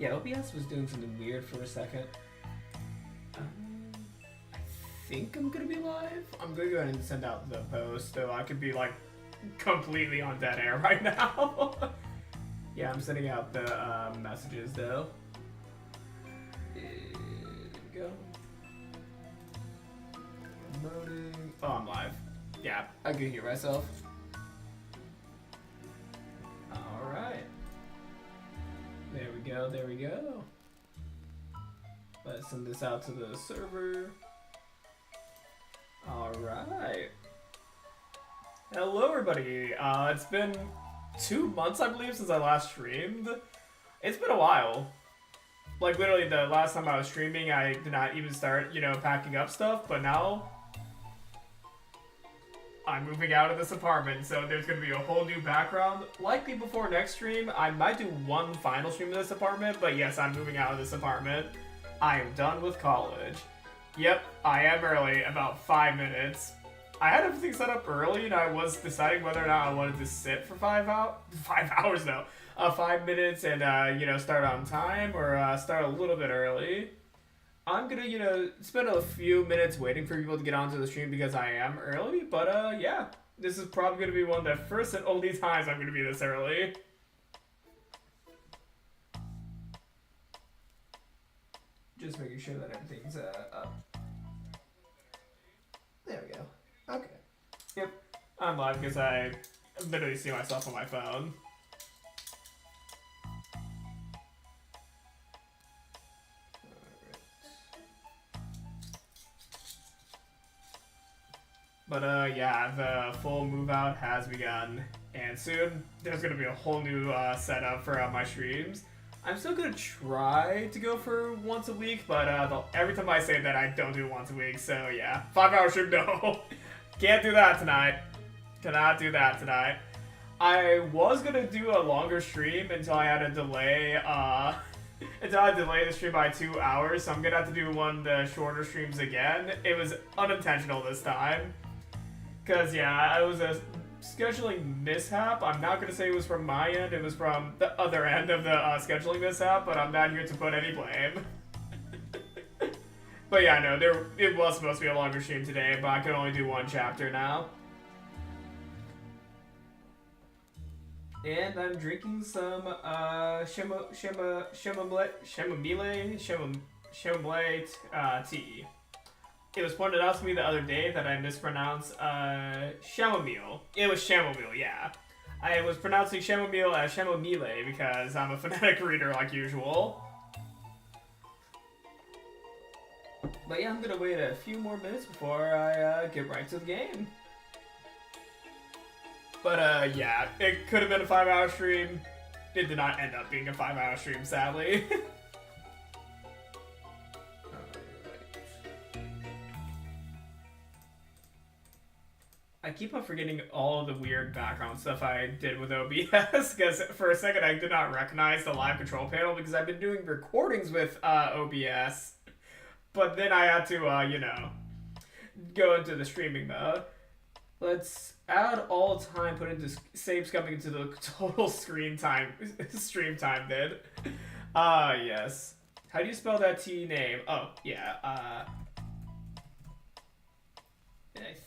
Yeah, OBS was doing something weird for a second. I think I'm gonna be live. I'm gonna go ahead and send out the post, so I could be like completely on dead air right now. Yeah, I'm sending out the messages though. There we go. Promoting. Oh, I'm live. Yeah, I can hear myself. Alright. There we go, there we go. Let's send this out to the server. Alright. Hello everybody. It's been 2 months, I believe, since I last streamed. It's been a while. Like, literally, the last time I was streaming, I did not even start, packing up stuff, but now I'm moving out of this apartment, so there's going to be a whole new background. Likely before next stream, I might do one final stream in this apartment, but yes, I'm moving out of this apartment. I am done with college. Yep, I am early, about 5 minutes. I had everything set up early, and I was deciding whether or not I wanted to sit for 5 hours, no. 5 minutes and, start on time, or start a little bit early. I'm gonna, spend a few minutes waiting for people to get onto the stream because I am early, but, yeah. This is probably gonna be one of the first and only times I'm gonna be this early. Just making sure that everything's, up. There we go. Okay. Yep. I'm live because I literally see myself on my phone. But, yeah, the full move out has begun, and soon there's gonna be a whole new, setup for my streams. I'm still gonna try to go for once a week, but, every time I say that, I don't do it once a week, so yeah. 5 hour stream, no. Can't do that tonight. Cannot do that tonight. I was gonna do a longer stream until I had to delay, until I delayed the stream by 2 hours, so I'm gonna have to do one of the shorter streams again. It was unintentional this time. Because, yeah, it was a scheduling mishap. I'm not going to say it was from my end. It was from the other end of the scheduling mishap, but I'm not here to put any blame. But, yeah, no, it was supposed to be a longer stream today, but I could only do one chapter now. And I'm drinking some chamomile tea. It was pointed out to me the other day that I mispronounced chamomile. It was chamomile, yeah. I was pronouncing chamomile as chamomile because I'm a phonetic reader like usual. But yeah, I'm gonna wait a few more minutes before I get right to the game. But yeah, it could have been a 5 hour stream. It did not end up being a 5 hour stream, sadly. I keep on forgetting all of the weird background stuff I did with OBS, because for a second I did not recognize the live control panel because I've been doing recordings with OBS, but then I had to, go into the streaming mode. Let's add all time, put into saves coming into the total stream time then. Yes. How do you spell that T name? Oh, yeah, I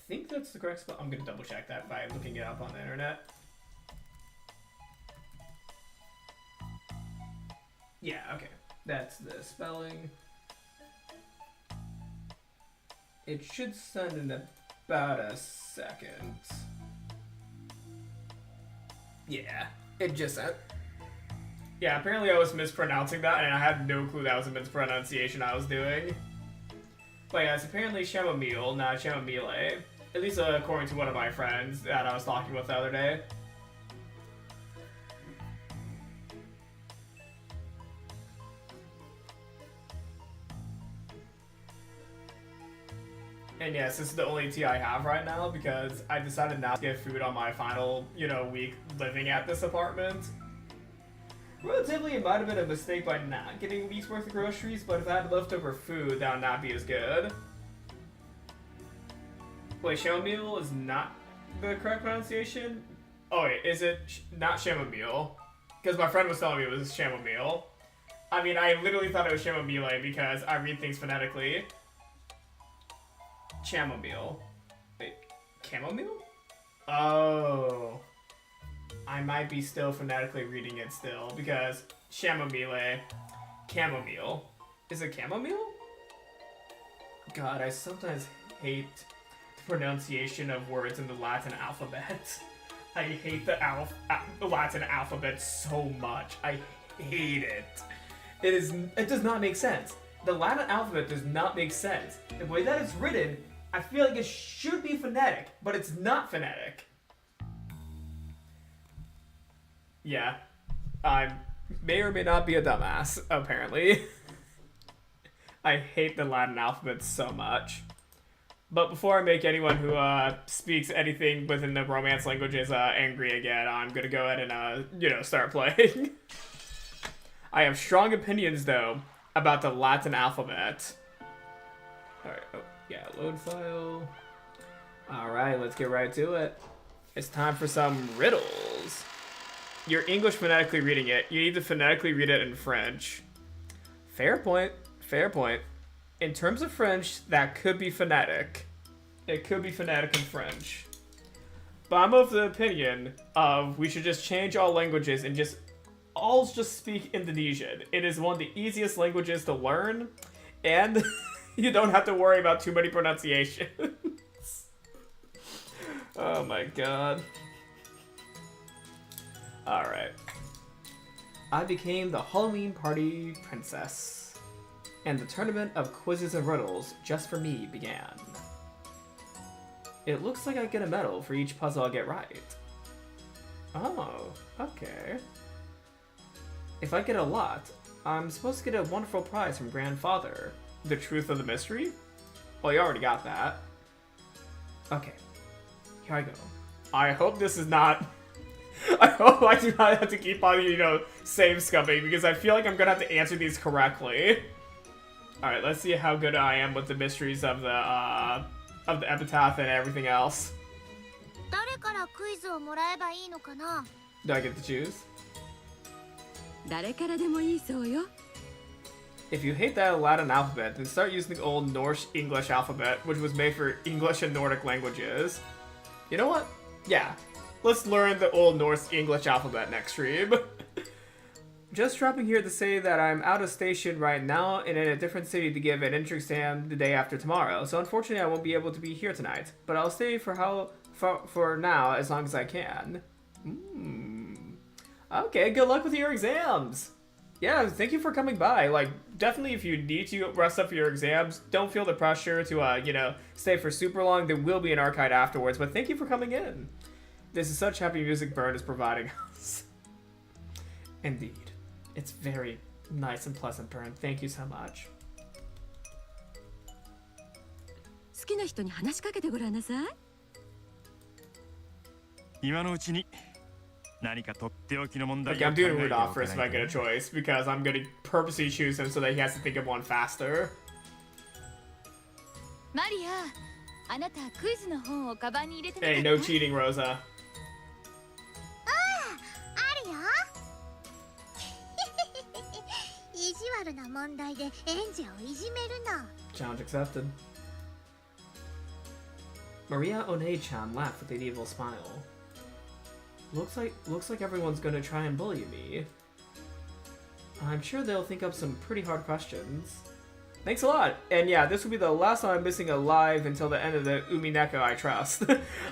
think that's the correct spell. I'm gonna double check that by looking it up on the internet. Yeah, okay. That's the spelling. It should send in about a second. Yeah, it just sent. Yeah, apparently I was mispronouncing that, and I had no clue that was a mispronunciation I was doing. But yeah, it's apparently chamomile, not chamomile. At least according to one of my friends that I was talking with the other day. And yes, this is the only tea I have right now because I decided not to get food on my final, week living at this apartment. Relatively, it might have been a mistake by not getting a week's worth of groceries, but if I had leftover food, that would not be as good. Wait, chamomile is not the correct pronunciation? Oh wait, is it not chamomile? Because my friend was telling me it was chamomile. I mean, I literally thought it was chamomile because I read things phonetically. Chamomile. Wait, chamomile? Oh. I might be still phonetically reading it still because chamomile, chamomile. Is it chamomile? God, I sometimes hate the pronunciation of words in the Latin alphabet. I hate the Latin alphabet so much. I hate it. It does not make sense. The Latin alphabet does not make sense. The way that it's written, I feel like it should be phonetic, but it's not phonetic. Yeah. I may or may not be a dumbass, apparently. I hate the Latin alphabet so much. But before I make anyone who speaks anything within the Romance languages angry again, I'm gonna go ahead and, start playing. I have strong opinions, though, about the Latin alphabet. Alright, oh, yeah, load file. Alright, let's get right to it. It's time for some riddles. You're English phonetically reading it. You need to phonetically read it in French. Fair point. Fair point. In terms of French, that could be phonetic. It could be phonetic in French. But I'm of the opinion of we should just change all languages and all just speak Indonesian. It is one of the easiest languages to learn, and you don't have to worry about too many pronunciations. Oh my god. Alright. I became the Halloween party princess, and the tournament of quizzes and riddles just for me began. It looks like I get a medal for each puzzle I get right. Oh, okay. If I get a lot, I'm supposed to get a wonderful prize from Grandfather. The truth of the mystery? Well, you already got that. Okay, here I go. I hope this is not... I hope I do not have to keep on, save scumming, because I feel like I'm gonna have to answer these correctly. Alright, let's see how good I am with the mysteries of the epitaph and everything else. Do I get to choose? If you hate that Latin alphabet, then start using the old Norse English alphabet, which was made for English and Nordic languages. You know what? Yeah. Let's learn the old Norse English alphabet next stream. Just dropping here to say that I'm out of station right now and in a different city to give an entrance exam the day after tomorrow, so unfortunately I won't be able to be here tonight. But I'll stay for now as long as I can. Okay, good luck with your exams! Yeah, thank you for coming by. Like, definitely if you need to rest up for your exams, don't feel the pressure to, stay for super long. There will be an archive afterwards, but thank you for coming in. This is such happy music Burn is providing us. Indeed. It's very nice and pleasant, Burn. Thank you so much. Okay, I'm doing Rudolph first if I get a choice, because I'm gonna purposely choose him so that he has to think of one faster. Hey, no cheating, Rosa. Challenge accepted. Maria One-chan laughed with an evil smile. Looks like everyone's gonna try and bully me. I'm sure they'll think up some pretty hard questions. Thanks a lot! And yeah, this will be the last time I'm missing a live until the end of the Umineko, I trust.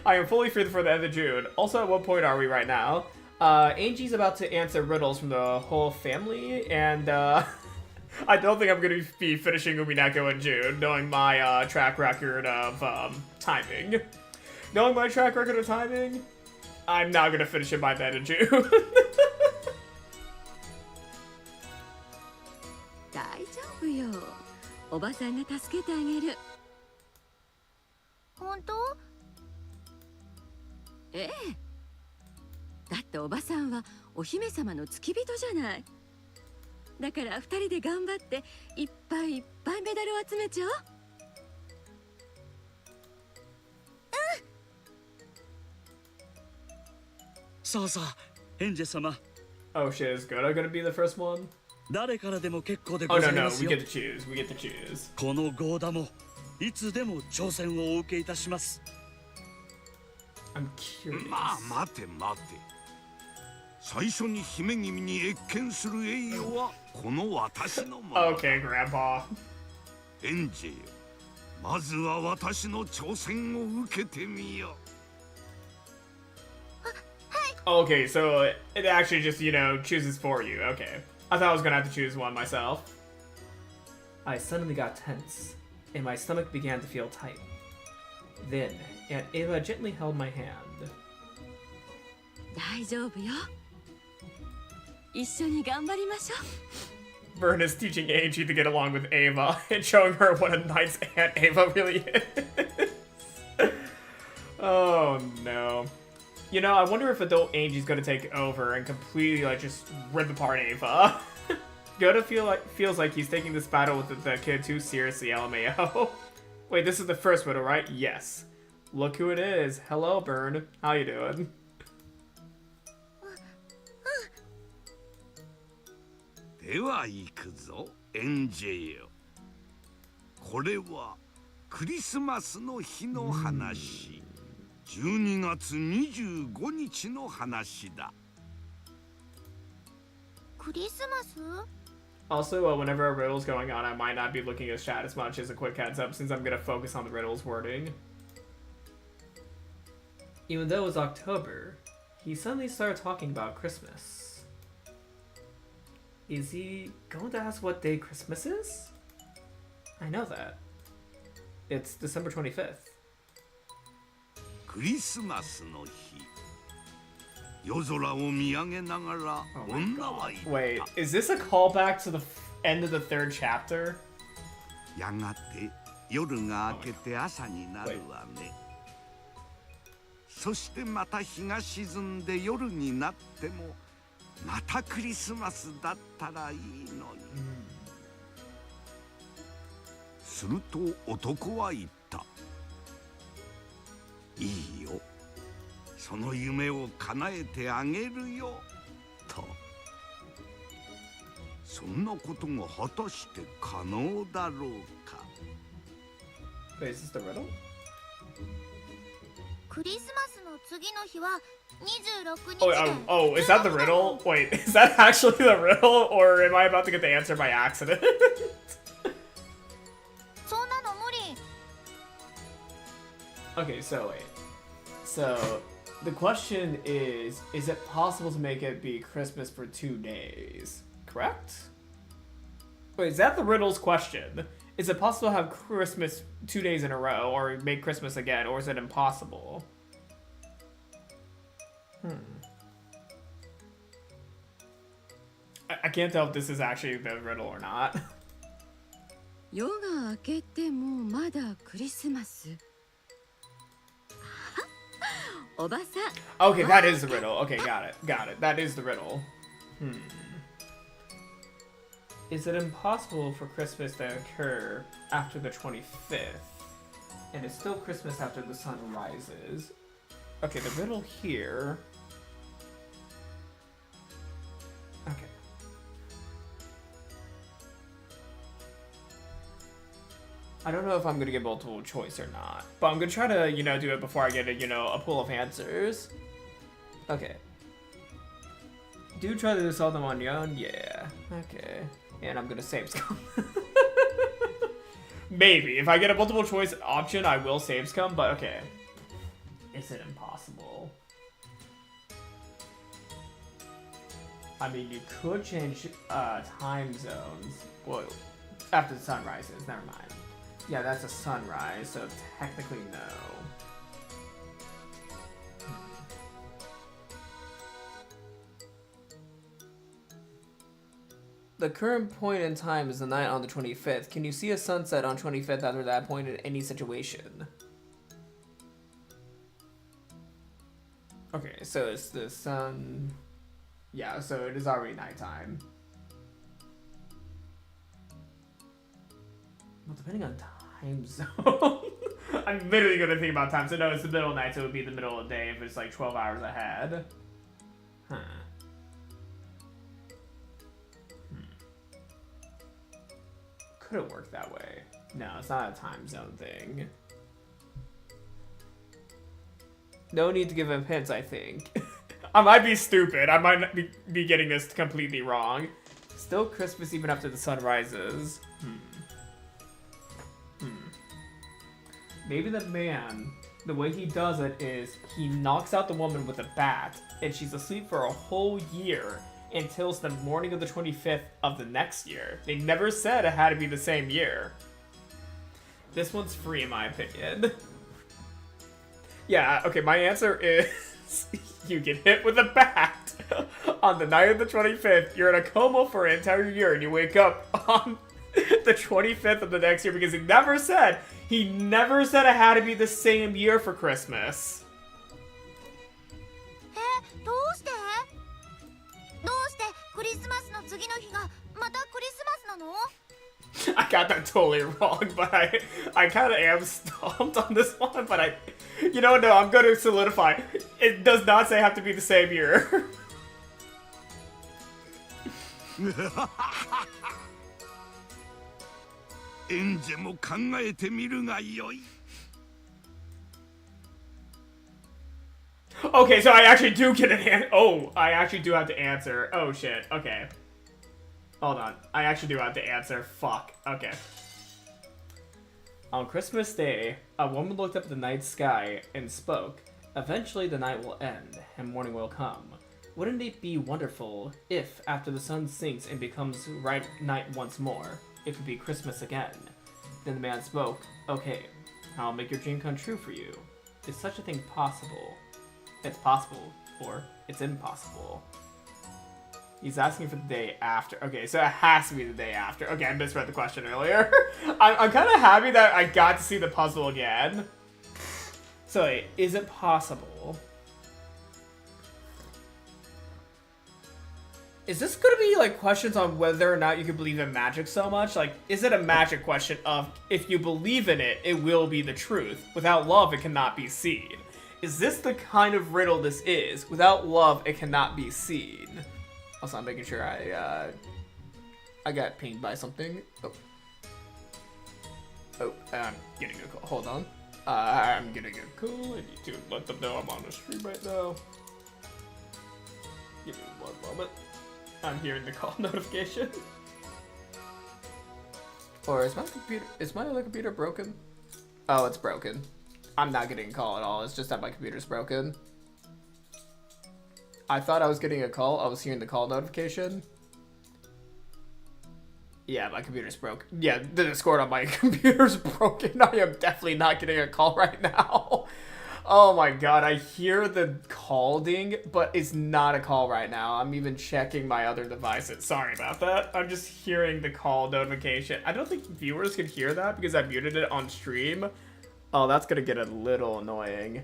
I am fully free for the end of June. Also, at what point are we right now? Ange's about to answer riddles from the whole family, and I don't think I'm going to be finishing Umineko in June, knowing my track record of timing. Knowing my track record of timing, I'm not going to finish it by the end of June. Oh shit, is Goto gonna be the first one? 誰からでも結構で Oh ご no ざい no, ます we よ。 get to choose. We get to choose. このゴーダもいつでも挑戦をお受けいたします。 I'm curious. まあ待て待て。最初に姫君に謁見する栄誉はこの私のもの。Okay, Grandpa. エンジェよ、まずは私の挑戦を受けてみよ。 Okay, so it actually just, you know, chooses for you. Okay. I thought I was gonna have to choose one myself. I suddenly got tense, and my stomach began to feel tight. Then, Aunt Ava gently held my hand. 大丈夫よ。一緒に頑張りましょう。 Vern is teaching Angie to get along with Ava and showing her what a nice Aunt Ava really is. Oh no. You know, I wonder if adult Angie's gonna take over and completely like just rip apart Ava. Goda feels like he's taking this battle with the kid too seriously, LMAO. Wait, this is the first riddle, right? Yes. Look who it is. Hello, Vern. How you doing? では行くぞ、エンジェよ。これはクリスマスの日の話。12月25日の話だ。クリスマス？ Also, whenever a riddle's going on, I might not be looking at chat as much as a quick heads up since I'm gonna focus on the riddle's wording. Even though it was October, he suddenly started talking about Christmas. Is he going to ask what day Christmas is? I know that. It's December 25th. クリスマスの日。夜空を見上げながら女は言った。 Wait, is this a callback to the end of the third chapter? やがて夜が明けて朝になるわね。そしてまた日が沈んで夜になってもまたクリスマスだったらいいのに。すると男は言った。いいよ。その夢を叶えてあげるよ。と。そんなことが果たして可能だろうか。Wait, is this the riddle? クリスマスの次の日は26日 Oh, で。 oh, is that the riddle? Wait, is that actually the riddle, or am I about to get the answer by accident? そんなの無理。 Okay, so wait. So, the question is it possible to make it be Christmas for 2 days? Correct? Wait, is that the riddle's question? Is it possible to have Christmas 2 days in a row, or make Christmas again, or is it impossible? I can't tell if this is actually the riddle or not. 夜が明けてもまだクリスマス。おばさん。 Okay, that is the riddle. Okay, got it. Got it. That is the riddle. Is it impossible for Christmas to occur after the 25th? And it's still Christmas after the sun rises. Okay, the riddle here... Okay. I don't know if I'm gonna get multiple choice or not, but I'm gonna try to, you know, do it before I get a pool of answers. Okay. Do try to solve them on your own? Yeah. Okay. And I'm gonna save scum. Maybe. If I get a multiple choice option, I will save scum, but okay. Is it impossible? I mean, you could change time zones. Whoa. After the sun rises. Never mind. Yeah, that's a sunrise, so technically no. The current point in time is the night on the 25th. Can you see a sunset on 25th after that point in any situation? Okay, so it's the sun... Yeah, so it is already nighttime. Well, depending on time zone. I'm literally gonna think about time. So no, it's the middle of night, so it would be the middle of the day if it's like 12 hours ahead. Huh. couldn't work that way. No, it's not a time zone thing. No need to give him hints, I think. I might be stupid. I might not be getting this completely wrong. Still Christmas even after the sun rises. Maybe the man, the way he does it is he knocks out the woman with a bat, and she's asleep for a whole year until the morning of the 25th of the next year. They never said it had to be the same year. This one's free in my opinion. Yeah, okay, my answer is you get hit with a bat on the night of the 25th, you're in a coma for an entire year, and you wake up on the 25th of the next year because he never said it had to be the same year for Christmas. どうしてクリスマスの次の日がまたクリスマスなの？ I got that totally wrong, but I kind of am stumped on this one, but you know, no, I'm going to solidify. It does not say have to be the same year. Ange も考えてみるがよい。 Okay, so I actually do get an answer. Oh, I actually do have to answer. Oh, shit. Okay. Hold on. I actually do have to answer. Fuck. Okay. On Christmas Day, a woman looked up at the night sky and spoke. Eventually, the night will end, and morning will come. Wouldn't it be wonderful if, after the sun sinks and becomes right night once more, it could be Christmas again? Then the man spoke. Okay, I'll make your dream come true for you. Is such a thing possible? It's possible, or it's impossible. He's asking for the day after. Okay, so it has to be the day after. Okay, I misread the question earlier. I'm kind of happy that I got to see the puzzle again. So wait, is it possible? Is this gonna be like questions on whether or not you can believe in magic so much? Like, is it a magic question of if you believe in it, it will be the truth. Without love, it cannot be seen. Is this the kind of riddle this is? Without love, it cannot be seen. Also, I'm making sure I got pinged by something. Oh, I'm getting a call. Hold on. I'm getting a call. I need to let them know I'm on the stream right now. Give me one moment. I'm hearing the call notification. Or is my other computer broken? Oh, it's broken. I'm not getting a call at all. It's just that my computer's broken. I thought I was getting a call. I was hearing the call notification. Yeah, my computer's broken. Yeah, the Discord on my computer's broken. I am definitely not getting a call right now. Oh my god, I hear the call ding, but it's not a call right now. I'm even checking my other devices. Sorry about that. I'm just hearing the call notification. I don't think viewers can hear that because I muted it on stream. Oh, that's gonna get a little annoying.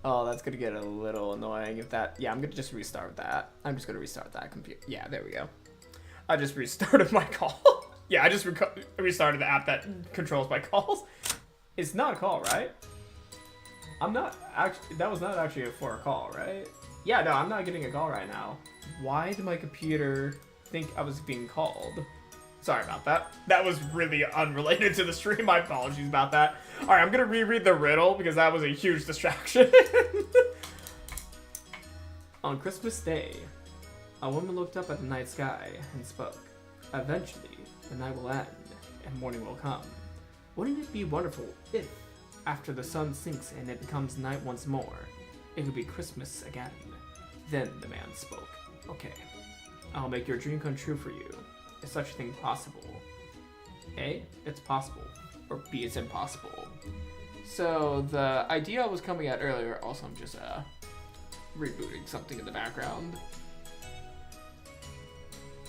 Oh, that's gonna get a little annoying if that... Yeah, I'm gonna just restart that. I'm just gonna restart that computer. Yeah, there we go. I just restarted my call. Yeah, I just restarted the app that controls my calls. It's not a call, right? I'm not actually... That was not actually for a call, right? Yeah, no, I'm not getting a call right now. Why did my computer think I was being called? Sorry about that. That was really unrelated to the stream. My apologies about that. Alright, I'm gonna reread the riddle because that was a huge distraction. On Christmas Day, a woman looked up at the night sky and spoke. Eventually, the night will end and morning will come. Wouldn't it be wonderful if, after the sun sinks and it becomes night once more, it could be Christmas again? Then the man spoke. Okay, I'll make your dream come true for you. Is such a thing possible? A, it's possible, or B, it's impossible. So the idea I was coming at earlier, also I'm just rebooting something in the background.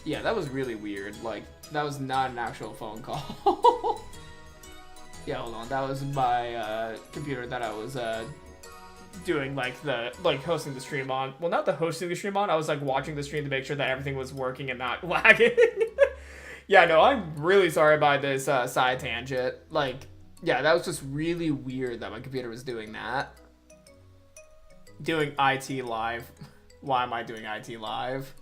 Yeah, that was really weird. Like, that was not an actual phone call. Yeah, hold on. That was my computer that I was doing hosting the stream on. Well, not the hosting the stream on. I was like watching the stream to make sure that everything was working and not lagging. Yeah, no, I'm really sorry about this side tangent. Like, yeah, that was just really weird that my computer was doing that. Doing IT live. Why am I doing IT live?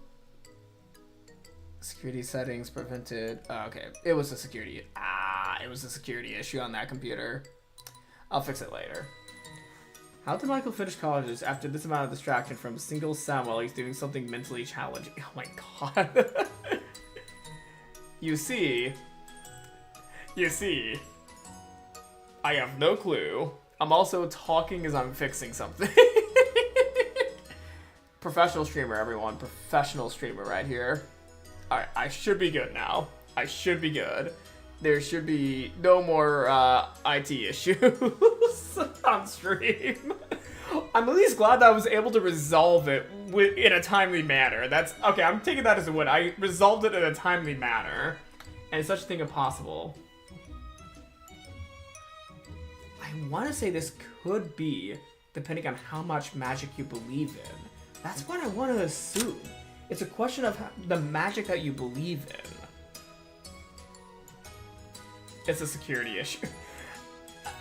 Security settings prevented. Oh, okay, it was a security. It was a security issue on that computer. I'll fix it later. How did Michael finish college after this amount of distraction from a single sound while he's doing something mentally challenging? Oh my god. You see, I have no clue. I'm also talking as I'm fixing something. Professional streamer, everyone. Professional streamer right here. Alright, I should be good now. I should be good. There should be no more IT issues on stream. I'm at least glad that I was able to resolve it in a timely manner. That's okay, I'm taking that as a win. I resolved it in a timely manner. And is such a thing impossible? I want to say this could be depending on how much magic you believe in. That's what I want to assume. It's a question of the magic that you believe in. It's a security issue.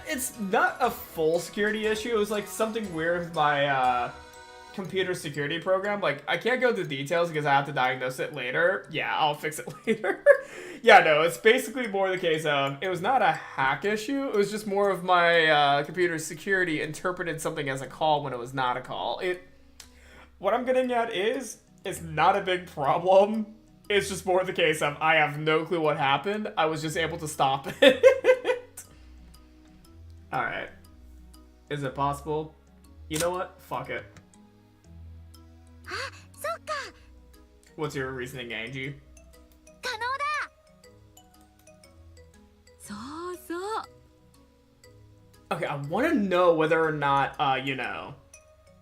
It's not a full security issue. It was like something weird with my computer security program. Like, I can't go into details because I have to diagnose it later. Yeah, I'll fix it later. Yeah, no, it's basically more the case of, it was not a hack issue. It was just more of my computer security interpreted something as a call when it was not a call. What I'm getting at is, it's not a big problem. It's just more the case of, I have no clue what happened. I was just able to stop it. Alright. Is it possible? You know what? Fuck it. What's your reasoning, Angie? 可能だ。そうそう。 Okay, I want to know whether or not, you know,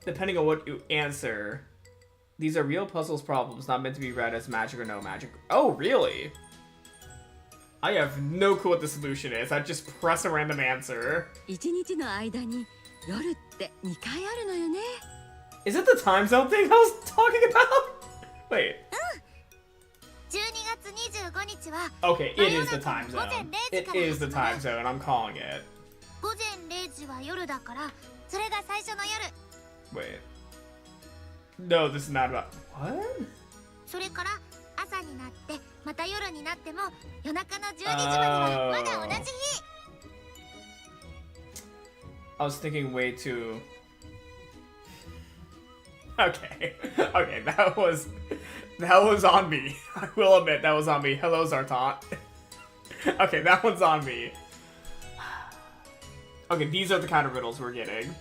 depending on what you answer, these are real puzzles problems not meant to be read as magic or no magic. Oh, really? I have no clue what the solution is. I just press a random answer. 一日の間に夜って2回あるのよね。 Is it the time zone thing I was talking about? Wait. 12月25日は Okay, it is the time zone. It is the time zone. I'm calling it. 午前0時は夜だから、それが最初の夜。 Wait. No, this is not about... What? それから朝になってまた夜になっても夜中の12時まではまだ同じ日。 I was thinking way too... Okay. Okay, that was on me. I will admit that was on me. Hello, Zartot. Okay, that one's on me. Okay, these are the kind of riddles we're getting.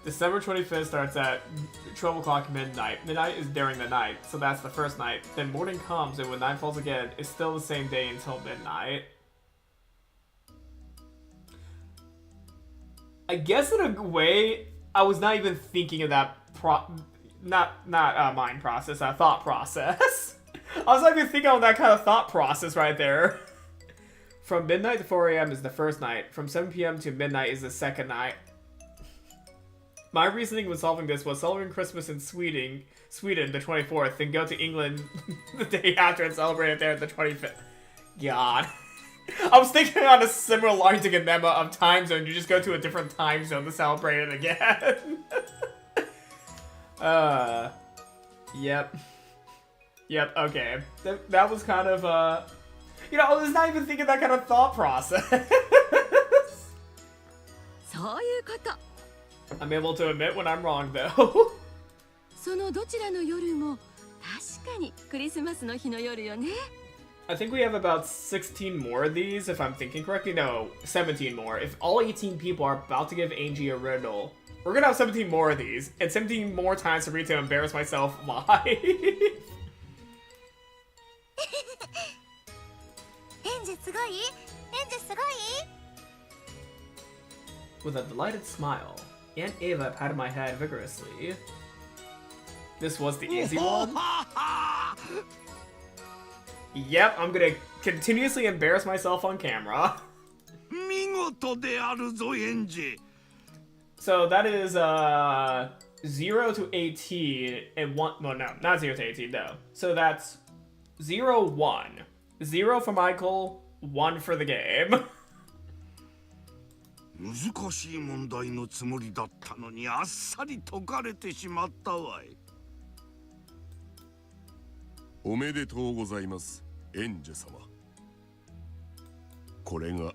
December 25th starts at 12 o'clock midnight. Midnight is during the night, so that's the first night. Then morning comes, and when night falls again, it's still the same day until midnight. I guess in a way, I was not even thinking of that mind process, thought process. I was not even thinking of that kind of thought process right there. From midnight to 4 a.m. is the first night. From 7 p.m. to midnight is the second night. My reasoning when solving this was celebrating Christmas in Sweden the 24th, then go to England the day after and celebrate it there the 25th. God. I was thinking on a similar line to Ganema of time zone. You just go to a different time zone to celebrate it again. Yep. Yep, okay. That was kind of, you know, I was not even thinking that kind of thought process. そういうこと。 I'm able to admit when I'm wrong, though. そのどちらの夜も確かにクリスマスの日の夜よね。 I think we have about 16 more of these, if I'm thinking correctly. No, 17 more. If all 18 people are about to give Angie a riddle, we're gonna have 17 more of these, and 17 more times for me to embarrass myself live. Ange すごい？ Ange すごい？ With a delighted smile, Aunt Ava patted my head vigorously. This was the easy one. Yep, I'm gonna continuously embarrass myself on camera. 見事であるぞ、エンジ。 So that is 0 to 18 and 1. Well, no, not 0 to 18, no. So that's 0, 1. 0 for Michael, 1 for the game. 難しい問題のつもりだったのにあっさり解かれてしまったわい。おめでとうございます、エンジェ様。これが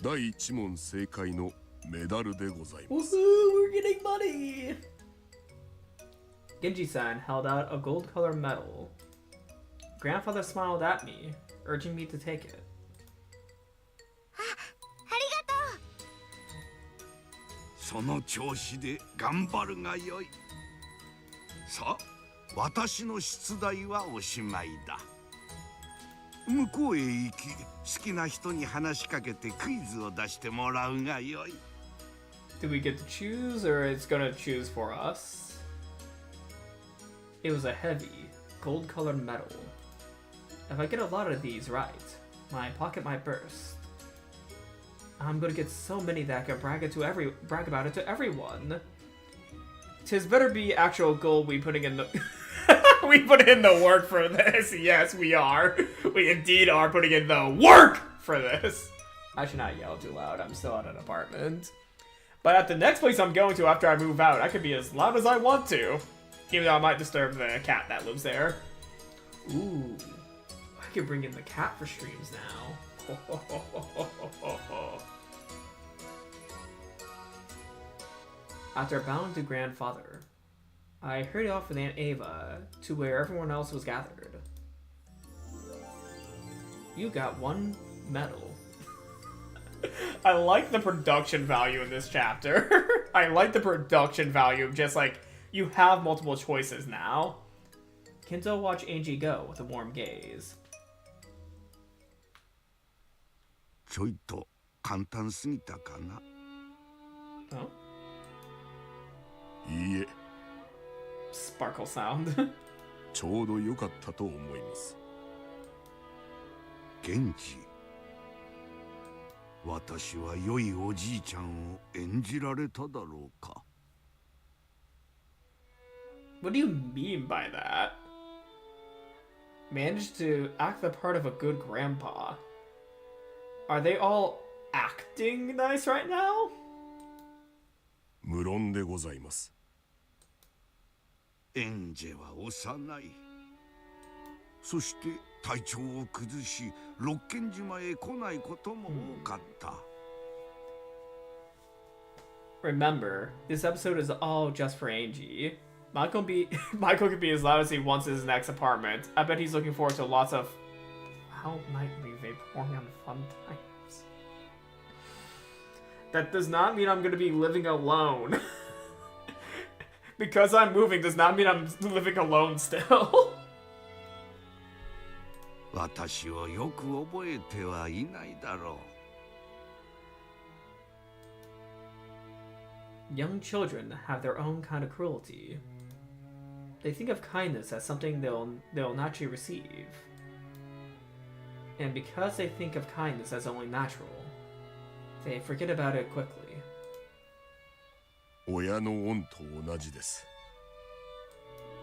第一問正解のメダルでございます。 Woohoo, we're getting money! Genji-san held out a gold-colored medal. Grandfather smiled at me, urging me to take it. ありがとう。その調子で頑張るがよい。さあ、私の出題はおしまいだ。向こうへ行き、好きな人に話しかけてクイズを出してもらうがよい。Do we get to choose, or it's gonna choose for us? It was a heavy, gold-colored medal. If I get a lot of these right, my pocket might burst. I'm gonna get so many that I can brag about it to everyone. 'Tis better be actual gold we putting in the we put in the work for this. Yes, we are. We indeed are putting in the work for this. I should not yell too loud. I'm still at an apartment. But at the next place I'm going to after I move out, I could be as loud as I want to. Even though I might disturb the cat that lives there. Ooh. I could bring in the cat for streams now. After bowing to grandfather, I hurried off with Aunt Ava to where everyone else was gathered. You got one medal. I like the production value in this chapter. I like the production value of just like, you have multiple choices now. Kinzo watched Ange go with a warm gaze. ちょいと簡単すぎたかな。Oh? いいえ、 Sparkle sound. ちょうど良かったと思います。源氏、私は良いおじいちゃんを演じられただろうか。What do you mean by that? Managed to act the part of a good grandpa. Are they all acting nice right now? 無論でございます。エンジェは幼い。そして体調を崩し、六軒島へ来ないことも多かった。Remember, this episode is all just for Angie. Michael can be as loud as he wants in his next apartment. I bet he's looking forward to lots of how might we vaporing on fun times. That does not mean I'm gonna be living alone. Because I'm moving does not mean I'm living alone still. 私をよく覚えてはいないだろう。Young children have their own kind of cruelty. They think of kindness as something they'll naturally receive. And because they think of kindness as only natural, they forget about it quickly. 親の恩と同じです。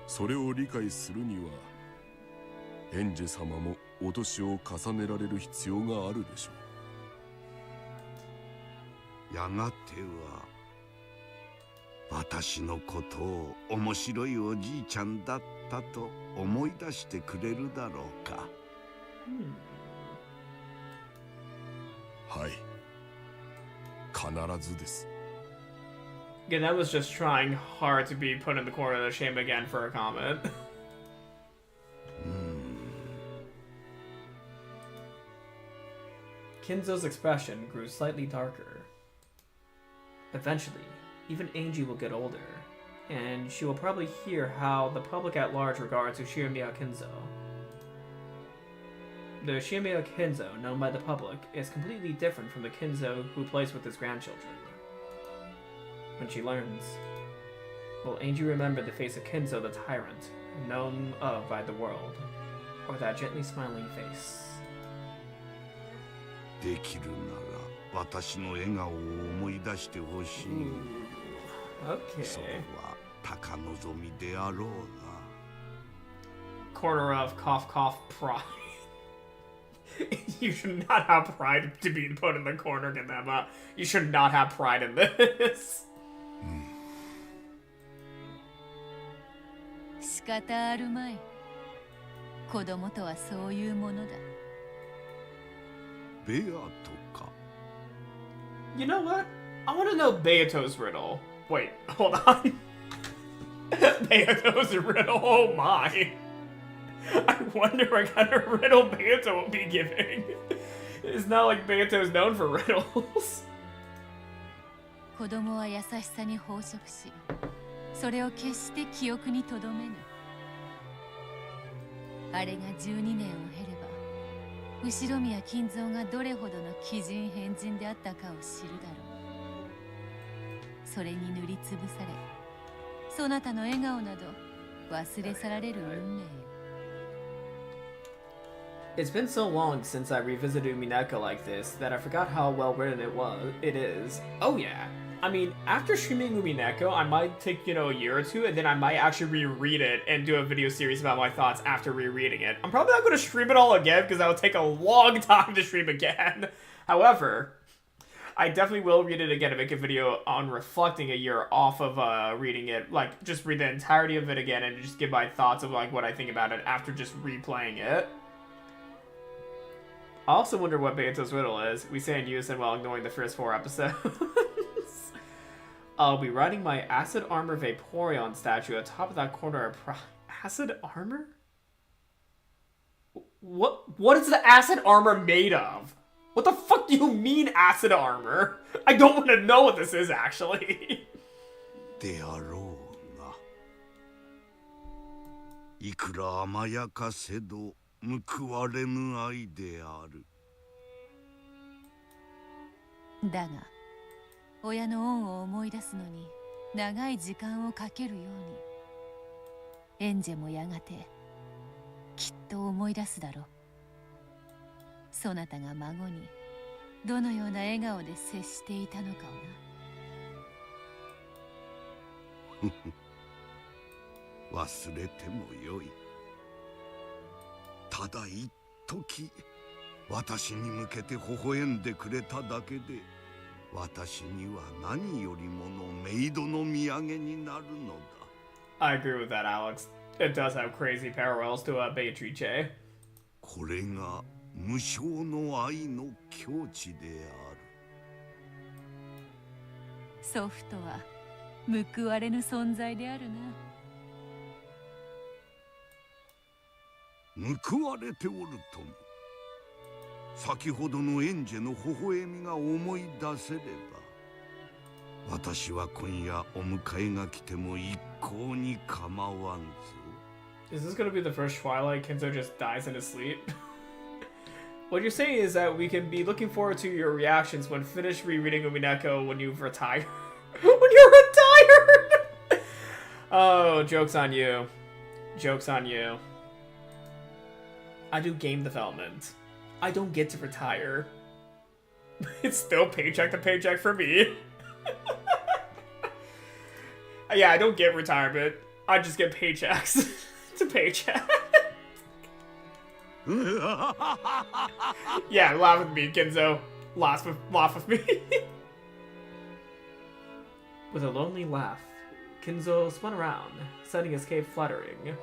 それを理解するには、エンジェ様もお年を重ねられる必要があるでしょう。やがては私のことを面白いおじいちゃんだったと思い出してくれるだろうか。はい。必ずです。Again, that was just trying hard to be put in the corner of the shame again for a comment. Kinzo's expression grew slightly darker. Eventually, even Angie will get older, and she will probably hear how the public at large regards Ushirimiya Kinzo. The Ushirimiya Kinzo known by the public is completely different from the Kinzo who plays with his grandchildren. When she learns, will Angie remember the face of Kinzo the tyrant, known of by the world, or that gently smiling face? できるなら私の笑顔を思い出してほしい。Okay. それは高望みであろうが。Corner of cough cough pride. You should not have pride to be put in the corner, Ganema. You should not have pride in this. 仕方あるまい。子供とはそういうものだ。ベアとか。 You know what? I want to know Beato's riddle. Wait, hold on. Beato's riddle. Oh my. I wonder what kind of riddle Beato will be giving. It's not like Beato's known for riddles. 子供は優しさに飽食し、それを決して記憶にとどめぬ。あれが12年を経れば、後ろ宮金蔵がどれほどの奇人変人であったかを知るだろう。それに塗りつぶされ、そなたの笑顔など忘れ去られる運命よ。It's been so long since I revisited Umineko like this that I forgot how well written it is. Oh yeah. I mean, after streaming Umineko, I might take, a year or two, and then I might actually reread it and do a video series about my thoughts after rereading it. I'm probably not going to stream it all again, because that would take a long time to stream again. However, I definitely will read it again and make a video on reflecting a year off of reading it. Like, just read the entirety of it again and just give my thoughts of, what I think about it after just replaying it. I also wonder what Beato's riddle is. We say in unison while ignoring the first 4 episodes. I'll be riding my acid armor Vaporeon statue atop of that corner of acid armor? What is the acid armor made of? What the fuck do you mean acid armor? I don't want to know what this is actually. であろうな。いくら甘やかせど報われぬ愛である。だが、親の恩を思い出すのに長い時間をかけるように、エンジェもやがてきっと思い出すだろう。そなたが孫にどのような笑顔で接していたのかをな。忘れてもよい。ただ一時私に向けて微笑んでくれただけで、私には何よりものメイドの土産になるのだ。I agree with that, Alex. It does have crazy parallels to Beatrice. これが無償の愛の境地である。祖父とは報われぬ存在であるな。報われておるとも。先ほどのエンジェの微笑みが思い出せれば、私は今夜お迎えが来ても一向に構わんぞ。Is this gonna be the first Twilight Kenzo just dies in his sleep? What you're saying is that we can be looking forward to your reactions when finished rereading Umineko when you've retired. When you're retired! Oh, joke's on you. Joke's on you. I do game development. I don't get to retire. It's still paycheck to paycheck for me. Yeah, I don't get retirement. I just get paychecks to paycheck. Yeah, laugh with me, Kenzo. Laugh with me. With a lonely laugh, Kenzo spun around, setting his cape fluttering.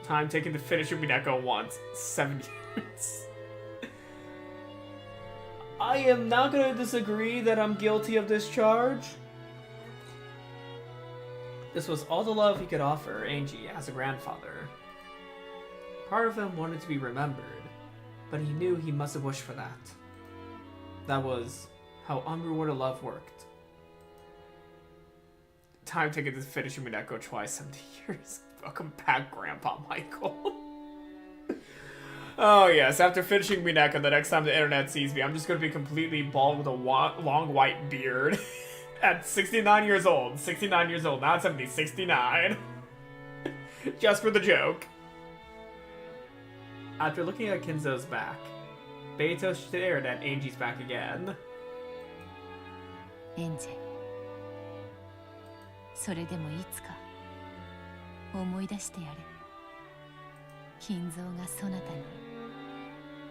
Time taken to finish Umineko once. 7 years. I am not gonna disagree that I'm guilty of this charge. This was all the love he could offer Ange as a grandfather. Part of him wanted to be remembered, but he knew he mustn't wish for that. That was how unrewarded love worked. Time taken to finish Umineko twice, 70 years. Welcome back, Grandpa Michael. Oh yes, after finishing Umineko, the next time the internet sees me, I'm just going to be completely bald with a long white beard. At 69 years old. 69 years old, not 70, 69. Just for the joke. After looking at Kenzo's back, Beito stared at Ange's back again. エンジェ、それでもいつか思い出してやれ。金蔵がそなたに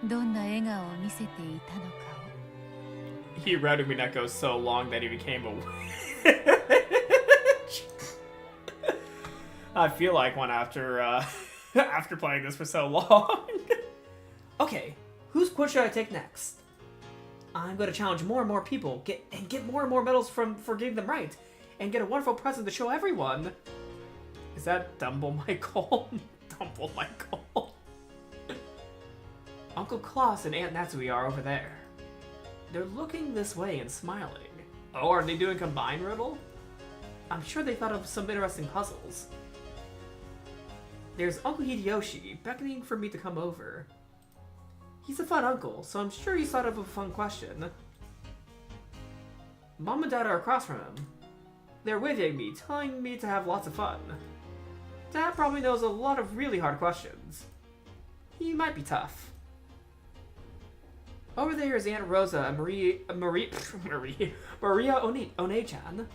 どんな笑顔を見せていたのかを。He read Umineko so long that he became a witch. I feel like one after After playing this for so long. Okay, whose quiz should I take next? I'm going to challenge more and more people, get more and more medals for getting them right, and get a wonderful present to show everyone. Is that Dumble Michael? Dumble Michael. Uncle Klaus and Aunt Natsui are over there. They're looking this way and smiling. Oh, are they doing combined riddle? I'm sure they thought of some interesting puzzles. There's Uncle Hideyoshi beckoning for me to come over. He's a fun uncle, so I'm sure he's thought of a fun question. Mom and Dad are across from him. They're waving at me, telling me to have lots of fun. Dad probably knows a lot of really hard questions. He might be tough. Over there is Aunt Rosa and Maria One-chan.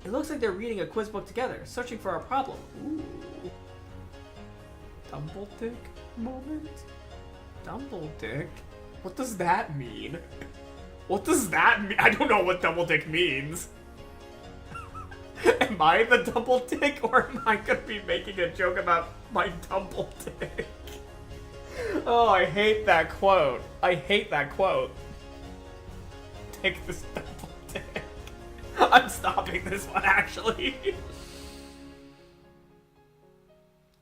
It looks like they're reading a quiz book together, searching for a problem. Ooh. Dumble Dick moment? Dumble Dick? What does that mean? What does that mean? I don't know what double dick means. Am I the double dick, or am I gonna be making a joke about my double dick? Oh, I hate that quote. I hate that quote. Take this double dick. I'm stopping this one, actually.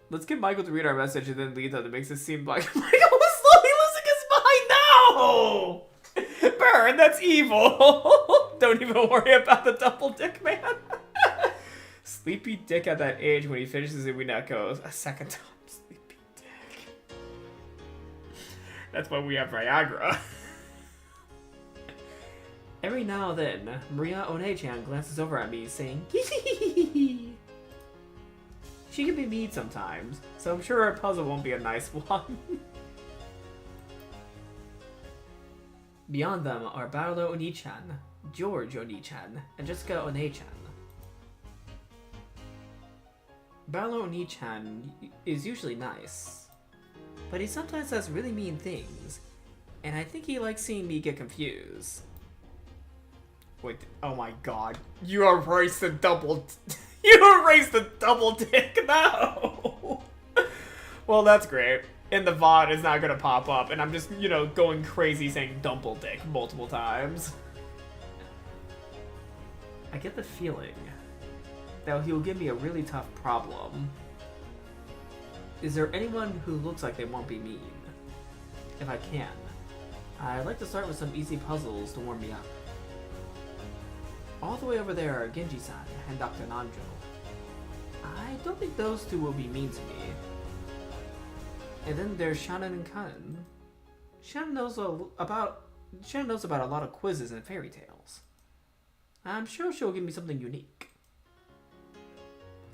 Let's get Michael to read our message and then lead them. It makes it seem like Michael was slowly losing his mind. No! Burn, that's evil. Don't even worry about the double dick, man. Sleepy dick at that age when he finishes Umineko a second time. Sleepy dick. That's why we have Viagra. Every now and then, Maria One-chan glances over at me, saying, "Hee." She can be mean sometimes, so I'm sure our puzzle won't be a nice one. Beyond them are Barolo Oni-chan, George Oni-chan, and Jessica One-chan. Barolo Oni-chan is usually nice, but he sometimes says really mean things, and I think he likes seeing me get confused. Wait, oh my god. You erased the double... You erased the double dick, no! Well, that's great. And the VOD is not gonna pop up, and I'm just, you know, going crazy saying double dick multiple times. I get the feeling that he will give me a really tough problem. Is there anyone who looks like they won't be mean? If I can, I'd like to start with some easy puzzles to warm me up. All the way over there are Genji-san and Dr. Nanjo. I don't think those two will be mean to me. And then there's Shannon and Kun. Shannon knows about a lot of quizzes and fairy tales. I'm sure she'll give me something unique.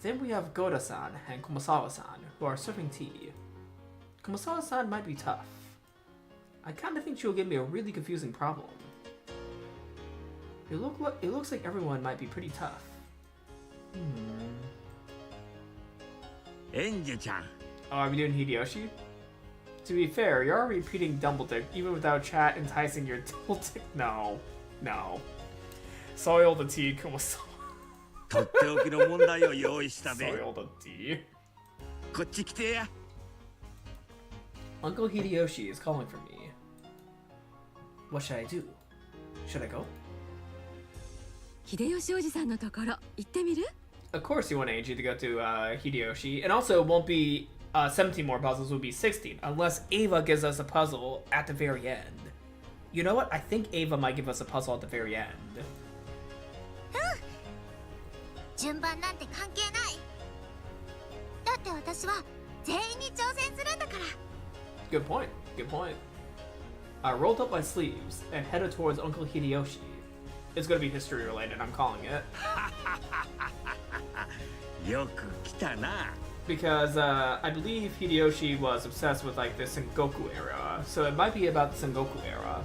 Then we have Goda-san and Kumasawa-san, who are serving tea. Kumasawa-san might be tough. I kinda think she'll give me a really confusing problem. It looks like everyone might be pretty tough. Ange-chan. Oh, are we doing Hideyoshi? To be fair, you're already repeating double dick, even without chat enticing your double dick. No. No. Soil the tea, Kumasawa. とっておきの問題を用意したで。 Soil the tea. こっち来てや。Uncle Hideyoshi is calling for me. What should I do? Should I go? 秀吉おじさんのところ行ってみる? Of course you want Angie to go to Hideyoshi, and also it won't be 17 more puzzles, will be 16, unless Ava gives us a puzzle at the very end. You know what? I think Ava might give us a puzzle at the very end. 順番なんて関係ない。だって私は全員に挑戦するんだから。 Good point. Good point. I rolled up my sleeves and headed towards Uncle Hideyoshi. It's gonna be history related, I'm calling it. よく来たな。 Because I believe Hideyoshi was obsessed with like the Sengoku era, so it might be about the Sengoku era.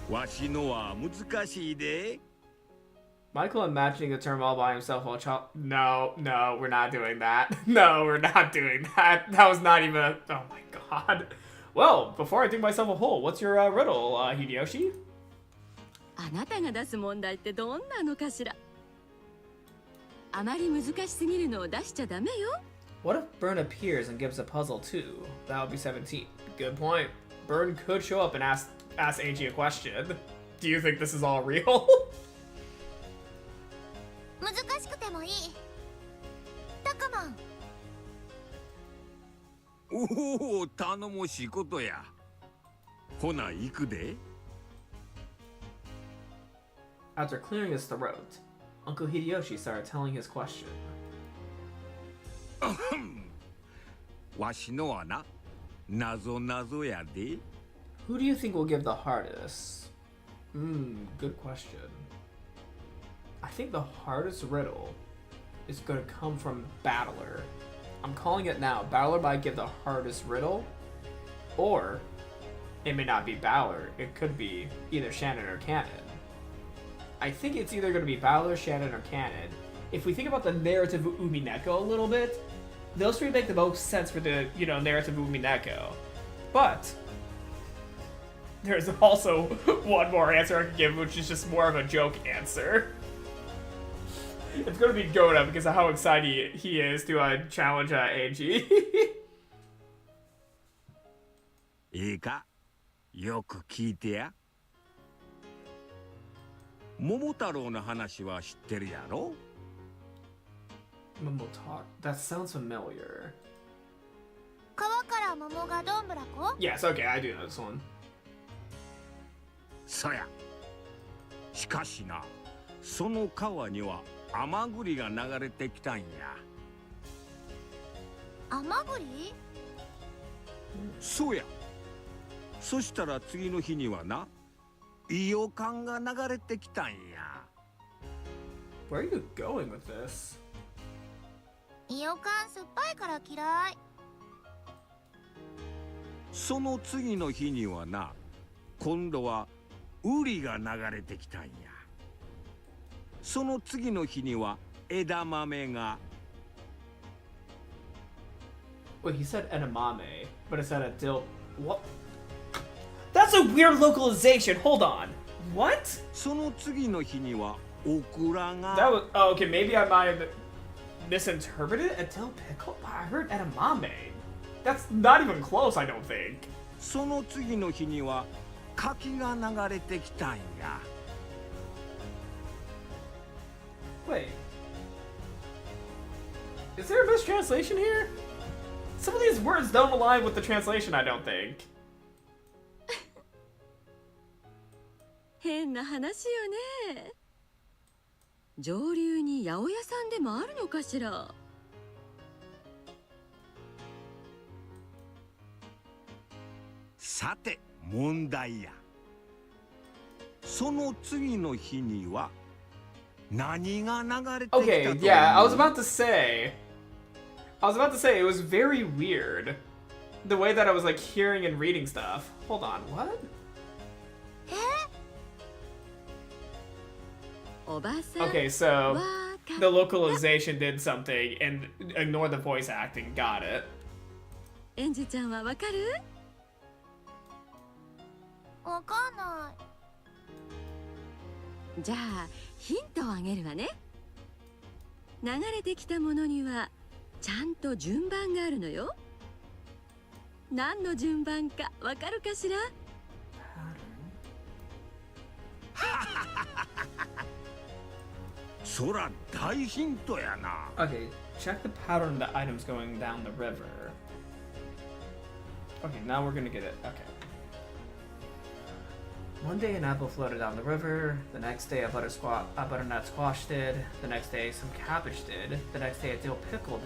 わしのは難しいで。 Michael imagining a term all by himself while child. No, we're not doing that. No, we're not doing that. That was not even a... Oh my god. Well, before I dig myself a hole, what's your riddle, Hideyoshi? あなたが出す問題ってどんなのかしら。あまり難しすぎるのを出しちゃダメよ。What if Burn appears and gives a puzzle too? That would be 17. Good point. Burn could show up and ask Angie a question. Do you think this is all real? 難しくてもいい。タカマン。おお、頼もしいことや。ほな、行くで。After clearing his throat, Uncle Hideyoshi started telling his question. わしのはな、なぞなぞやで。Who do you think will give the hardest? Good question. I think the hardest riddle is going to come from Battler. I'm calling it now. Battler might give the hardest riddle, or it may not be Battler. It could be either Shannon or Cannon. I think it's either going to be Battler, Shannon, or Cannon. If we think about the narrative of Umineko a little bit, those three make the most sense for the, narrative of Umineko. But there's also one more answer I can give, which is just more of a joke answer. It's going to be Goda because of how excited he is to challenge Angie. いいか、よく聞いてや。桃太郎の話は知ってるやろ？ Momotar. That sounds familiar. 川から桃がどんぶらこ？ Yes, okay, I do know this one. そや。しかしな、その川には甘栗が流れてきたんや。甘栗？そうや。そしたら次の日にはな、いい予感が流れてきたんや。Where are you going with this? いよかん酸っぱいから嫌い。その次の日にはな、今度はウリが流れてきたんや。その次の日には枝豆が。Wait, he said edamame, but it said a dill. What? That's a weird localization. Hold on. What? その次の日にはオクラが。 That was okay. Maybe I might have misinterpreted a dill pickle. But I heard edamame. That's not even close. I don't think. その次の日には柿が流れてきたんや。Wait. Is there a mistranslation here? Some of these words don't align with the translation, I don't think. 変な話よね。上流に八百屋さんでもあるのかしら。さて問題や。その次の日には何が流れてきたと思う？ Okay, yeah, I was about to say it was very weird. The way that I was like hearing and reading stuff. Hold on, what? おばさん。 Okay, so the localization did something and ignore the voice acting. Got it. エンジちゃんはわかる？わかんない。じゃあヒントをあげるわね。流れてきたものにはちゃんと順番があるのよ。何の順番かわかるかしら？そら大ヒントやな。 Okay, check the pattern of the items going down the river. Okay, now we're gonna get it. Okay. One day an apple floated down the river, the next day a butternut squash did, the next day some cabbage did, the next day a dill pickle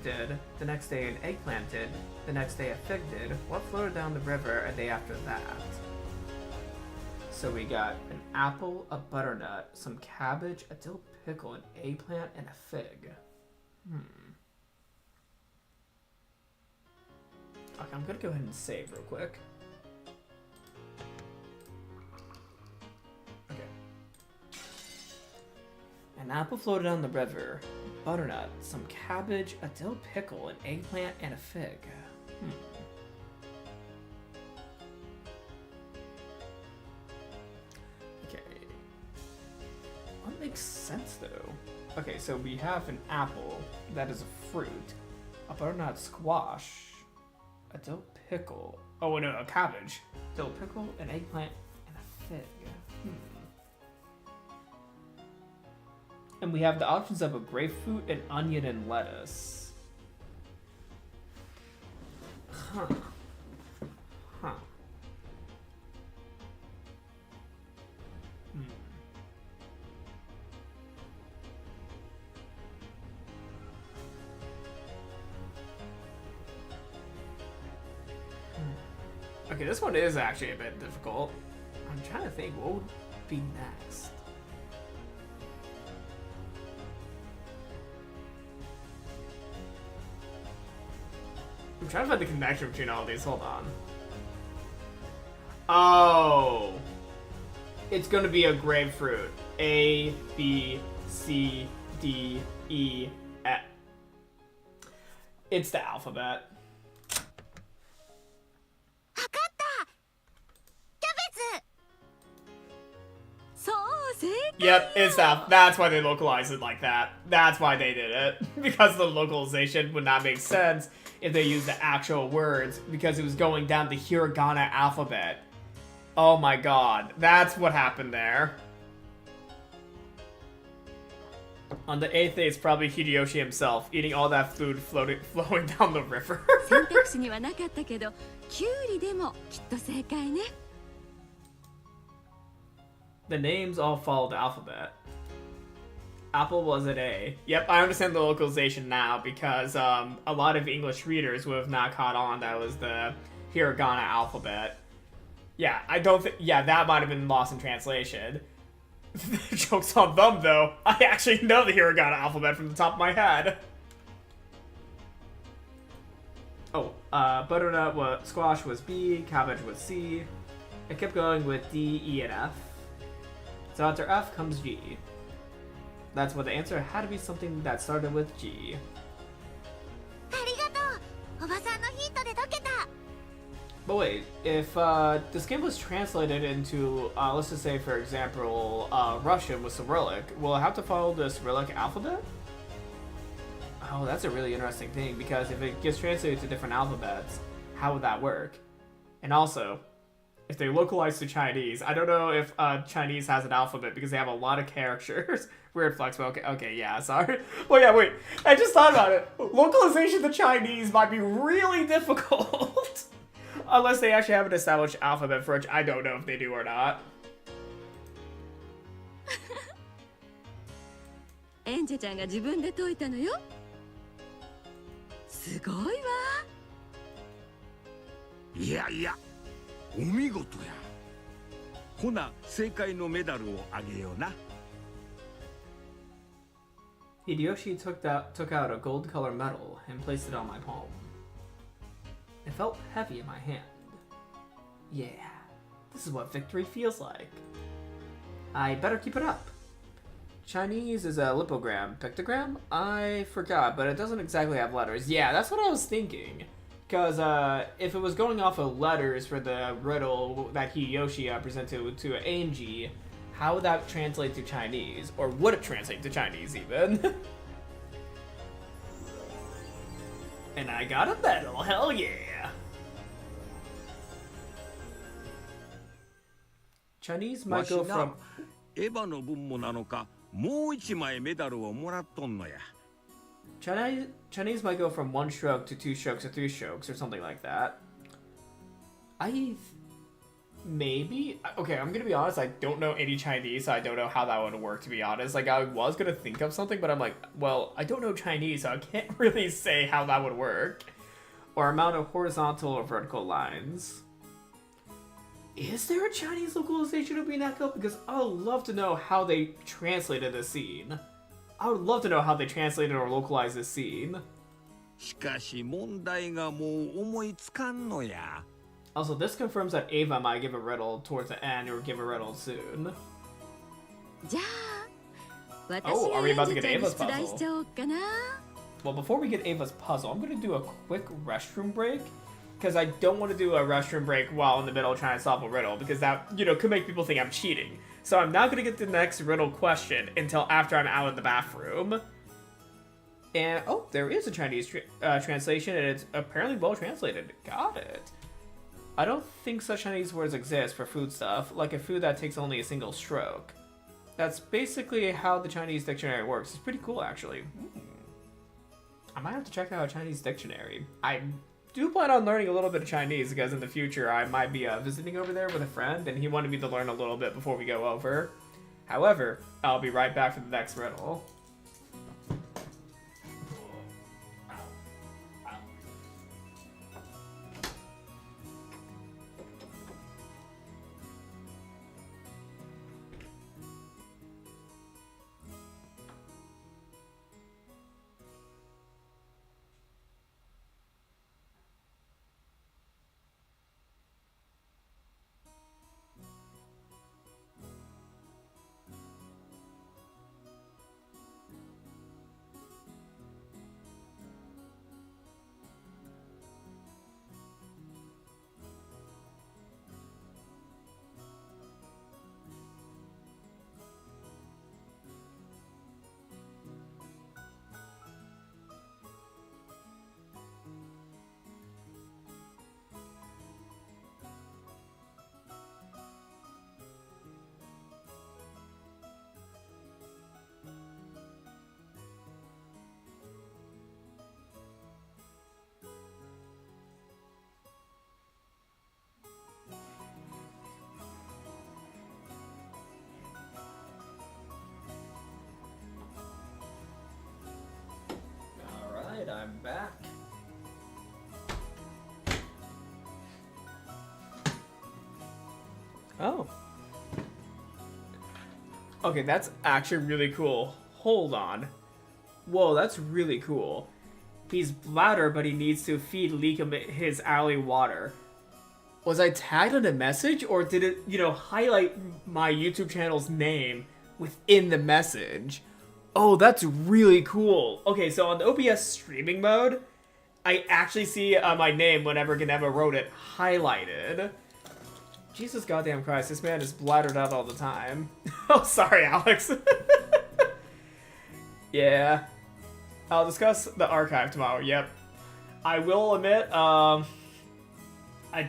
did, the next day an eggplant did, the next day a fig did. What floated down the river a day after that? So we got an apple, a butternut, some cabbage, a dill pickle, an eggplant, and a fig. Okay, I'm gonna go ahead and save real quick. An apple floated down the river, butternut, some cabbage, a dill pickle, an eggplant, and a fig. Okay. What makes sense though? Okay, so we have an apple that is a fruit. A butternut squash. A dill pickle. Oh, no, a cabbage. Dill pickle, an eggplant, and a fig. And we have the options of a grapefruit, an onion, and lettuce. Huh. Huh. Okay, this one is actually a bit difficult. I'm trying to think what would be next. I'm trying to find the connection between all these. Hold on. Oh. It's gonna be a grapefruit. A, B, C, D, E, F. It's the alphabet. Yep, it's that. That's why they localized it like that. That's why they did it. Because the localization would not make sense if they used the actual words, because it was going down the hiragana alphabet. Oh my god. That's what happened there. On the 8th day, it's probably Hideyoshi himself, eating all that food flowing down the river. 選択肢にはなかったけど、キュウリでもきっと正解ね。The names all follow the alphabet. Apple was an A. Yep, I understand the localization now because a lot of English readers would have not caught on that was the hiragana alphabet. Yeah, I don't think... Yeah, that might have been lost in translation. The joke's on them, though. I actually know the hiragana alphabet from the top of my head. Oh, butternut squash was B, cabbage was C. I kept going with D, E, and F. So after F comes G. That's what the answer had to be something that started with G. But wait, if this game was translated into, let's just say for example, Russian with Cyrillic, will it have to follow the Cyrillic alphabet? Oh, that's a really interesting thing, because if it gets translated to different alphabets, how would that work? And also, if they localize to Chinese, I don't know if Chinese has an alphabet because they have a lot of characters. Weird flex, but okay, yeah, sorry. Well, yeah, wait, I just thought about it. Localization to Chinese might be really difficult. Unless they actually have an established alphabet, for which I don't know if they do or not. Ange ちゃんが自分で解いたのよ。すごいわ。いやいや、お見事や。ほな、正解のメダルをあげような。Hideyoshi took out a gold color medal and placed it on my palm. It felt heavy in my hand. Yeah, this is what victory feels like. I better keep it up. Chinese is a lipogram. Pictogram? I forgot, but it doesn't exactly have letters. Yeah, that's what I was thinking. Because if it was going off of letters for the riddle that Hideyoshi presented to Ange, how would that translate to Chinese? Or would it translate to Chinese even? And I got a medal, hell yeah! Chinese might go from... エヴァの分もなのか、もう一枚メダルをもらっとんのや。Chinese might go from 1 stroke to 2 strokes to 3 strokes or something like that. Maybe? Okay, I'm gonna be honest, I don't know any Chinese, so I don't know how that would work, to be honest. Like, I was gonna think of something, but I'm like, well, I don't know Chinese, so I can't really say how that would work. Or amount of horizontal or vertical lines. Is there a Chinese localization of Umineko? Because I would love to know how they translated this scene. I would love to know how they translated or localized this scene. しかし問題がもう思いつかんのや。Also, this confirms that Ava might give a riddle towards the end or give a riddle soon. じゃあ、私 Oh, are we が about to エンジ get ちゃんに Ava's 出題しちゃおうかな。Well, before we get Ava's puzzle, I'm going to do a quick restroom break. Because I don't want to do a restroom break while in the middle trying to solve a riddle. Because that, could make people think I'm cheating. So I'm not going to get the next riddle question until after I'm out of the bathroom. And oh, there is a Chinese translation, and it's apparently well translated. Got it. I don't think such Chinese words exist for food stuff, like a food that takes only a single stroke. That's basically how the Chinese dictionary works. It's pretty cool, actually. I might have to check out a Chinese dictionary. I do plan on learning a little bit of Chinese because in the future I might be visiting over there with a friend, and he wanted me to learn a little bit before we go over. However, I'll be right back for the next riddle. Alright, I'm back. Oh. Okay, that's actually really cool. Hold on. Whoa, that's really cool. He's bladder, but he needs to feed Leakum his alley water. Was I tagged on a message, or did it, highlight my YouTube channel's name within the message? Oh, that's really cool. Okay, so on the OBS streaming mode, I actually see my name whenever Ganeva wrote it highlighted. Jesus goddamn Christ, this man is bladdered out all the time. Oh, sorry, Alex. Yeah. I'll discuss the archive tomorrow, yep. I will admit, I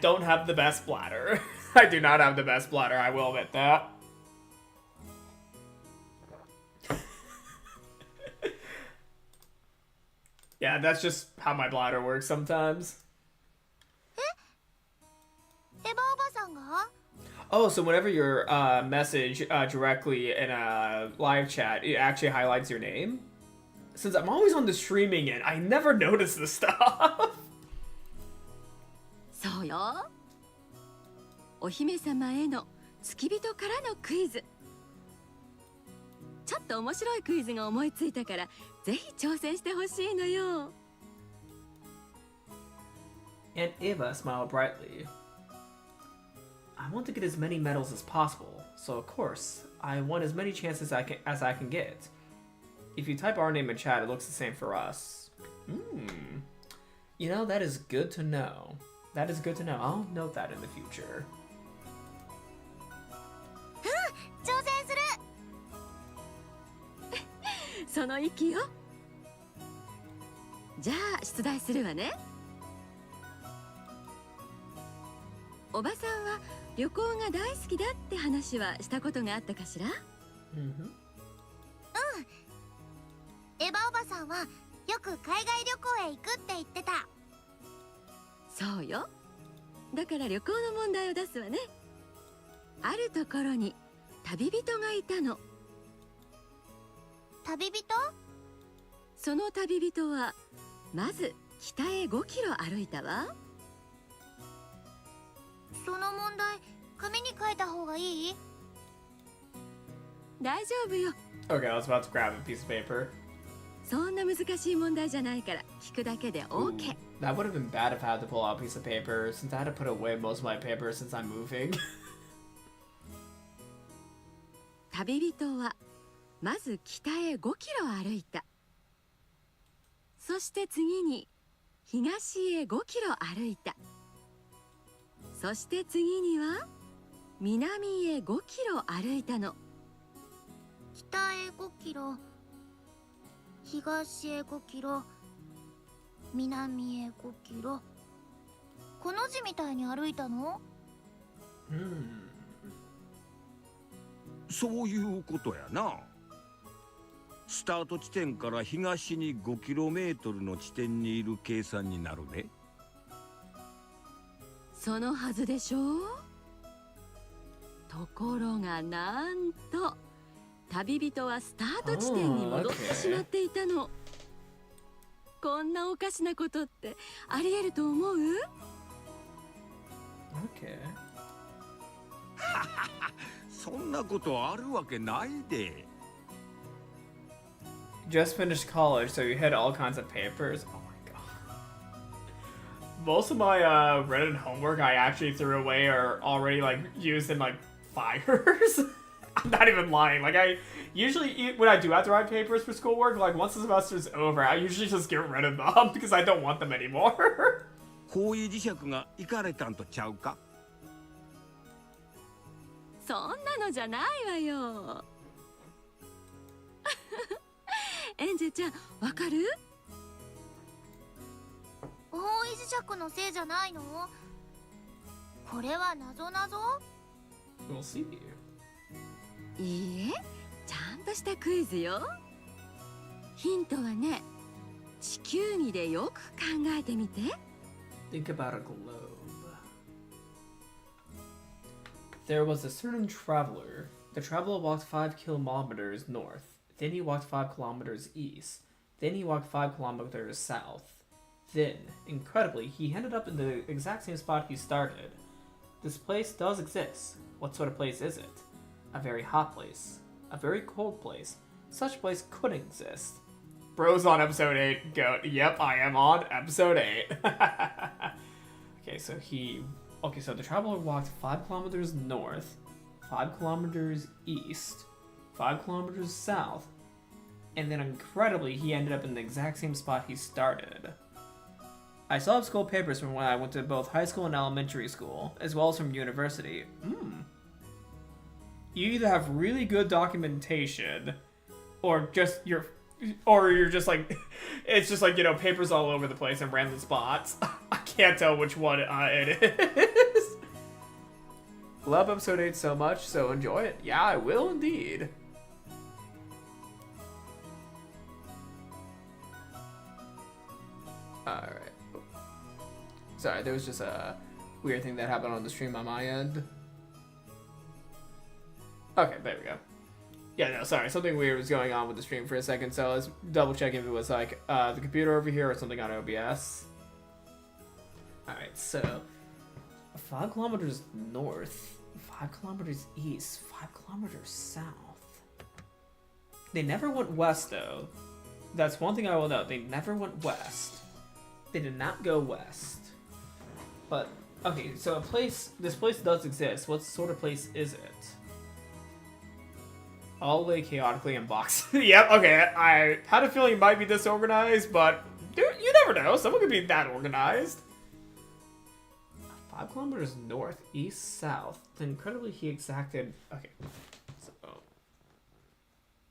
don't have the best bladder. I do not have the best bladder, I will admit that. Yeah, that's just how my bladder works sometimes. Oh, so whenever you message directly in a live chat, it actually highlights your name? Since I'm always on the streaming end, I never notice this stuff. そうよ。お姫様への付き人からのクイズ。ちょっと面白いクイズが思いついたから、ぜひ挑戦してほしいのよ。And Eva smiled brightly. I want to get as many medals as possible, so of course, I want as many chances as I can get. If you type our name in chat, it looks the same for us. That is good to know. That is good to know. I'll note that in the future. 挑戦する。その意気よ。じゃあ出題するわね。おばさんは旅行が大好きだって話はしたことがあったかしら？エヴァおばさんはよく海外旅行へ行くって言ってた。そうよ。だから旅行の問題を出すわね。あるところに旅人がいたの。旅人？その旅人はまず北へ5キロ歩いたわ。その問題、紙に書いた方がいい？大丈夫よ。Okay, I was about to grab a piece of paper. そんな難しい問題じゃないから聞くだけで OK。That would have been bad if I had to pull out a piece of paper, since I had to put away most of my paper since I'm moving. 旅人はまず北へ5キロ歩いた。そして次に東へ5キロ歩いた。そして次には南へ5キロ歩いたの。北へ5キロ、東へ5キロ、南へ5キロ。この字みたいに歩いたの？そういうことやな。スタート地点から東に 5km の地点にいる計算になるね。そのはずでしょう。ところがなんと旅人はスタート地点に戻ってしまっていたの。こんなおかしなことってありえると思う？そんなことあるわけないで。Just finished college, so you had all kinds of papers. Oh my god. Most of my Reddit homework I actually threw away or already like used in like fires. I'm not even lying. Like I usually, when I do have to write papers for schoolwork, like once the semester's over, I usually just get rid of them because I don't want them anymore. 方位磁石がいかれたんとちゃうか。そんなのじゃないわよ。エンジェちゃん、わかる？方位磁石のせいじゃないの？これは謎謎？ We'll see. いいえ、ちゃんとしたクイズよ。ヒントはね、地球儀でよく考えてみて。Think about a globe. There was a certain traveler. The traveler walked 5 kilometers north. Then he walked 5 kilometers east. Then he walked 5 kilometers south. Then, incredibly, he ended up in the exact same spot he started. This place does exist. What sort of place is it? A very hot place. A very cold place. Such a place couldn't exist. Bro's on episode 8. Go. Yep, I am on episode 8. Okay, so the traveler walked 5 kilometers north, 5 kilometers east, 5 kilometers south, and then incredibly, he ended up in the exact same spot he started. I still have school papers from when I went to both high school and elementary school, as well as from university. You either have really good documentation, or you're just like, it's just like, you know, papers all over the place in random spots. I can't tell which one it is. Love episode 8 so much, so enjoy it. Yeah, I will indeed. Alright. Sorry, there was just a weird thing that happened on the stream on my end. Okay, there we go. Yeah, no, sorry, something weird was going on with the stream for a second, so let's double check if it was like the computer over here or something on OBS. Alright, so 5 kilometers north, 5 kilometers east, 5 kilometers south. They never went west though. That's one thing I will note. They never went west. They did not go west. But okay, so this place does exist. What sort of place is it? All the way chaotically in box. Yep, okay, I had a feeling it might be disorganized, but dude, you never know. Someone could be that organized. 5 kilometers north, east, south. Incredibly, he exacted. Okay, so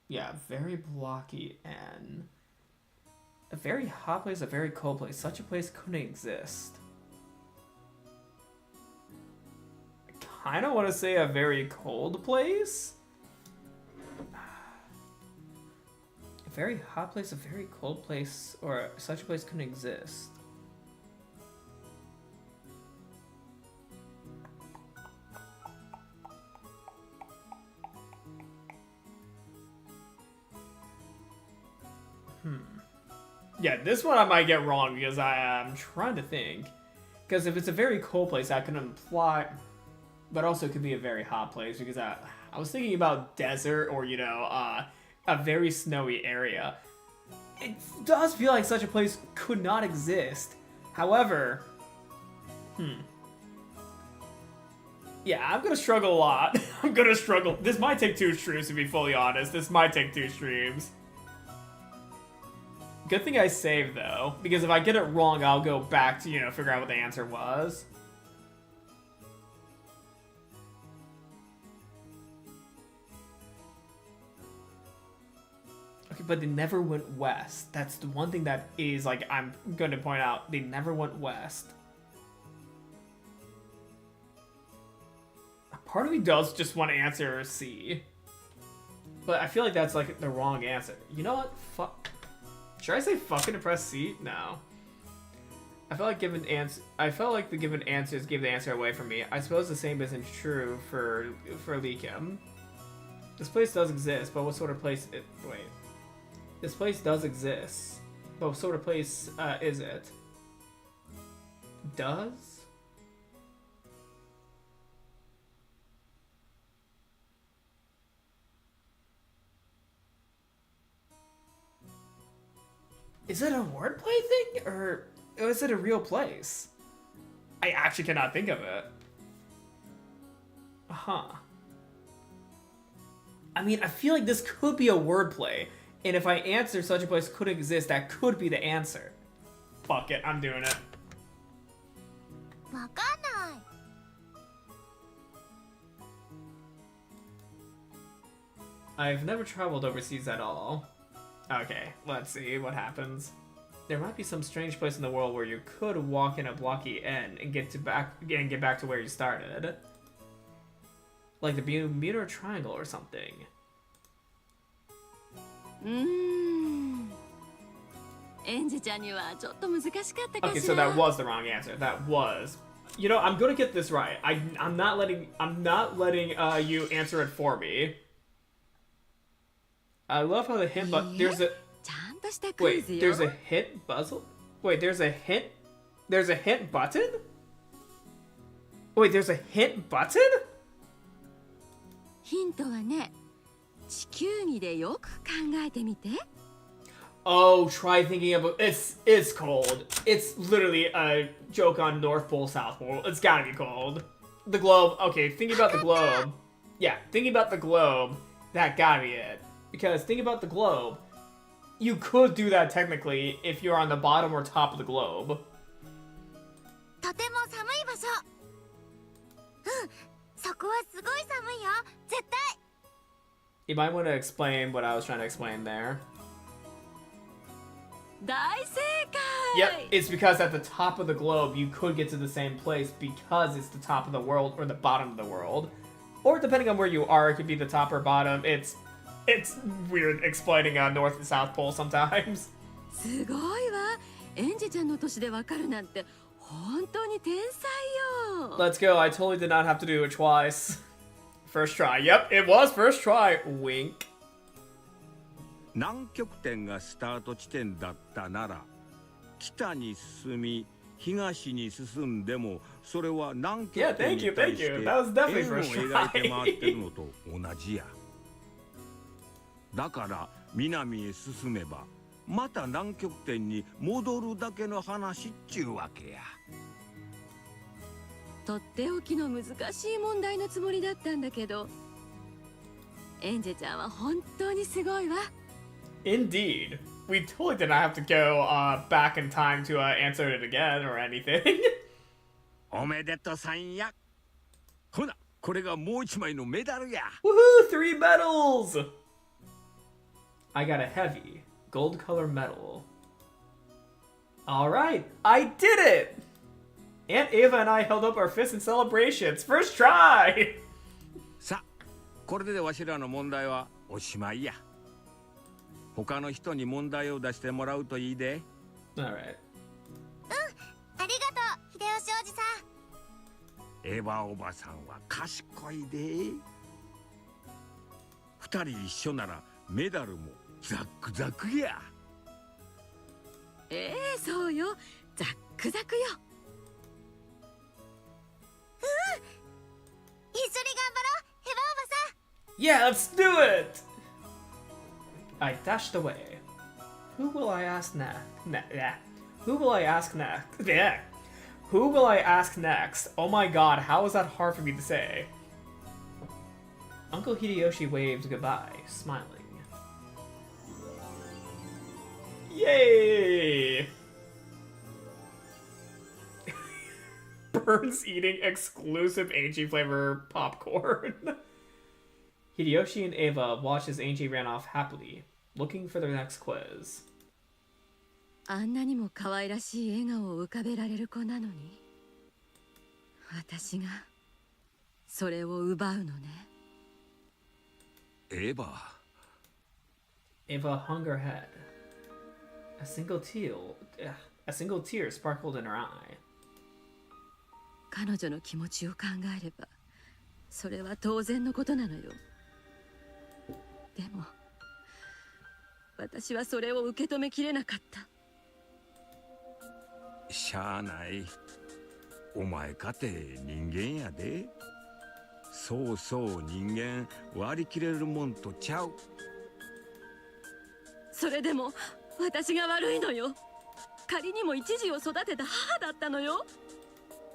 yeah, very blocky and a very hot place, a very cold place. Such a place couldn't exist. I kind of want to say a very cold place. A very hot place, a very cold place, or such a place couldn't exist. Yeah, this one I might get wrong because I'm trying to think. Because if it's a very cold place, that can imply, but also it could be a very hot place because I was thinking about desert or, you know, a very snowy area. It does feel like such a place could not exist. However, yeah, I'm gonna struggle a lot. I'm gonna struggle. This might take 2 streams, to be fully honest. This might take 2 streams. Good thing I saved, though, because if I get it wrong, I'll go back to, you know, figure out what the answer was. Okay, but they never went west. That's the one thing that is, like, I'm going to point out. They never went west. Part of me does just want to answer C. But I feel like that's, like, the wrong answer. You know what? Fuck. Should I say fucking to press C? No. I felt like the given answers gave the answer away from me. I suppose the same isn't true for Lee Kim. This place does exist, but what sort of place? Wait. This place does exist, but what sort of place is it? Does? Is it a wordplay thing, or is it a real place? I actually cannot think of it. Huh. I mean, I feel like this could be a wordplay, and if I answer such a place could exist, that could be the answer. Fuck it, I'm doing it. わかんない。I've never traveled overseas at all. Okay, let's see what happens. There might be some strange place in the world where you could walk in a blocky end and get back to where you started. Like the Bermuda Triangle or something. Okay, so that was the wrong answer. That was. You know, I'm gonna get this right. I'm not letting you answer it for me. I love how the hint there's a there's a hint puzzle? Wait, there's a hint button? Wait, there's a hint button? ヒントはね、地球儀でよく考えてみて。 Oh, try thinking about it's cold. It's literally a joke on North Pole, South Pole. It's gotta be cold. The globe. Okay, thinking about the globe. Yeah, thinking about the globe. That gotta be it. Because think about the globe. You could do that technically if you're on the bottom or top of the globe. とても寒い場所。そこはすごい寒いよ。絶対。 You might want to explain what I was trying to explain there. 大正解! Yep, it's because at the top of the globe you could get to the same place because it's the top of the world or the bottom of the world. Or depending on where you are, it could be the top or bottom. It's weird explaining North and South Pole sometimes. すごいわ。エンジちゃんの年でわかるなんて本当に天才よ。 Let's go. I totally did not have to do it twice. First try. Yep, it was first try. Wink. 南極点がスタート地点だったなら北に進み東に進んでもそれは南極点に対して円を描いて回ってるのと同じや。だから南へ進めばまた南極点に戻るだけの話っちゅうわけや。とっておきの難しい問題のつもりだったんだけど、エンジェちゃんは本当にすごいわ。Indeed. We totally did not have to go back in time to answer it again or anything. おめでとさんや。ほな、これがもう一枚のメダルや。Woohoo! 3 medals! I got a heavy gold color medal. Alright, I did it! Aunt Ava and I held up our fists in celebrations. First try! さあ、これでわしらの問題はおしまいや。他の人に問題を出してもらうといいで。Alright. ありがとう、秀吉おじさん。エヴァおばさんは賢いで。二人一緒ならメダルもザックザクや。そうよ。ザックザクよ。一緒に頑張ろう、エヴァおばさん。 Yeah, let's do it! I dashed away. Who will I ask next? Who will I ask next? Yeah. Who will I ask next? Oh my god, how is that hard for me to say? Uncle Hideyoshi waved goodbye, smiling. Yay! Burns eating exclusive Ange flavor popcorn. Hideyoshi and Ava watched as Ange ran off happily. looking for their next quiz. あんなにも可愛らしい笑顔を浮かべられる子なのに、私がそれを奪うのね。エヴァ。Ava hung her head. A single tear sparkled in her eye. 彼女の気持ちを考えれば、それは当然のことなのよ。でも、私はそれを受け止めきれなかった。しゃあない。お前かて人間やで。そうそう人間割り切れるもんとちゃう。それでも私が悪いのよ。仮にも一児を育てた母だったのよ。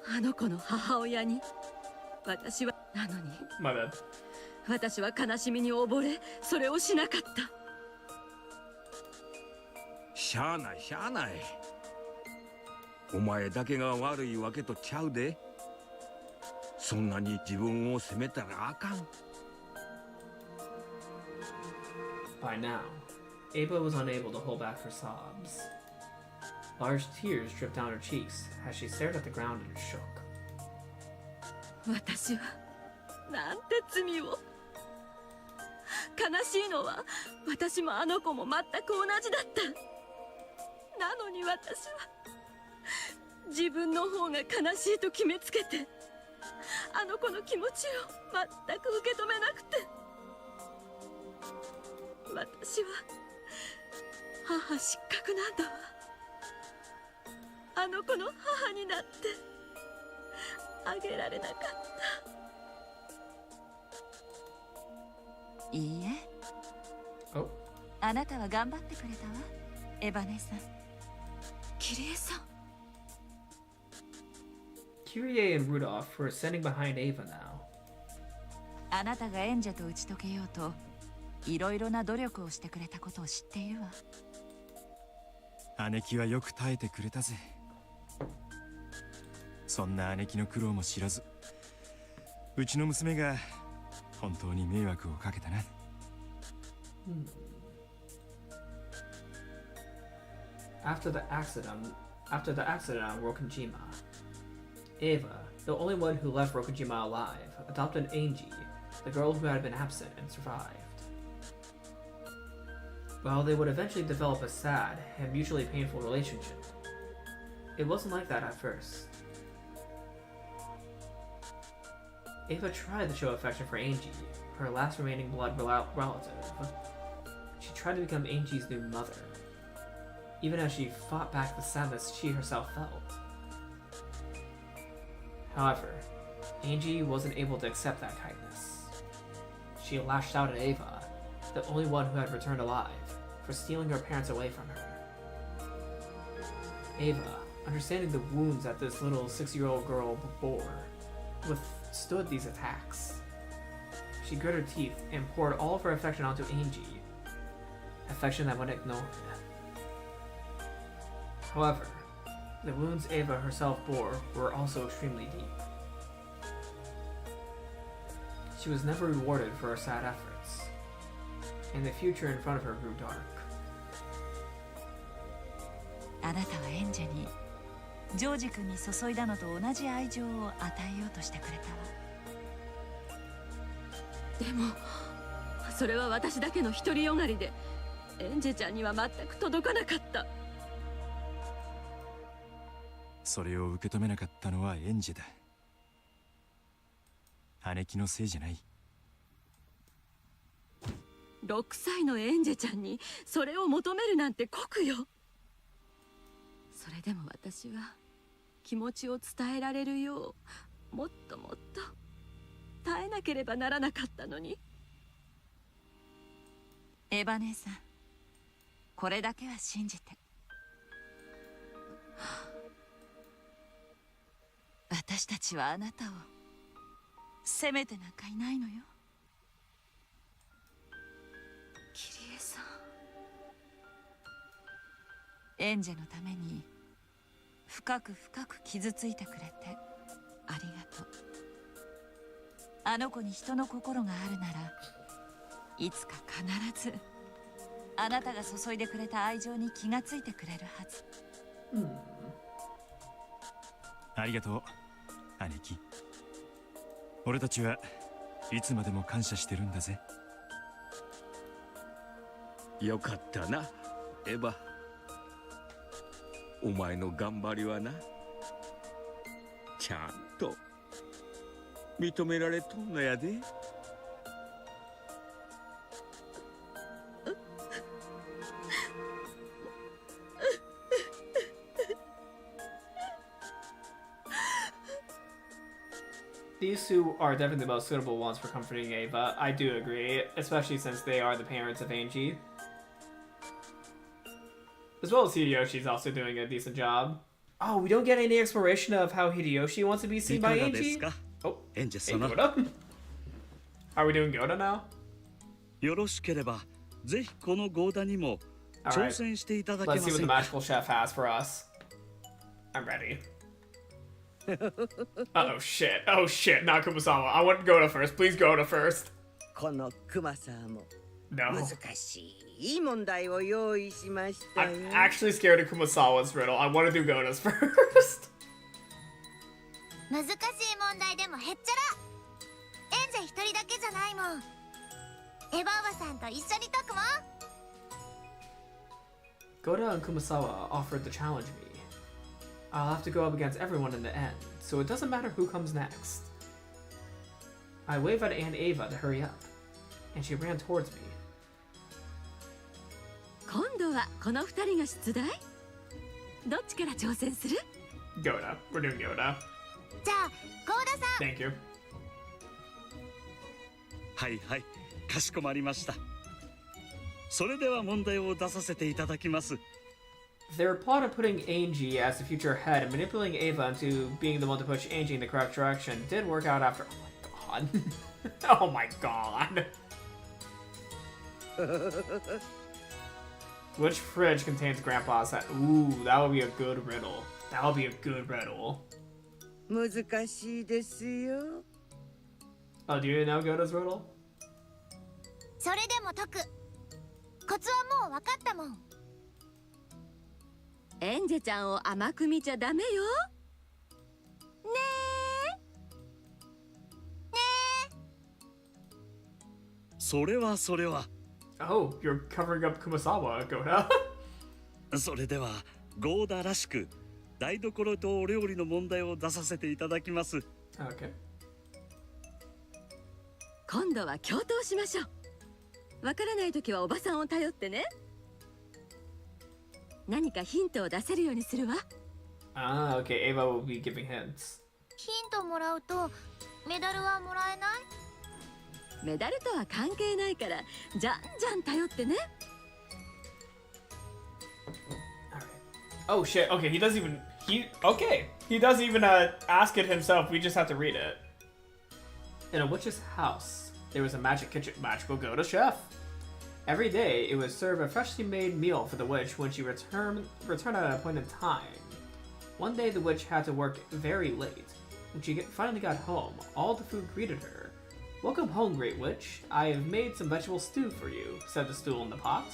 あの子の母親に私はなのに My bad. 私は悲しみに溺れそれをしなかった。しゃあないしゃあない。お前だけが悪いわけとちゃうで。そんなに自分を責めたらあかん。By now, Ava was unable to hold back her sobs. Large tears dripped down her cheeks as she stared at the ground and shook. 私はなんて罪を。悲しいのは私もあの子も全く同じだった。なのに私は自分の方が悲しいと決めつけて、あの子の気持ちを全く受け止めなくて。私は母失格なんだわ。あの子の母になってあげられなかった。いいえ。Oh, あなたは頑張ってくれたわ、エヴァ姉さん。キリエさん。Kyrie and Rudolph were standing behind Ava now. あなたがエンジェと打ち解けようといろいろな努力をしてくれたことを知っているわ。姉貴はよく耐えてくれたぜ。そんな姉貴の苦労も知らず、うちの娘が本当に迷惑をかけたな。After the accident on Rokujima, Ava, the only one who left Rokujima alive, adopted Ange, the girl who had been absent and survived. While they would eventually develop a sad and mutually painful relationship, it wasn't like that at first. Ava tried to show affection for Ange, her last remaining blood relative. She tried to become Ange's new mother, even as she fought back the sadness she herself felt. However, Ange wasn't able to accept that kindness. She lashed out at Ava, the only one who had returned alive, for stealing her parents away from her. Ava, understanding the wounds that this little 6-year-old girl bore, withstood these attacks. She grit her teeth and poured all of her affection onto Ange, affection that went ignored. However, the wounds Ava herself bore were also extremely deep. She was never rewarded for her sad efforts, and the future in front of her grew dark. あなたはエンジェにジョージ君に注いだのと同じ愛情を与えようとしてくれたわ。でもそれは私だけの独りよがりで、エンジェちゃんには全く届かなかった。それを受け止めなかったのはエンジェだ。姉貴のせいじゃない。6歳のエンジェちゃんにそれを求めるなんて酷よ。それでも私は気持ちを伝えられるようもっともっと耐えなければならなかったのに。エヴァ姉さん、これだけは信じて。私たちはあなたを責めてなんかいないのよ。キリエさん、エンジェのために深く深く傷ついてくれてありがとう。あの子に人の心があるならいつか必ずあなたが注いでくれた愛情に気がついてくれるはず。ありがとう兄貴。俺たちはいつまでも感謝してるんだぜ。よかったなエヴァ。お前の頑張りはなちゃんと認められとんのやで。These two are definitely the most suitable ones for comforting Ava. I do agree, especially since they are the parents of Ange. As well as Hideyoshi's also doing a decent job. Oh, we don't get any exploration of how Hideyoshi wants to be seen by Ange? Oh, hey, Goda. Are we doing Goda now? よろしければぜひこのゴーダにも挑戦していただけま Let's see せ what the んか。 magical chef has for us. I'm ready. Oh shit. Oh shit, not Kumasawa. I want Goda first. Please Goda first. このクマさんも No. 難しい問題を用意しましたよ。 I'm actually scared of Kumasawa's riddle. I want to do Goda's first. 難しい問題でもへっちゃら。エンジェ一人だけじゃないもん。エヴァおばさんと一緒に解くもん。 Goda and Kumasawa offered to challenge me. I'll have to go up against everyone in the end, so it doesn't matter who comes next. I waved at Aunt Ava to hurry up, and she ran towards me. 今度はこの二人が出題？どっちから挑戦する？ Goda. We're doing Goda. じゃあ、ゴーダさん。 Thank you. はいはい、かしこまりました。それでは問題を出させていただきます。 Their plot of putting Ange as the future head and manipulating Ava into being the one to push Ange in the correct direction did work out after. Oh my god. Oh my god. Which fridge contains Grandpa's head? Ooh, that would be a good riddle. That would be a good riddle. 難しいですよ。 Oh, do you know Goda's riddle? それでも解く。コツはもう分かったもん。エンジェちゃんを甘く見ちゃダメよ。ねそれは。 Oh, you're covering up Kumasawa, Goda. それではゴーダらしく台所とお料理の問題を出させていただきます。 Okay. 今度は共闘しましょう。わからないときはおばさんを頼ってね。何かヒントを出せるようにするわ。Ah, okay. Ava will be giving hints. ヒントもらうと、メダルはもらえない？メダルとは関係ないから、じゃんじゃん頼ってね。 Oh shit. Okay, he doesn't even. He doesn't even ask it himself. We just have to read it. In a witch's house, there was a magical Goda chef. Every day, it would serve a freshly made meal for the witch when she returned at an appointed time. One day, the witch had to work very late. When she finally got home, all the food greeted her. "Welcome home, great witch. I have made some vegetable stew for you," said the stool in the pot.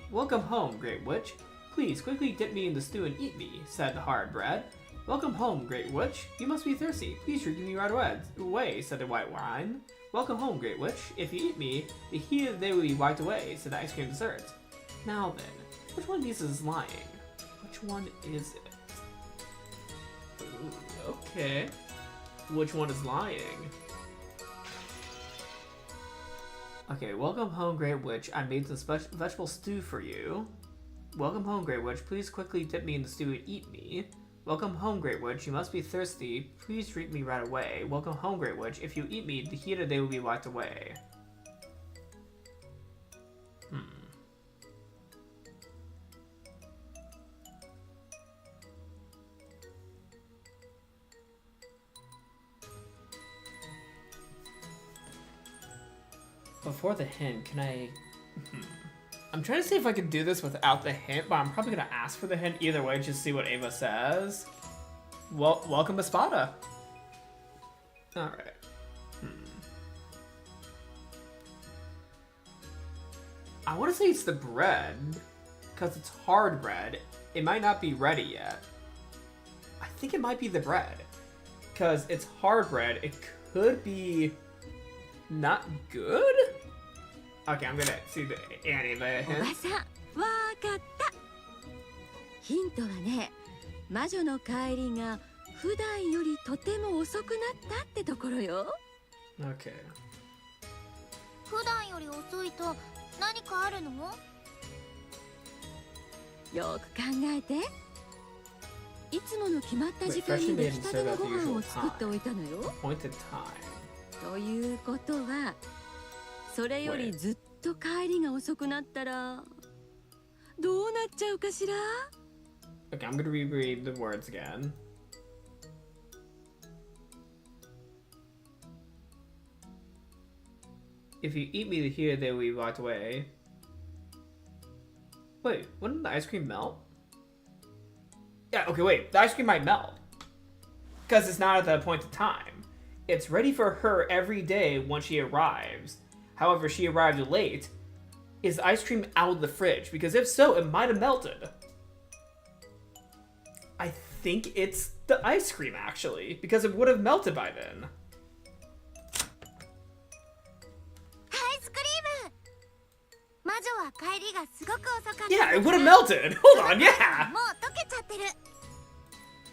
"Welcome home, great witch. Please quickly dip me in the stew and eat me," said the hard bread. "Welcome home, great witch. You must be thirsty. Please drink me right away," said the white wine. "Welcome home, great witch. If you eat me, the heat of the day will be wiped away," said the ice cream dessert. Now then, which one of these is lying? Which one is it? Ooh, okay. Which one is lying? Okay, welcome home, great witch. I made some vegetable stew for you. Welcome home, great witch. Please quickly dip me in the stew and eat me. Welcome home, great witch. You must be thirsty. Please drink me right away. Welcome home, great witch. If you eat me, the heat of the day will be wiped away. Before the hint, can I... I'm trying to see if I can do this without the hint, but I'm probably going to ask for the hint either way, just see what Ava says. Well, welcome Espada. Alright. I want to say it's the bread, because it's hard bread. It might not be ready yet. I think it might be the bread, because it's hard bread. It could be not good? Okay, I'm gonna see the anime おば hint. さん、わかった。ヒントはね、魔女の帰りが普段よりとても遅くなったってところよ。Okay. 普段より遅いと何かあるの？よく考えて。いつもの決まった時間に出来たてのご飯を作っておいたのよ。Appointed time. ということは、それよりずっと帰りが遅くなったらどうなっちゃうかしら？ Okay, I'm gonna reread the words again. If you eat me here, they will be walked away. Wait, wouldn't the ice cream melt? Yeah, okay, wait. The ice cream might melt. Because it's not at the appointed time. It's ready for her every day when she arrives. However, she arrived late. Is the ice cream out of the fridge? Because if so, it might have melted. I think it's the ice cream, actually. Because it would have melted by then. Yeah, it would have melted. Hold on, yeah. もう溶けちゃってる。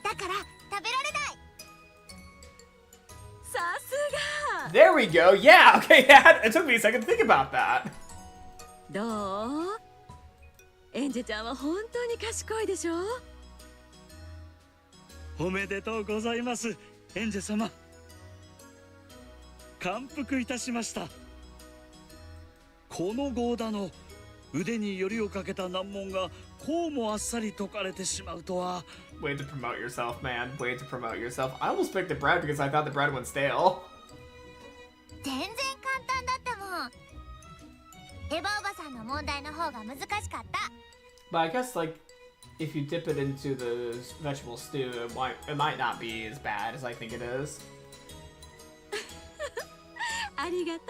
だから食べられない。さすが。 There we go. Yeah, okay, yeah. It took me a second to think about that. どう？エンジェちゃんは本当に賢いでしょ？おめでとうございます、エンジェ様。感服いたしました。このゴーダの腕によりをかけた難問がこうもあっさり解かれてしまうとは。Way to promote yourself, man. Way to promote yourself. I almost picked the bread because I thought the bread went stale. 全然簡単だったもん。エヴァおばさんの問題の方が難しかった。But I guess, like, if you dip it into the vegetable stew, it might not be as bad as I think it is. ありがとう。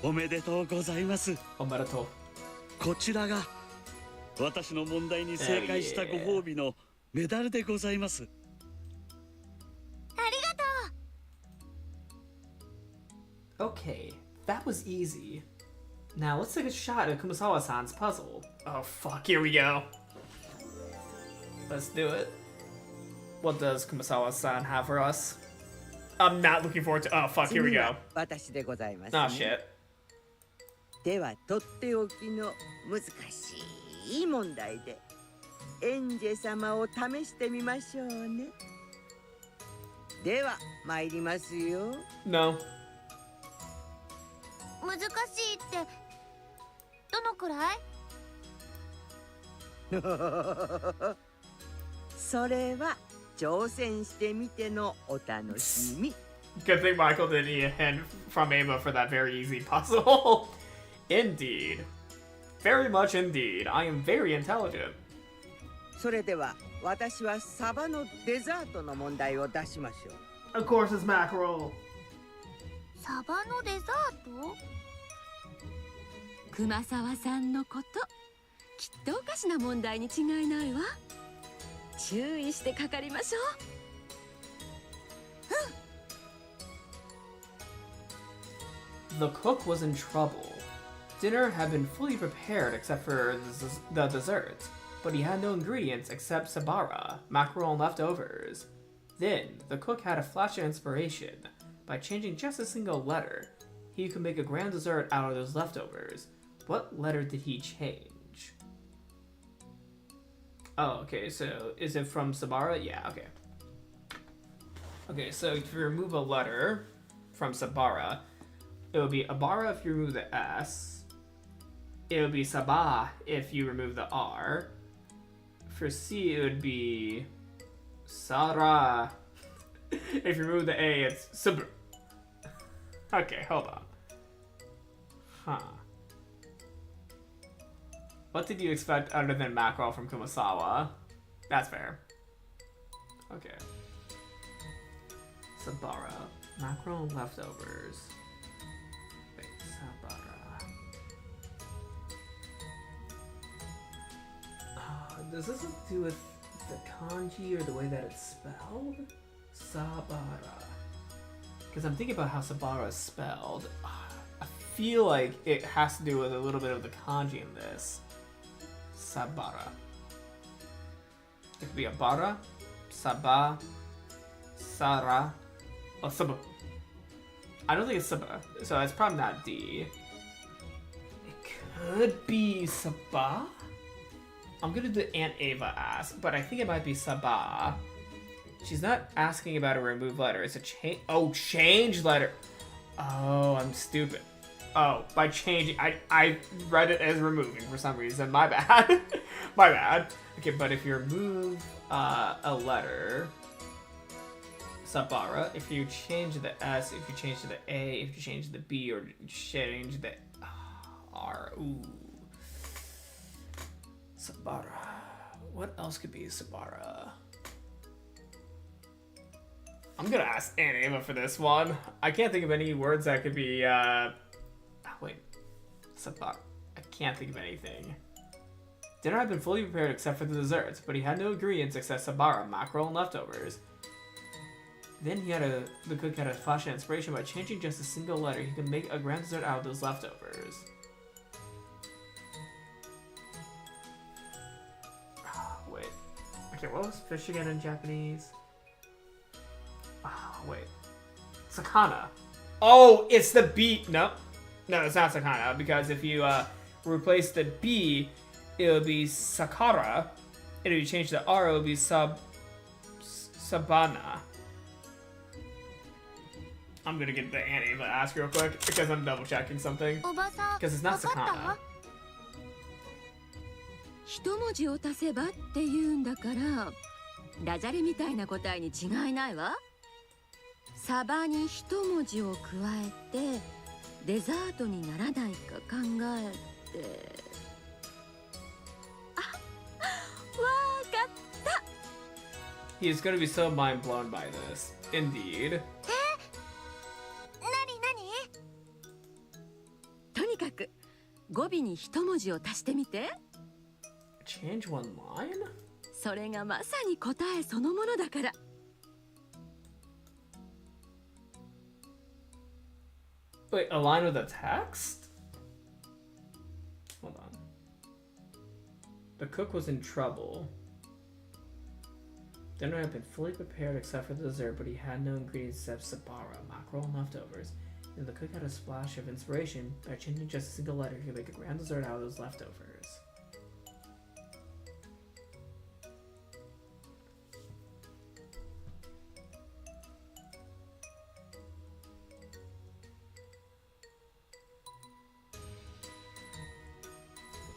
おめでとうございます。おめでとう。こちらが私の問題に正解したご褒美のメダルでございます。ありがとう。 Okay, that was easy. Now let's take a shot at Kumasawa-san's puzzle. Oh fuck, here we go. Let's do it. What does Kumasawa-san have for us? I'm not looking forward to. Oh fuck, here we go. 私でございます、Oh shit. ではとっておきの難しい問題でエンジェ様を試してみましょうね。では参りますよ。 No. 難しいってどのくらい？それは挑戦してみてのお楽しみ。 Good thing Michael didn't need a hint from Ava for that very easy puzzle. Indeed. Very much indeed. I am very intelligent. それでは私はサバのデザートの問題を出しましょう。 Of course, it's mackerel. サバのデザート？熊沢さんのこと、きっとおかしな問題に違いないわ。注意してかかりましょう。The cook was in trouble. Dinner had been fully prepared except for the desserts, but he had no ingredients except sabara, mackerel, and leftovers. Then, the cook had a flash of inspiration. By changing just a single letter, he could make a grand dessert out of those leftovers. What letter did he change? Oh, okay, so is it from sabara? Yeah, okay. Okay, so if you remove a letter from sabara, it would be abara if you remove the S. It would be sabah if you remove the R. For C, it would be Sara. If you remove the A, it's Sabr. Okay, hold on. Huh. What did you expect other than mackerel from Kumasawa? That's fair. Okay. Sabara. Mackerel and leftovers. Wait, Sabara. Does this have to do with the kanji or the way that it's spelled? Sabara. Because I'm thinking about how Sabara is spelled. I feel like it has to do with a little bit of the kanji in this. Sabara. It could be a bara, saba, sara, or saba. I don't think it's saba, so it's probably not D. It could be saba. I'm gonna do Aunt Ava ask, but I think it might be saba. She's not asking about a remove letter. It's a change. Oh, change letter. Oh, I'm stupid. Oh, by changing, I read it as removing for some reason. My bad. My bad. Okay, but if you remove a letter, Sabara, if you change the S, if you change the A, if you change the B, or change the R, ooh. Sabara. What else could be Sabara? I'm gonna ask Aunt Ava for this one. I can't think of any words that could be, wait. Sabara. I can't think of anything. Dinner had been fully prepared except for the desserts, but he had no ingredients except sabara, mackerel, and leftovers. Then the cook had a flash of inspiration. By changing just a single letter, he could make a grand dessert out of those leftovers. Wait. Okay, what was fish again in Japanese? Wait. Sakana. Oh, it's the B. No, it's not sakana, because if you replace the B, it'll be sakara. And if you change the R, it'll be sabana. I'm gonna get the Aunt Ava ask real quick because I'm double checking something. Because it's not sakana. 一文字を足せばって言うんだから、ダジャレみたいな答えに違いないわ。サバに一文字を加えてデザートにならないか考えて。あ、わかった。He is going to be so mind blown by this. Indeed. とにかく語尾に一文字を足してみて。Change one line? それがまさに答えそのものだから。Wait, a line with a text? Hold on. The cook was in trouble. Dinner had been fully prepared except for the dessert, but he had no ingredients except sabara, mackerel, and leftovers. And the cook had a splash of inspiration. By changing just a single letter, he could make a grand dessert out of those leftovers.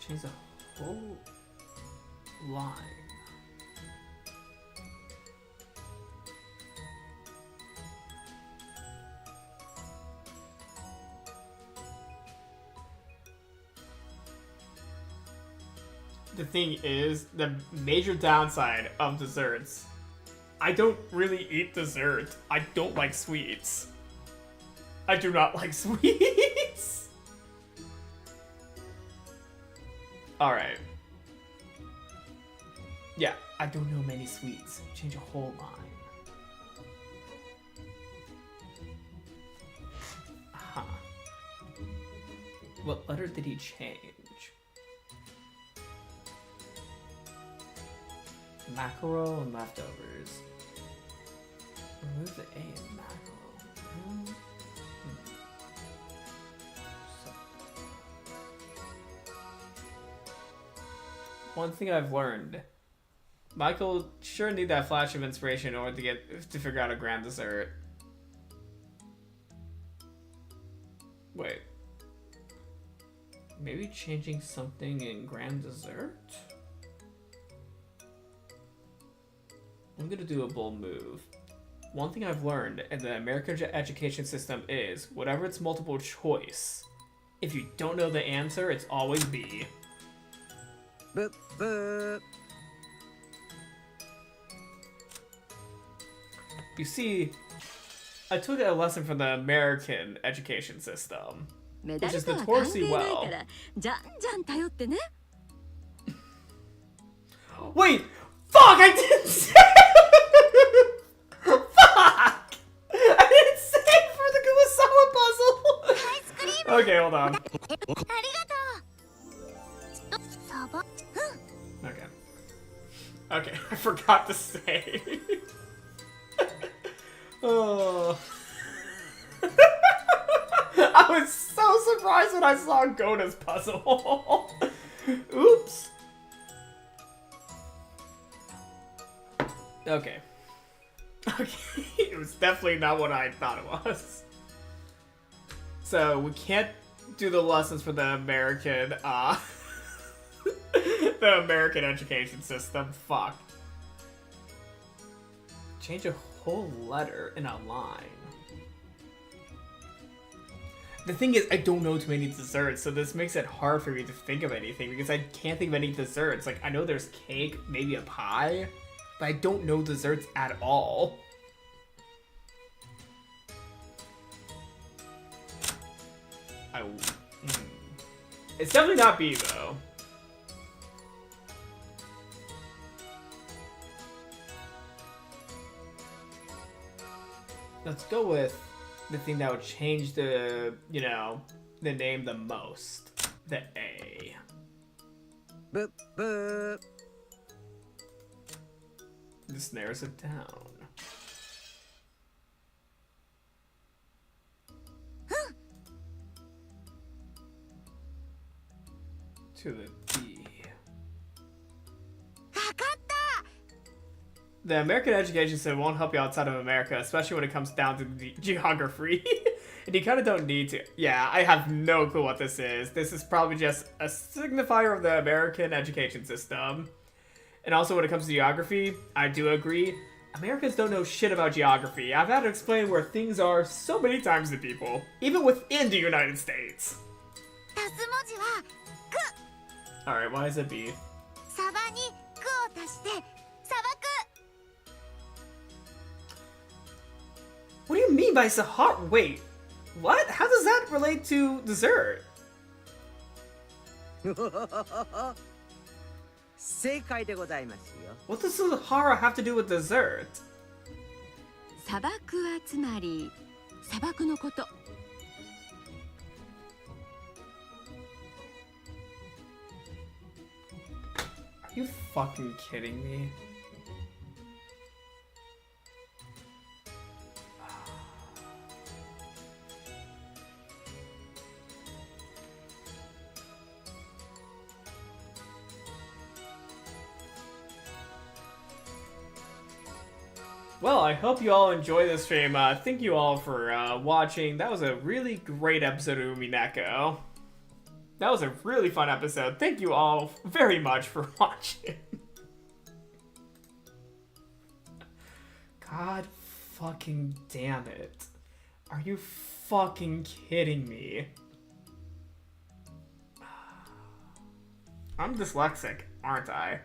Change the whole line. The thing is, the major downside of desserts, I don't really eat dessert. I don't like sweets. I do not like sweets. Alright. Yeah, I don't know many sweets. Change a whole line. Huh. What letter did he change? Mackerel and leftovers. Remove the A in mackerel. One thing I've learned, Michael sure need that flash of inspiration in order to figure out a grand dessert. Wait. Maybe changing something in grand dessert? I'm gonna do a bold move. One thing I've learned in the American education system is, whatever it's multiple choice, if you don't know the answer, it's always B. Boop, boop. You see, I took a lesson from the American education system, which is notoriously well. Oh, wait! Fuck! I didn't say Fuck! I didn't say for the Kumasawa puzzle! Okay, hold on. Okay. Okay, I forgot to say. Oh. I was so surprised when I saw Gona's puzzle. Oops. Okay. Okay, it was definitely not what I thought it was. So, we can't do the lessons for the American, the American education system. Fuck. Change a whole letter in a line. The thing is, I don't know too many desserts, so this makes it hard for me to think of anything, because I can't think of any desserts. Like, I know there's cake, maybe a pie, but I don't know desserts at all. It's definitely not B, though. Let's go with the thing that would change the, you know, the name the most. The A. Boop, boop. This narrows it down. To the D. The American education system won't help you outside of America, especially when it comes down to the geography. And you kind of don't need to. Yeah, I have no clue what this is. This is probably just a signifier of the American education system. And also when it comes to geography, I do agree. Americans don't know shit about geography. I've had to explain where things are so many times to people, even within the United States. Alright, why is it B? What do you mean by Sahara? Wait, what? How does that relate to dessert? 正解でございますよ。 What does Sahara have to do with dessert? 砂漠はつまり砂漠のこと。 Are you fucking kidding me? Well, I hope you all enjoy this stream. Thank you all for watching. That was a really great episode of Umineko. That was a really fun episode. Thank you all very much for watching. God fucking damn it. Are you fucking kidding me? I'm dyslexic, aren't I?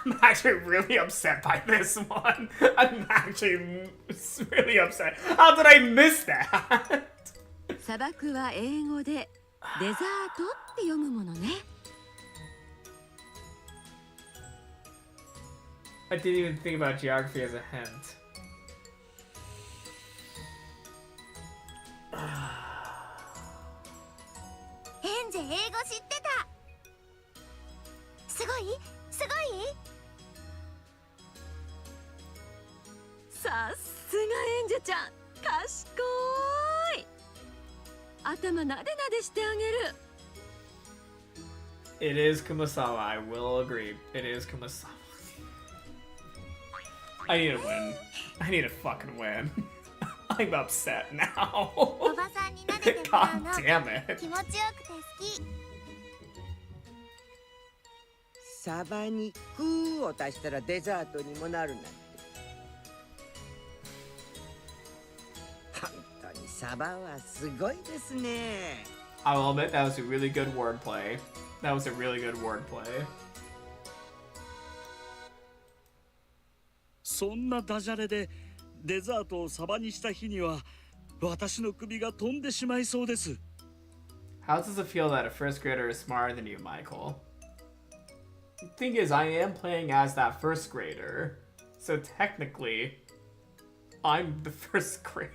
I'm actually really upset by this one. I'm actually really upset. How did I miss that? 砂漠は英語でデザートって読むものね。 I didn't even think about geography as a hint. Ange 英語知ってた。すごい？すごい？さすがエンジェちゃん、賢い。頭なでなでしてあげる。 It is Kumasawa, I will agree. It is Kumasawa. I need to win. I need to fucking win. I'm upset now. おばさんになでてもらうの God damn it. 気持ちよくて好き。サバに「クー」を足したらデザートにもなるなんて。本当にサバはすごいですね。 I will admit that was a really good wordplay. That was a really good wordplay. そんなダジャレでデザートをサバにした日には私の首が飛んでしまいそうです。 How does it feel that a first grader is smarter than you, Michael? The thing is, I am playing as that first grader, so technically, I'm the first grader.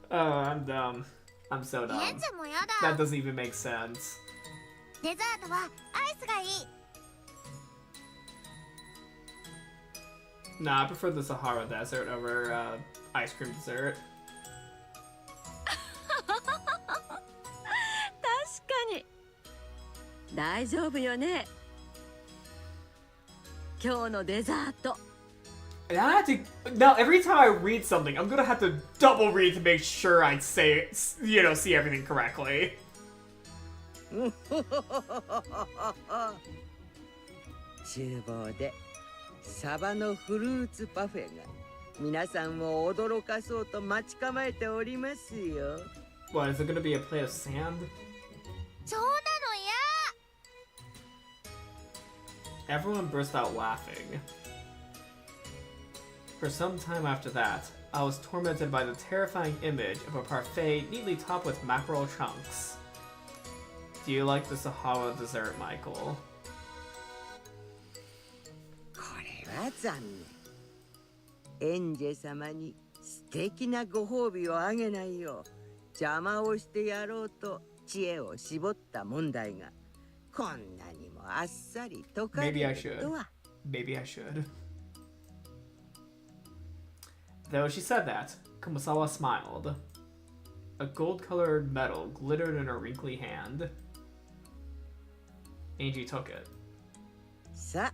I'm dumb. I'm so エン dumb. ジェもや That だ。 doesn't even make sense. デザートはアイスがいい。Nah, I prefer the Sahara Desert over ice cream dessert. 確かに大丈夫よね。今日のデザート。 And I have to now every time I read something, I'm gonna have to double read to make sure I say see everything correctly. 厨房でサバのフルーツパフェが皆さんを驚かそうと待ち構えておりますよ。 What, is it gonna be a plate of sand? そうなのや。 Everyone burst out laughing. For some time after that, I was tormented by the terrifying image of a parfait neatly topped with mackerel chunks. Do you like the Sahara dessert, Michael? これは残念。エンジェ様に素敵なご褒美をあげないよう邪魔をしてやろうと知恵を絞った問題がこんなにもあっさり解かれ Maybe I る should. とは。 Maybe I should. Though she said that, Kumasawa smiled. A gold-colored medal glittered in her wrinkly hand. Angie took it. さあ、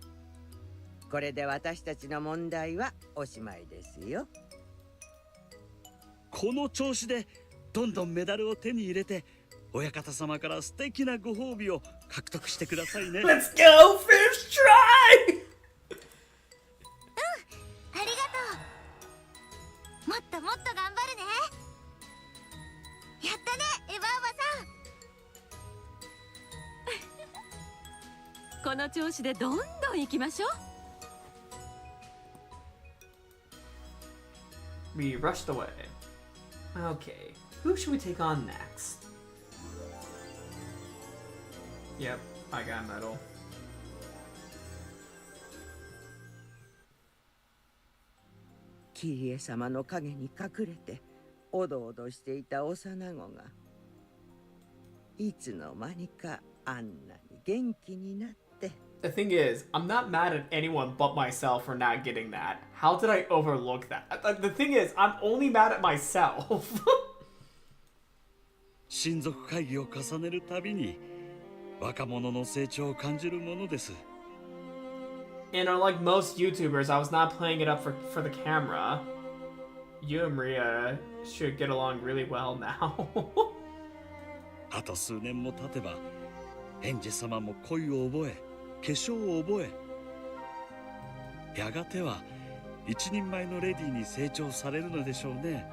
これで私たちの問題はおしまいですよ。この調子でどんどんメダルを手に入れて親方様から素敵なご褒美を獲得してくださいね。 Let's go! First try! ありがとう。もっともっと頑張るね。やったね、エヴァおばさん。この調子でどんどん行きましょう。 We rushed away. Okay, who should we take on next? Yep, I got a medal. キリエ様の影に隠れておどおどしていた幼子がいつの間にかあんなに元気になって。 The thing is, I'm not mad at anyone but myself for not getting that. How did I overlook that? The thing is, I'm only mad at myself. 親族会議を重ねるたびに若者の成長を感じるものです。 And unlike most YouTubers, I was not playing it up for the camera. You and Maria should get along really well now. あと数年も経てばエンジェ様も恋を覚え化粧を覚えやがては一人前のレディーに成長されるのでしょうね。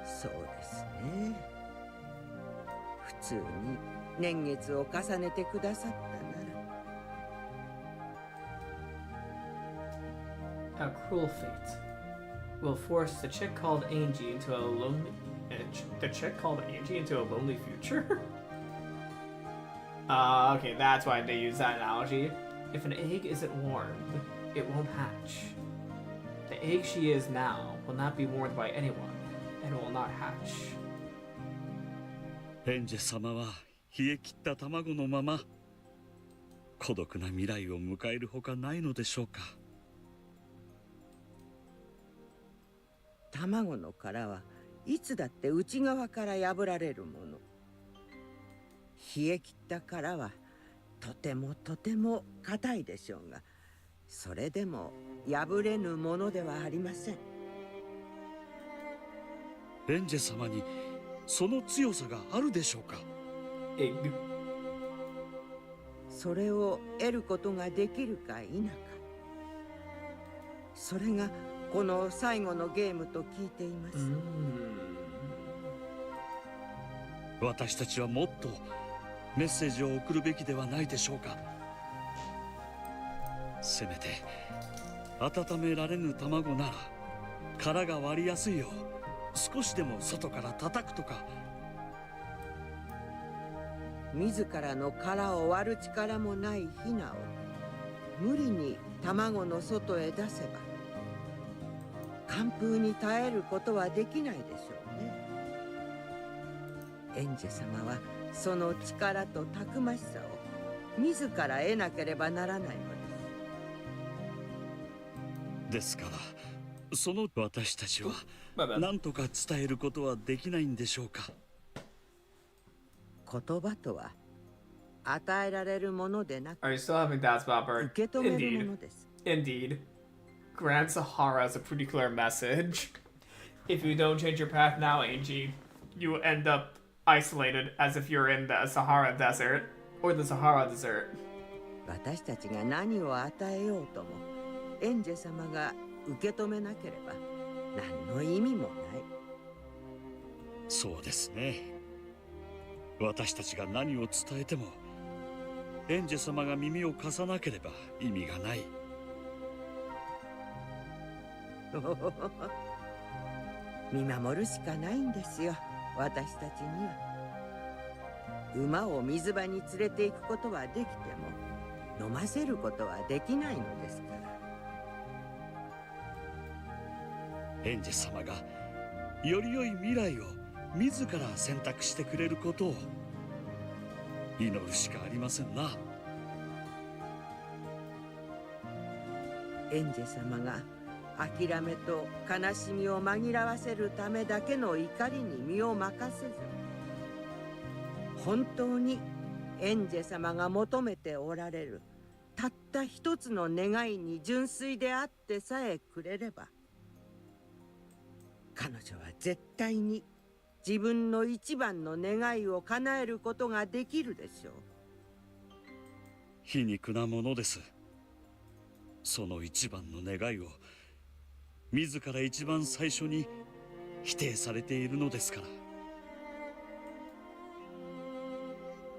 そうですね。普通に年月を重ねてくださったなら。 A cruel fate will force the chick called Angie into a lonely... The chick called Angie into a lonely future? Okay, that's why they use that analogy. If an egg isn't warmed, it won't hatch. The egg she is now will not be warmed by anyone, and will not hatch. エンジェ様は冷え切った卵のまま孤独な未来を迎えるほかないのでしょうか。卵の殻はいつだって内側から破られるもの。冷え切った殻はとてもとても硬いでしょうが、それでも破れぬものではありません。エンジェ様にその強さがあるでしょうか。 Egg. それを得ることができるか否か、それがこの最後のゲームと聞いています。私たちはもっとメッセージを送るべきではないでしょうか。せめて温められぬ卵なら殻が割りやすいよう少しでも外から叩くとか。自らの殻を割る力もないヒナを無理に卵の外へ出せば寒風に耐えることはできないでしょうね。エンジェ様はその力とたくましさを自ら得なければならないのです。ですからその私たちは何とか伝えることはできないんでしょうか。言葉とは与えられるものでなく Are you still having doubts about 受 Bird? け止めるも Indeed. のです。 Indeed. Grand Sahara is a pretty clear message. If you don't change your path now, Ange, you will end up isolated as if you're in the Sahara Desert or the Sahara Desert. 私たちが何を与えようともエンジェ様が受け止めなければ何の意味もない。そうですね。私たちが何を伝えてもエンジェ様が耳を貸さなければ意味がない。見守るしかないんですよ、私たちには。馬を水場に連れて行くことはできても飲ませることはできないのですから。エンジェ様がより良い未来を自ら選択してくれることを祈るしかありませんな。エンジェ様が諦めと悲しみを紛らわせるためだけの怒りに身を任せず、本当にエンジェ様が求めておられるたった一つの願いに純粋であってさえくれれば、彼女は絶対に自分の一番の願いを叶えることができるでしょう。皮肉なものです。その一番の願いを自ら一番最初に否定されているのですから。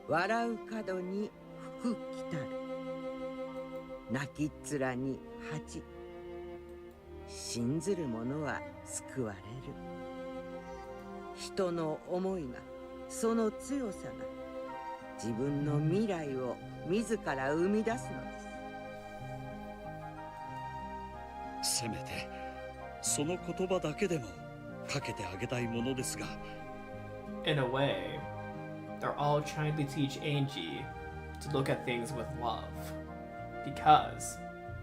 笑う角に福来たる、泣きっ面に恥。信ずる者は救われる。人の思いが、その強さが自分の未来を自ら生み出すのです。せめてその言葉だけでもかけてあげたいものですが。 In a way, they're all trying to teach Ange to look at things with love, because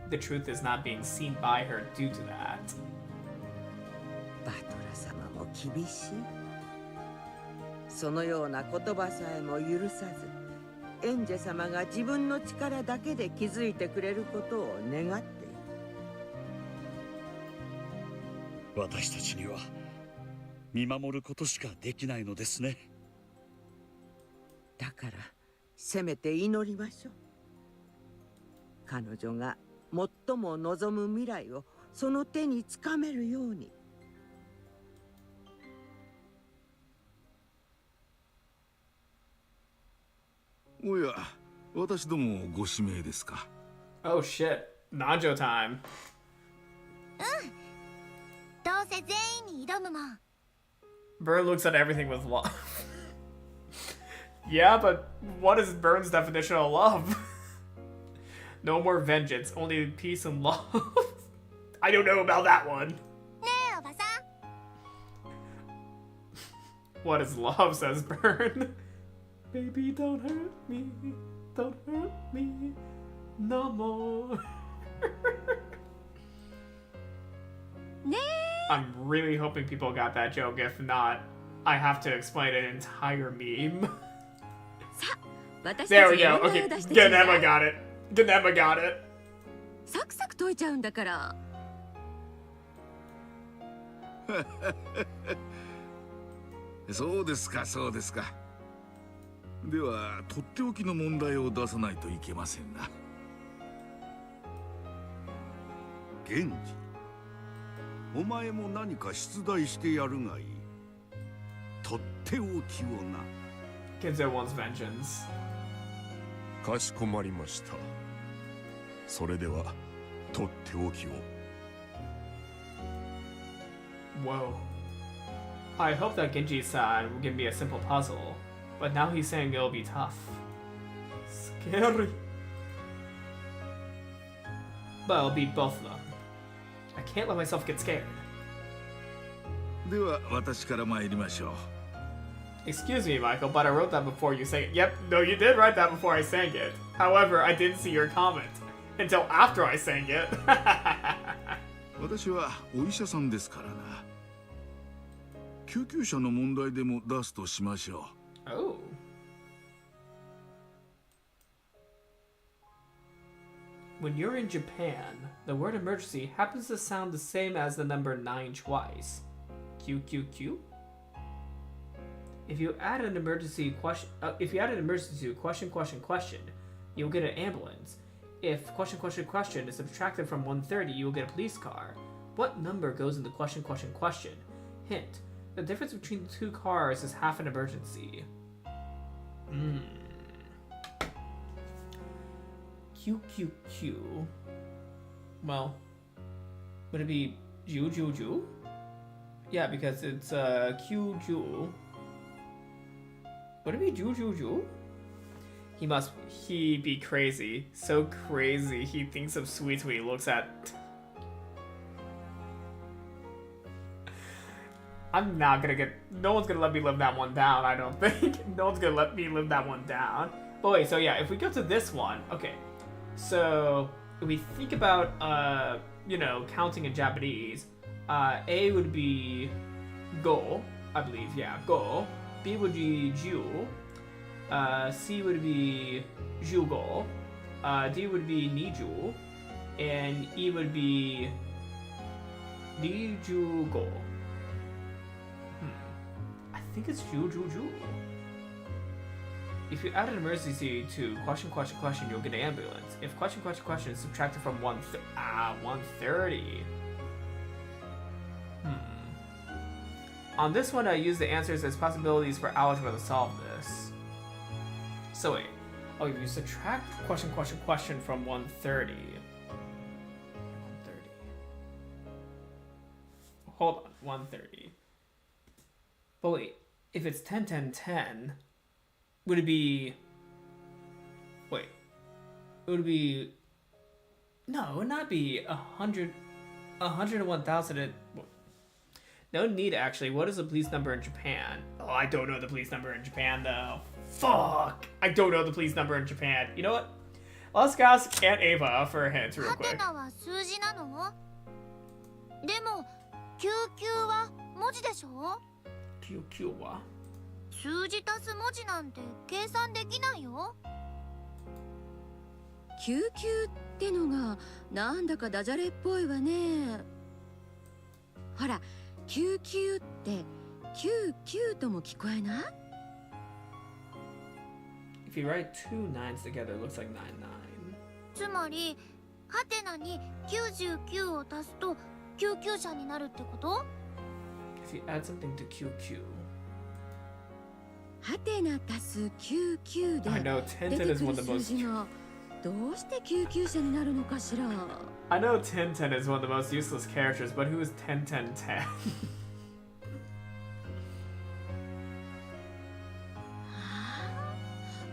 the truth is not being seen by her due to that. バトラ様も厳しい。そのような言葉さえも許さず、エンジェ様が自分の力だけで気づいてくれることを願っている。私たちには見守ることしかできないのですね。だからせめて祈りましょう。彼女が最も望む未来をその手につかめるように。おや、私どもご指名ですか。 Oh shit, Nanjo time. どうせ全員に挑むもん。 Burn looks at everything with love. Yeah, but what is Burn's definition of love? No more vengeance, only peace and love. I don't know about that one. ねえおばさん。 What is love, says Burn. Baby, don't hurt me. Don't hurt me. No more. ね I'm really hoping people got that joke. If not, I have to explain an entire meme. さあ、私 There た we ちに go. 問題 Okay, を出してちょうだ Ganema い。 got it. Ganema got it. サクサク解いちゃうんだから。そうですか、そうですか。では、とっておきの問題を出さないといけませんな。源氏、お前も何か出題してやるがいい。とっておきをな。 Kenzo wants vengeance. かしこまりました。それではとっておきを。 Whoa. I hope that Genji-san will give me a simple puzzle, but now he's saying it'll be tough. Scary. But it'll be both of them. I can't let myself get scared. では私から参りましょう。 Excuse me, Michael, but I wrote that before you sang it. Yep, no, you did write that before I sang it. However, I didn't see your comment until after I sang it. 私はお医者さんですからな。救急車の問題でも出すとしましょう。Oh. When you're in Japan, the word emergency happens to sound the same as the number 9 twice. QQQ? If you add an emergency question, to question, you'll get an ambulance. If question is subtracted from 130, you'll get a police car. What number goes in the question? Hint: the difference between the two cars is half an emergency. QQQ. Well, would it be Ju? Yeah, because it's Q. Would it be Ju? He be crazy. So crazy he thinks of sweets when he looks at... I'm not gonna get... No one's gonna let me live that one down, I don't think. No one's gonna let me live that one down. But wait, so yeah, if we go to this one... Okay. So, if we think about, counting in Japanese, A would be go, I believe, yeah, go. B would be ju. C would be jugo. D would be niju. And E would be nijugo. I think it's ju. If you add an emergency to question, you'll get an ambulance. If question is subtracted from 130. On this one, I use the answers as possibilities for algebra to solve this. So wait. Oh, if you subtract question from 130. 130. Hold on, 130. But wait, if it's 10, would it be... Wait. It would be... No, it would not be 101,000. No need, actually. What is the police number in Japan? Oh, I don't know the police number in Japan, though. Fuck! I don't know the police number in Japan. You know what? Let's ask Aunt Ava for a hint real quick. 数字なの？でも、救急は文字でしょ？救急は？数字足す文字なんて計算できないよ。救急ってのがなんだかダジャレっぽいわね。ほら、救急って99とも聞こえない？ If you write two nines together, it looks like 99. つまり、ハテナに99を足すと救急車になるってこと？ If you add something to QQ. ハテナ足す99で I know 出 Tintin て is く one る of the 数 most... 字がどうして救急車になるのかしら。 I know Tintin is one of the most useless characters, but who is 10?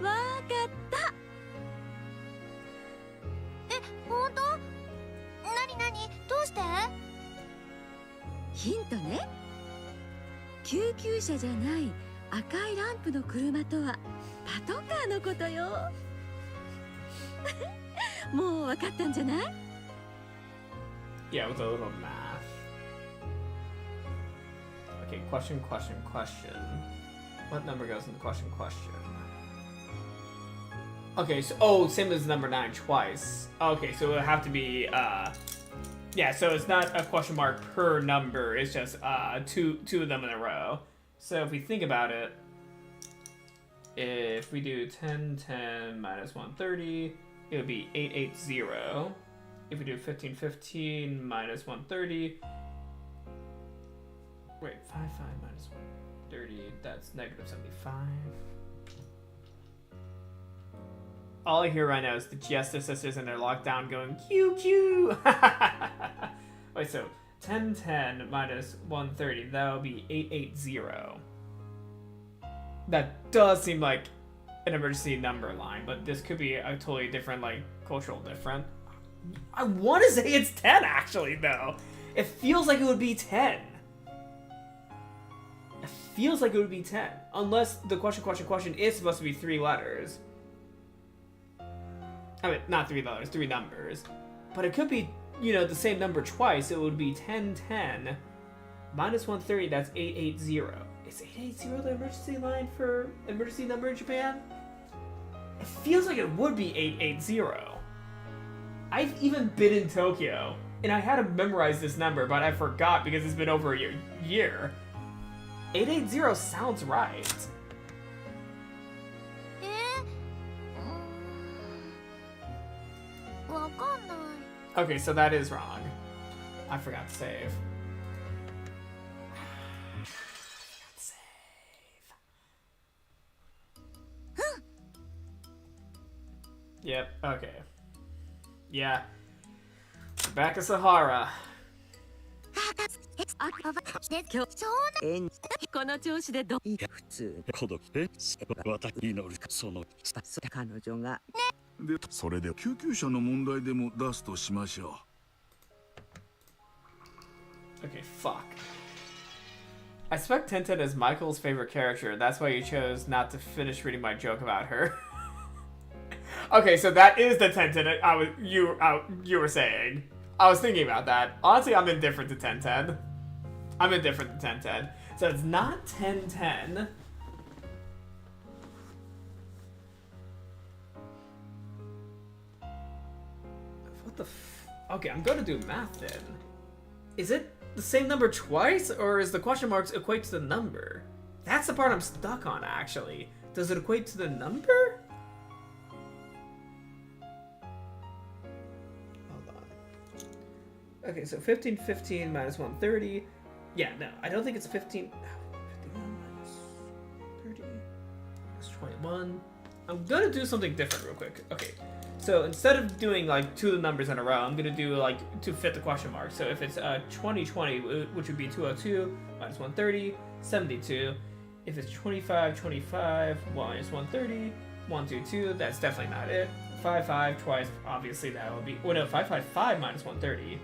わかった。え、ほんと？なにどうして？ヒントね。救急車じゃない赤いランプの車とはパトカーのことよ。もうわかったんじゃない？ Yeah, with a little math. Okay, question. What number goes in the question? Okay, so same as number 9 twice. Okay, so it would have to be yeah, so it's not a question mark per number, it's just two of them in a row. So if we think about it, if we do 10 minus 130, it would be 880. If we do 15 minus 130, wait, 55 minus 130, that's negative 75. all I hear right now is the Giesta sisters in their lockdown going, Q, Q! Wait, so 1010 minus 130, that would be 880. That does seem like an emergency number line, but this could be a totally different, like, cultural difference. I want to say it's 10, actually, though. It feels like it would be 10. It feels like it would be 10. Unless the question is supposed to be 3 letters. I mean, not 3 letters, 3 numbers. But it could be, you know, the same number twice. It would be 1010 minus 130, that's 880. Is 880 the emergency line for emergency number in Japan? It feels like it would be 880. I've even been in Tokyo, and I had to memorize this number, but I forgot because it's been over a year. 880 sounds right. Okay, so that is wrong. I forgot to save. Yep, okay. Yeah. Back to Sahara. この調子でど普通孤独で私祈るその彼女がでそれで救急車の問題でも出すとしましょ Okay, fuck. I suspect Tintin is Michael's favorite character. That's why you chose not to finish reading my joke about her. Okay, so that is the Tintin you were saying. I was thinking about that. Honestly, I'm indifferent to 1010. I'm indifferent to 1010. So it's not 1010. What the okay, I'm gonna do math then. Is it the same number twice, or is the question marks equate to the number? That's the part I'm stuck on, actually. Does it equate to the number? Hold on. Okay, so 1515 minus 130. Yeah, no, I don't think it's 15. 51 minus 30. That's 21. I'm gonna do something different real quick. Okay. So instead of doing like 2 numbers in a row, I'm gonna do like to fit the question mark. So if it's 2020, which would be 202 minus 130, 72. If it's 2525 minus 130, 122, that's definitely not it. 55 twice, obviously that would be. Oh no, 555 minus 130.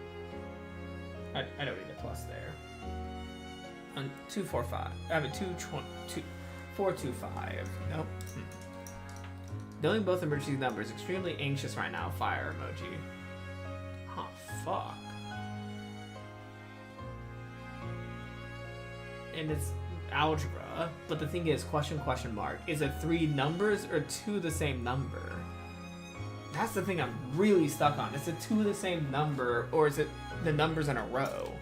I don't need a plus there. 245. I mean 425. Nope. Knowing both emergency numbers, extremely anxious right now. Fire emoji. Oh, fuck. And it's algebra, but the thing is, question mark. Is it 3 numbers or 2 the same number? That's the thing I'm really stuck on. Is it 2 the same number, or is it the numbers in a row?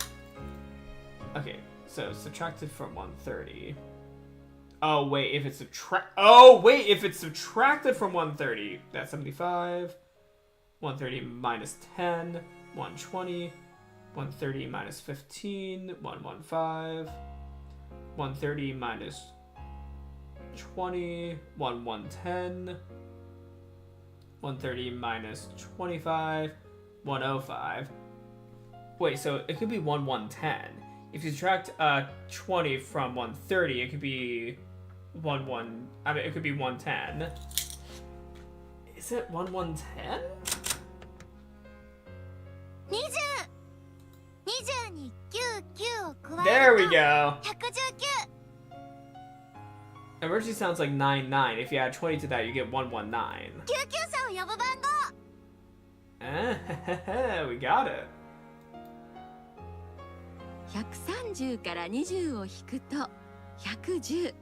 Okay, so subtracted from 130. Oh wait, if it's subtracted from 130, that's 75. 130 minus 10, 120. 130 minus 15, 115. 130 minus 20, 110. 130 minus 25, 105. Wait, so it could be 1110. If you subtract 20 from 130, it could be it could be 110. Is it 1110? 20に99を加えると There we go. 119 Emergency sounds like 99. If you add 20 to that, you get 119. 救急車を呼ぶ番号 Ah, we got it. 130から20を引くと110。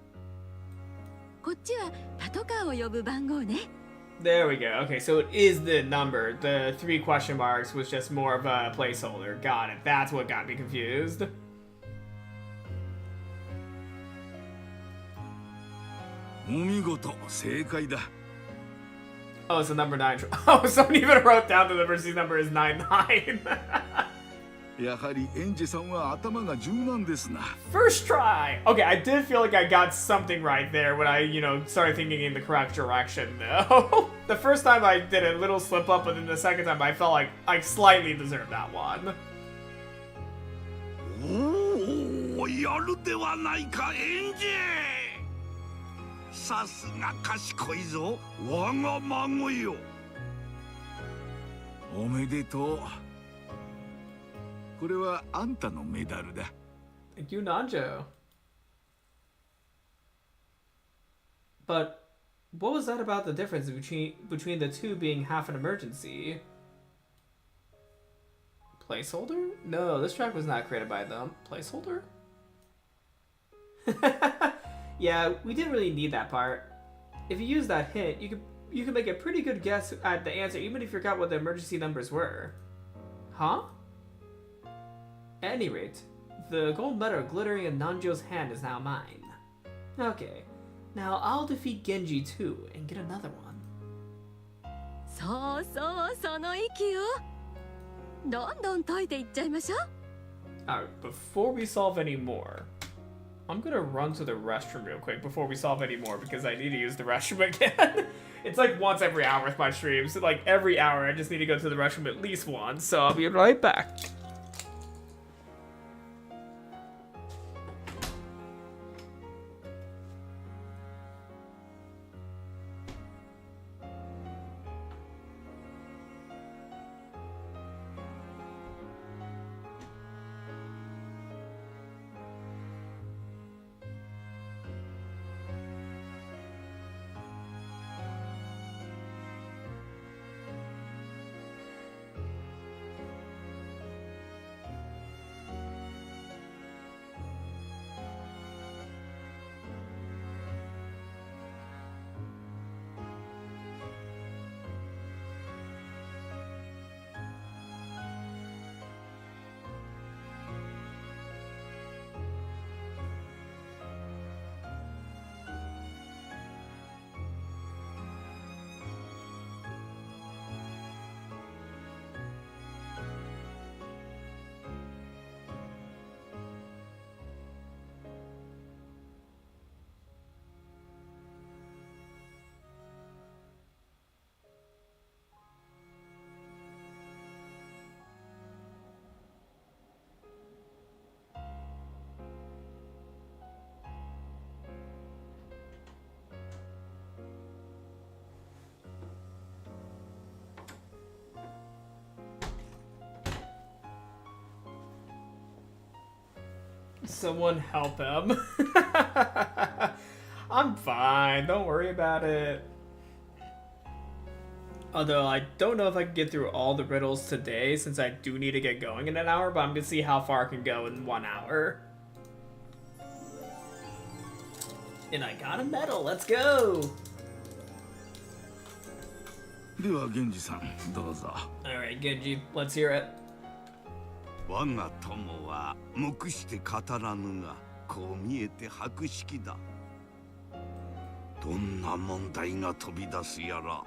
こっちはパトカーを呼ぶ番号ね。There we go. Okay, so it is the number. The 3 question marks was just more of a placeholder. Got it. That's what got me confused. Oh, it's the number 9. Oh, someone even wrote down that the emergency number is 99. やはりエンジェさんは頭が柔軟ですな。 First try! Okay, I did feel like I got something right there when I, started thinking in the correct direction, though. The first time I did a little slip up, but then the second time I felt like I slightly deserved that one. おお、やるではないか、エンジェ。さすが賢いぞ、我が孫よ。おめでとう。これはあんたのメダルだ。Thank you, Nanjo. But what was that about the difference between the two being half an emergency? Placeholder? No, this track was not created by them. Placeholder? Yeah, we didn't really need that part. If you use that hint, you could make a pretty good guess at the answer even if you forgot what the emergency numbers were. Huh? At any rate, the gold medal glittering in Nanjo's hand is now mine. Okay, now I'll defeat Genji too and get another one. そうそう、その息よ。どんどん解いていっちゃいましょう。Alright, before we solve any more, I'm gonna run to the restroom real quick before we solve any more because I need to use the restroom again. It's like once every hour with my streams. So like every hour I just need to go to the restroom at least once, so I'll be right back. Someone help him. I'm fine, don't worry about it. Although I don't know if I can get through all the riddles today since I do need to get going in an hour, but I'm gonna see how far I can go in 1 hour. And I got a medal, let's go! では源氏さん、どうぞ。 Alright, Genji, let's hear it. 我が友は黙して語らぬが、こう見えて博識だ。どんな問題が飛び出すやら、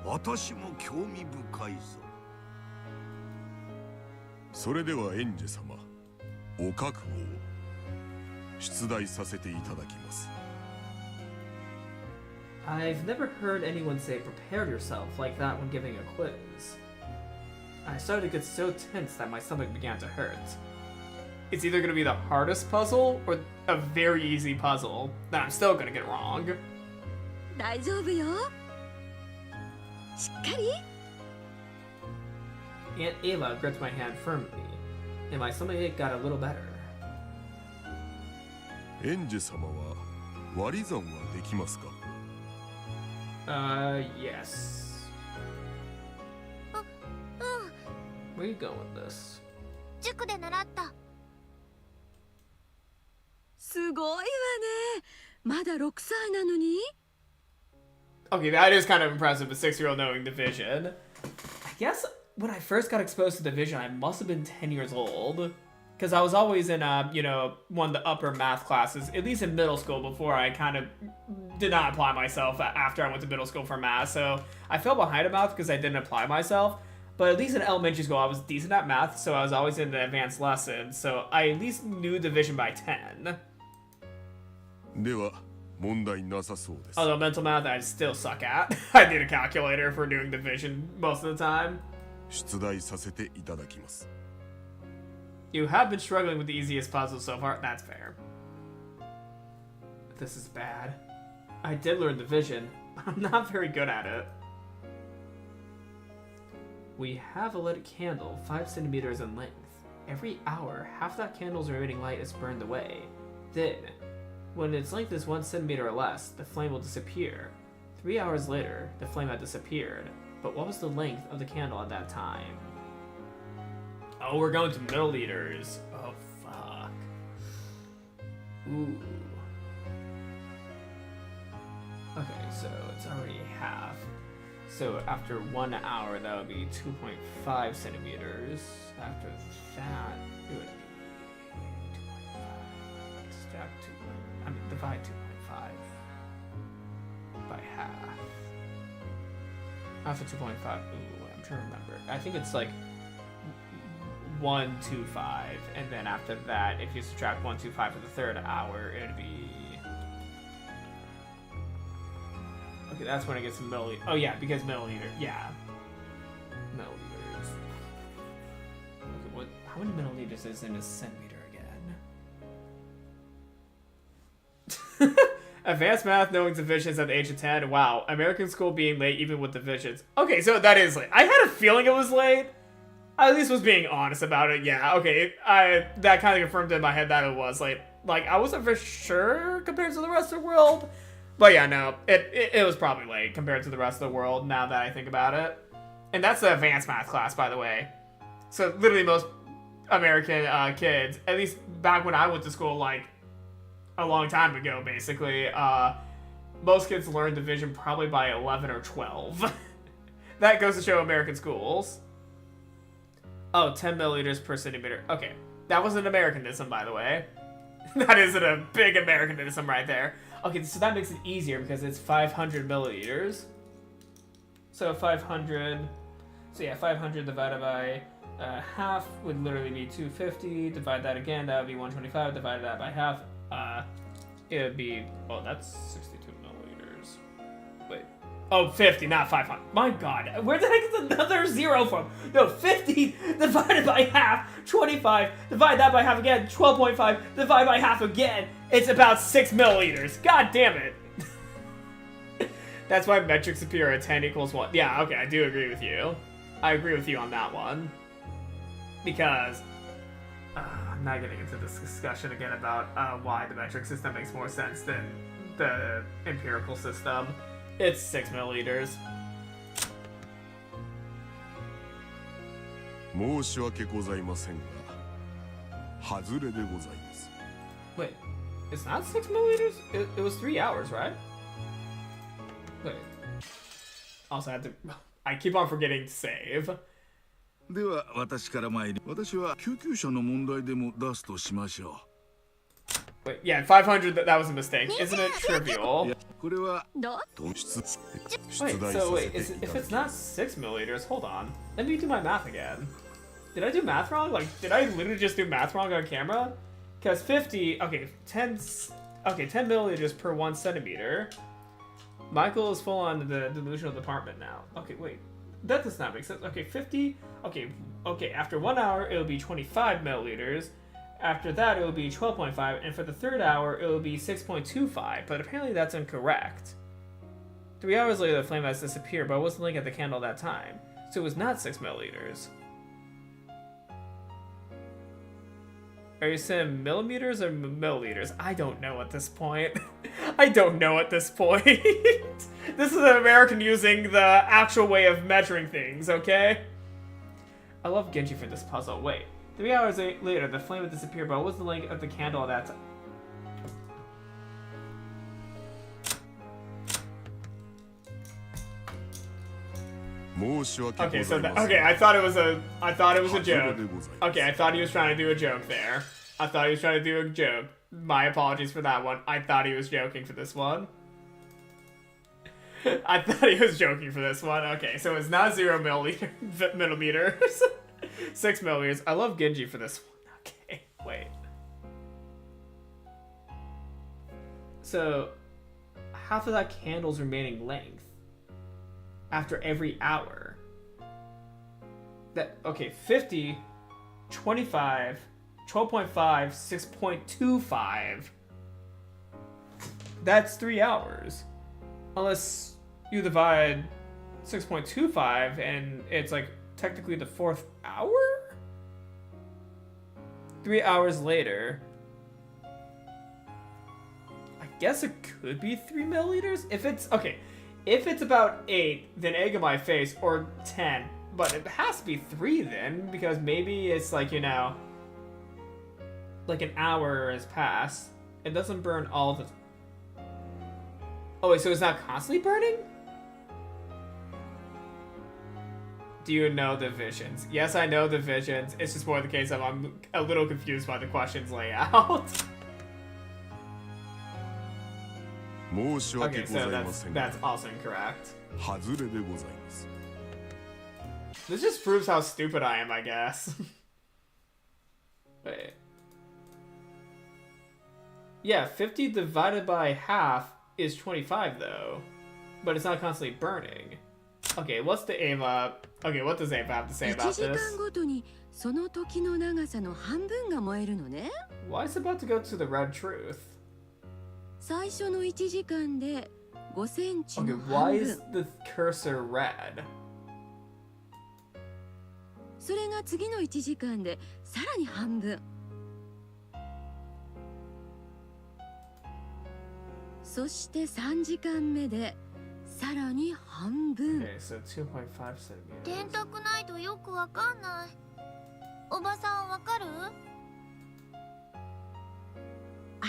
私も興味深いぞ。それではエンジェ様、お覚悟を出題させていただきます。 I've never heard anyone say prepare yourself like that when giving a quiz. I started to get so tense that my stomach began to hurt. It's either going to be the hardest puzzle or a very easy puzzle that I'm still going to get wrong. 大丈夫よ。しっかり。 Aunt Ava gripped my hand firmly, and my stomachache got a little better. エンジェ様は割り算はできますか？ Yes. Where are you going with this? 塾で習った。すごいわね。まだ6歳なのに。 Okay, that is kind of impressive, a 6-year-old knowing division. I guess when I first got exposed to division, I must have been 10 years old. Because I was always in, one of the upper math classes, at least in middle school, before I kind of did not apply myself after I went to middle school for math. So I fell behind in math because I didn't apply myself. But at least in elementary school, I was decent at math, so I was always in the advanced lessons, so I at least knew division by 10. では問題なさそうです。 Although mental math, I still suck at. I need a calculator for doing division most of the time. 出題させていただきます。 You have been struggling with the easiest puzzle so far. That's fair. This is bad. I did learn division. I'm not very good at it. We have a lit candle 5 centimeters in length. Every hour, half that candle's remaining light is burned away. Then, when its length is 1 centimeter or less, the flame will disappear. 3 hours later, the flame had disappeared. But what was the length of the candle at that time? Oh, we're going to milliliters. Oh, fuck. Ooh. Okay, so it's already half. So after 1 hour, that would be 2.5 centimeters. After that, it would be 2.5. Stack 2. I mean, divide 2.5 by half. After 2.5. Ooh, I'm trying to remember. I think it's like 125, and then after that, if you subtract 125 for the third hour, it'd be. Okay, that's when it gets to milliliter. Oh yeah, because milliliter. Yeah, milliliters. Okay, what? How many milliliters is in a centimeter again? Advanced math, knowing divisions at the age of 10. Wow, American school being late even with divisions. Okay, so that is late. I had a feeling it was late. I at least was being honest about it. Yeah, okay. That kind of confirmed in my head that it was late. Like, I wasn't for sure compared to the rest of the world. But yeah, no, it was probably late compared to the rest of the world now that I think about it. And that's the advanced math class, by the way. So literally most American kids, at least back when I went to school, like a long time ago, basically, most kids learn division probably by 11 or 12. That goes to show American schools. Oh, 10 milliliters per centimeter. Okay, that was an Americanism, by the way. That isn't a big Americanism right there. Okay, so that makes it easier because it's 500 milliliters. So 500, so yeah, 500 divided by half would literally be 250. Divide that again, that would be 125. Divide that by half, it would be, oh, that's 62 milliliters. Wait, oh, 50, not 500. My God, where did I get another zero from? No, 50 divided by half, 25. Divide that by half again, 12.5. Divide by half again. It's about 6 milliliters. God damn it. That's why metric superior at 10 equals 1. Yeah, okay, I do agree with you. I agree with you on that one. Because I'm not getting into this discussion again about why the metric system makes more sense than the empirical system. It's 6 milliliters. 申し訳ございませんが、外れでございます。 Wait, it's not 6 milliliters? It was 3 hours, right? Wait. Also, I keep on forgetting to save. では私から参り、私は救急車の問題でも出すとしましょう。 Wait, yeah, 500, that was a mistake. Isn't it trivial? これは Wait, so wait, if it's not 6 milliliters, hold on. Let me do my math again. Did I do math wrong? Like, did I literally just do math wrong on camera? Because 50, okay, 10 milliliters per 1 centimeter. Michael is full on the delusional department now. Okay, wait. That does not make sense. Okay, 50, okay, after 1 hour, it will be 25 milliliters. After that, it will be 12.5, and for the third hour, it will be 6.25, but apparently that's incorrect. 3 hours later, the flame has disappeared, but I wasn't looking at the candle at that time, so it was not 6 milliliters. Are you saying millimeters or milliliters? I don't know at this point. I don't know at this point. This is an American using the actual way of measuring things, okay? I love Genji for this puzzle. Wait. 3 hours later, the flame would disappear, but what was the length of the candle at that time? Okay, so I thought it was a joke. Okay, I thought he was trying to do a joke there. I thought he was trying to do a joke. My apologies for that one. I thought he was joking for this one. I thought he was joking for this one. Okay, so it's not 0 millimeters. 6 millimeters. I love Genji for this one. Okay, wait. So, half of that candle's remaining length after every hour. That, okay, 50, 25, 12.5, 6.25. That's 3 hours. Unless you divide 6.25 and it's like technically the 4th hour? 3 hours later. I guess it could be 3 milliliters? If it's, okay, if it's about 8, then egg on my face, or 10. But it has to be 3 then, because maybe it's like, you know, like an hour has passed. It doesn't burn all the... Oh wait, so it's not constantly burning? Do you know the visions? Yes, I know the visions. It's just more the case of I'm a little confused by the question's layout. Okay, so that's also incorrect. This just proves how stupid I am, I guess. Wait. Yeah, 50 divided by half is 25 though. But it's not constantly burning. Okay, what's the Ava? Okay, what does Ava have to say about this? Why is it about to go to the red truth? Okay, why is the cursor red? それが次の1時間でさらに半分。そして3時間目でさらに半分。Okay, so 2.5 centimeters. 電卓ないとよくわかんない。おばさんわかる？あ、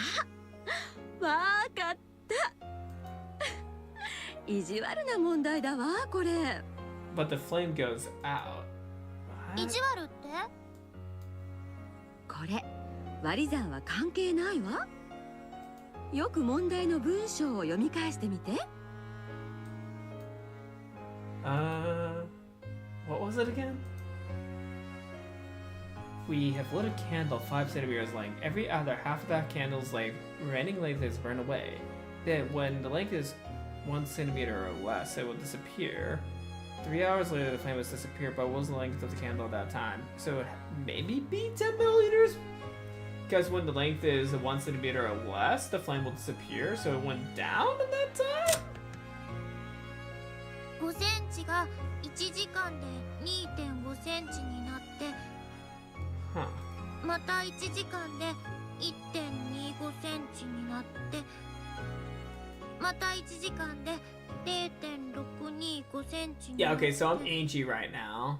わかった。意地悪な問題だわ、これ。But the flame goes out. 意地悪って？これ、割り算は関係ないわ。よく問題の文章を読み返してみて。What was it again? We have lit a candle 5 centimeters length. Every other half of that candle's length, remaining length is burned away. Then, when the length is 1 centimeter or less, it will disappear. 3 hours later, the flame has disappeared, but what was the length of the candle at that time? So it maybe be 10 milliliters? Because when the length is 1 centimeter or less, the flame will disappear, so it went down in that time? 5センチが1時間で 2.5 センチになって、また1時間で 1.25 センチになって、また1時間で 0.625 センチになって。 Yeah, okay, so I'm Ange right now.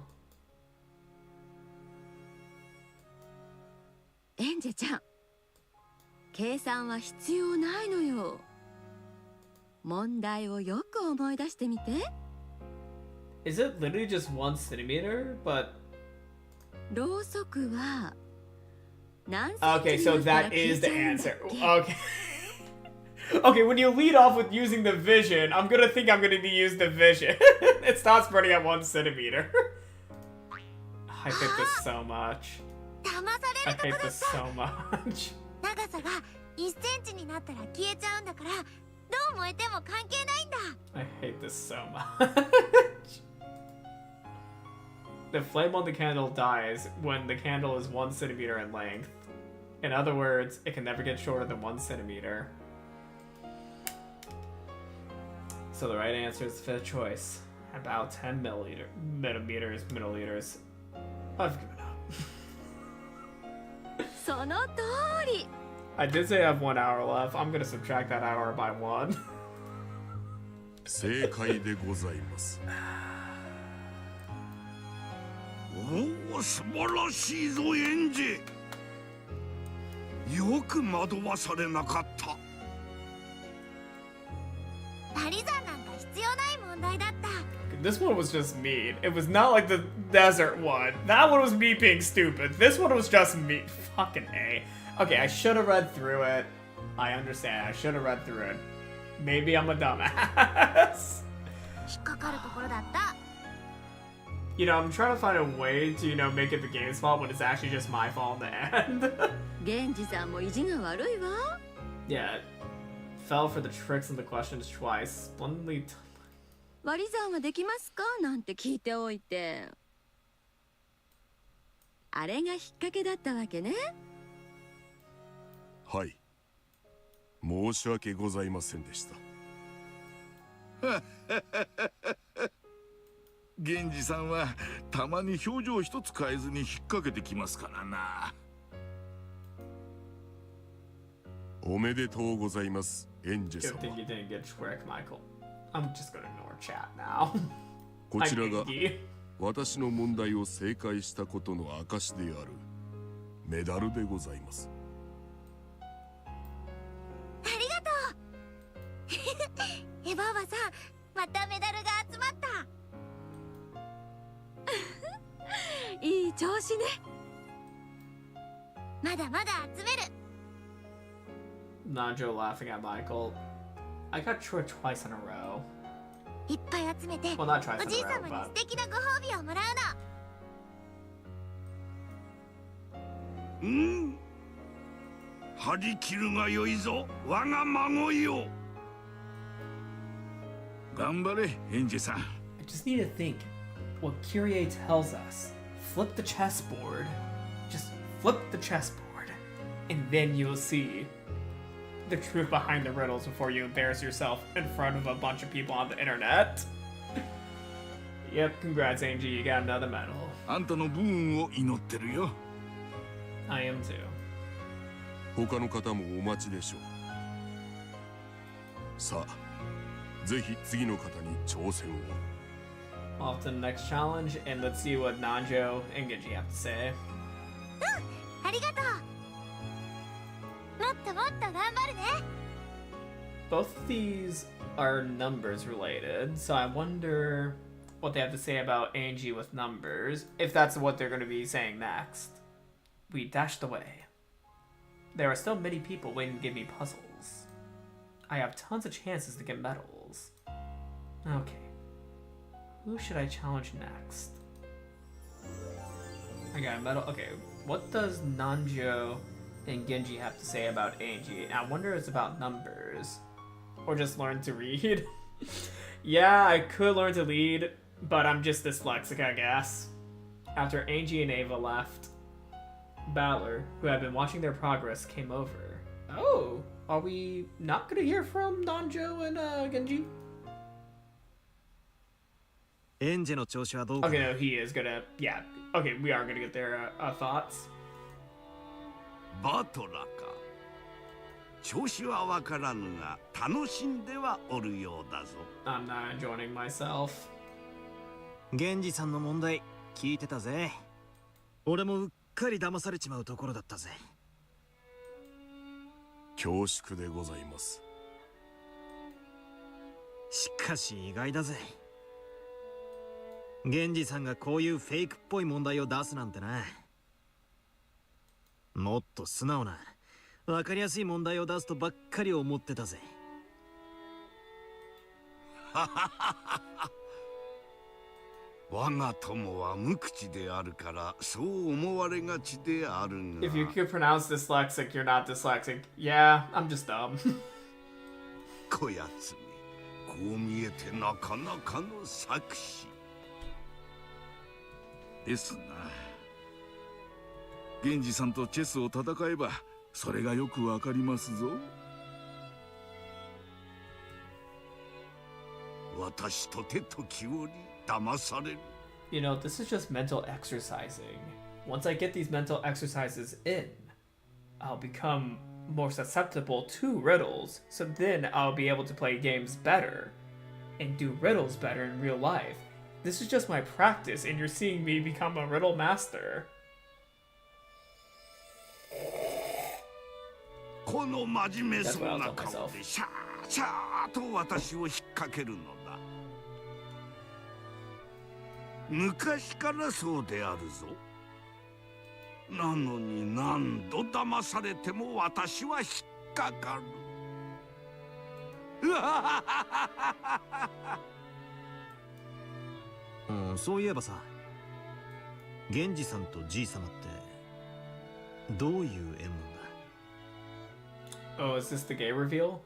エンジェちゃん、計算は必要ないのよ。問題をよく思い出してみて。Is it literally just 1 centimeter? But ろうそくは何センチ okay, に so なったら that 消え is ち the ゃうんだっ answer. け？ Okay. Okay, when you lead off with using the vision, I'm gonna think I'm gonna use the vision. It starts burning at 1 centimeter. I hate this so much. 騙さ I れると hate こだっ this た。 so much. 長さが1センチになったら消えちゃうんだから、どう燃えても関係ないんだ。 I hate this so much. The flame on the candle dies when the candle is 1 centimeter in length. In other words, it can never get shorter than 1 centimeter. So the right answer is the fifth choice. About 10 milliliters. I've given up. その通り。 I did say I have 1 hour left. I'm gonna subtract that hour by 1. 正解でございます。おお、素晴らしいぞエンジ。よく惑わされなかった。割り算なんか必要ない問題だった。 This one was just mean. It was not like the desert one. That one was me being stupid. This one was just me. Fucking A. Okay, I should have read through it. I understand. I should have read through it. Maybe I'm a dumbass. かるところだった。 You know, I'm trying to find a way to, make it the game's fault when it's actually just my fault in the end. 源氏さんも意地が悪いわ。 Yeah, fell for the tricks and the questions twice. Splendidly. 割り算はできますかなんて聞いておいて。あれが引っ掛けだったわけね。はい。申し訳ございませんでした。源氏さんはたまに表情一つ変えずに引っ掛けてきますからな。おめでとうございます、エンジェ Good 様。 thing you didn't get tricked, Michael. I'm just gonna ignore chat now. こちらが Genki. 私の問題を正解したことの証であるメダルでございます。ありがとう。エバおばさん、またメダルが集まった。いい調子ね。まだまだ集める。 Nanjo laughing at Michael. I got tricked twice in a row. いっぱい集めて、 Well, not twice お in じ a い row, 様に but 素敵なご褒美をもらうの。うん。張り切るがよいぞ、我が孫よ。頑張れ、エンジェさん。 I just need to think what Kyrie tells us. Flip the chessboard. Just flip the chessboard. And then you'll see the truth behind the riddles before you embarrass yourself in front of a bunch of people on the internet. Yep, congrats, Ange. You got another medal. あんたの分運を祈ってるよ。I am too. 他の方もお待ちでしょう。さあ、ぜひ次の方に挑戦を。 Off to the next challenge, and let's see what Nanjo and Genji have to say. ありがとう。もっともっと頑張るね。 Both of these are numbers related, so I wonder what they have to say about Angie with numbers, if that's what they're going to be saying next. We dashed away. There are still many people waiting to give me puzzles. I have tons of chances to get medals. Okay. Who should I challenge next? I got a medal. Okay, what does Nanjo and Genji have to say about Angie? I wonder if it's about numbers. Or just learn to read. Yeah, I could learn to read, but I'm just dyslexic, I guess. After Angie and Ava left, Balor, who had been watching their progress, came over. Oh, are we not gonna hear from Nanjo and Genji? エンジェの調子はどうかな。 Okay, no, he is gonna. Yeah, okay, we are gonna get their thoughts. バトラか。調子はわからぬが楽しんではおるようだぞ。 I'm not enjoying myself. 源氏さんの問題聞いてたぜ。俺もうっかり騙されちまうところだったぜ。恐縮でございます。しかし意外だぜ。源氏さんがこういうフェイクっぽい問題を出すなんてな。もっと素直なわかりやすい問題を出すとばっかり思ってたぜ。我が友は無口であるからそう思われがちであるが。 If you could pronounce dyslexic, you're not dyslexic. Yeah, I'm just dumb. こやつめ、こう見えてなかなかの策士ですな。源氏さんとチェスを戦えばそれがよくわかりますぞ。私とて時折騙される。 You know, this is just mental exercising. Once I get these mental exercises in, I'll become more susceptible to riddles, so then I'll be able to play games better and do riddles better in real life. This is just my practice, and you're seeing me become a riddle master. この真面目そうな顔でシャーシャーと私を引っ掛けるのだ。昔からそうであるぞ。なのに何度騙されても私は引っかかる。そういえばさ、源氏さんとじい様ってどういう縁なんだ？ Oh, is this the gay reveal?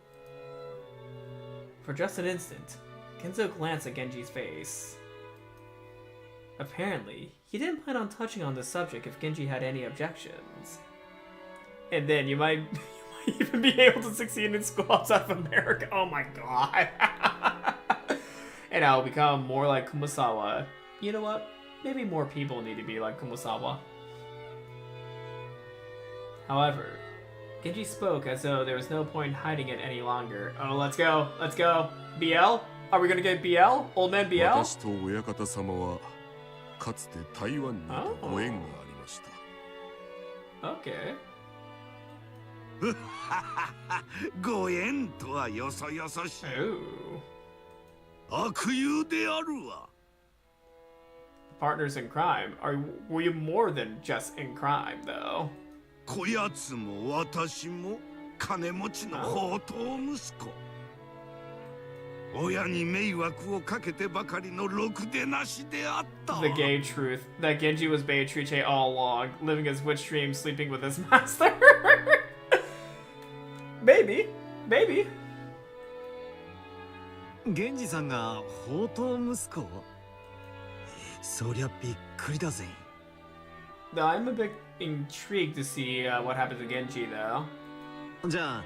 For just an instant, Kenzo glanced at Genji's face. Apparently, he didn't plan on touching on this subject if Genji had any objections. And then you might even be able to succeed in school outside of America. Oh my god. And I'll become more like Kumasawa. You know what? Maybe more people need to be like Kumasawa. However, Genji spoke as though there was no point in hiding it any longer. Oh, let's go. Let's go. BL? Are we gonna get BL? Old man BL? 私と親方様はかつて台湾にいたご縁がありました。Okay. ご縁とはよそよそしい。 Ooh. 悪友であるわ。 Partners in crime. Were you more than just in crime, though? こやつも私も金持ちの宝刀息子。親に迷惑をかけてばかりのろくでなしであった。 The gay truth that Genji was Beatrice all along, living his witch dream, sleeping with his master. Maybe. Maybe. 源氏さんが宝刀息子？そりゃびっくりだぜ。 Though I'm a bit intrigued to see what happened to Genji, though. じゃあ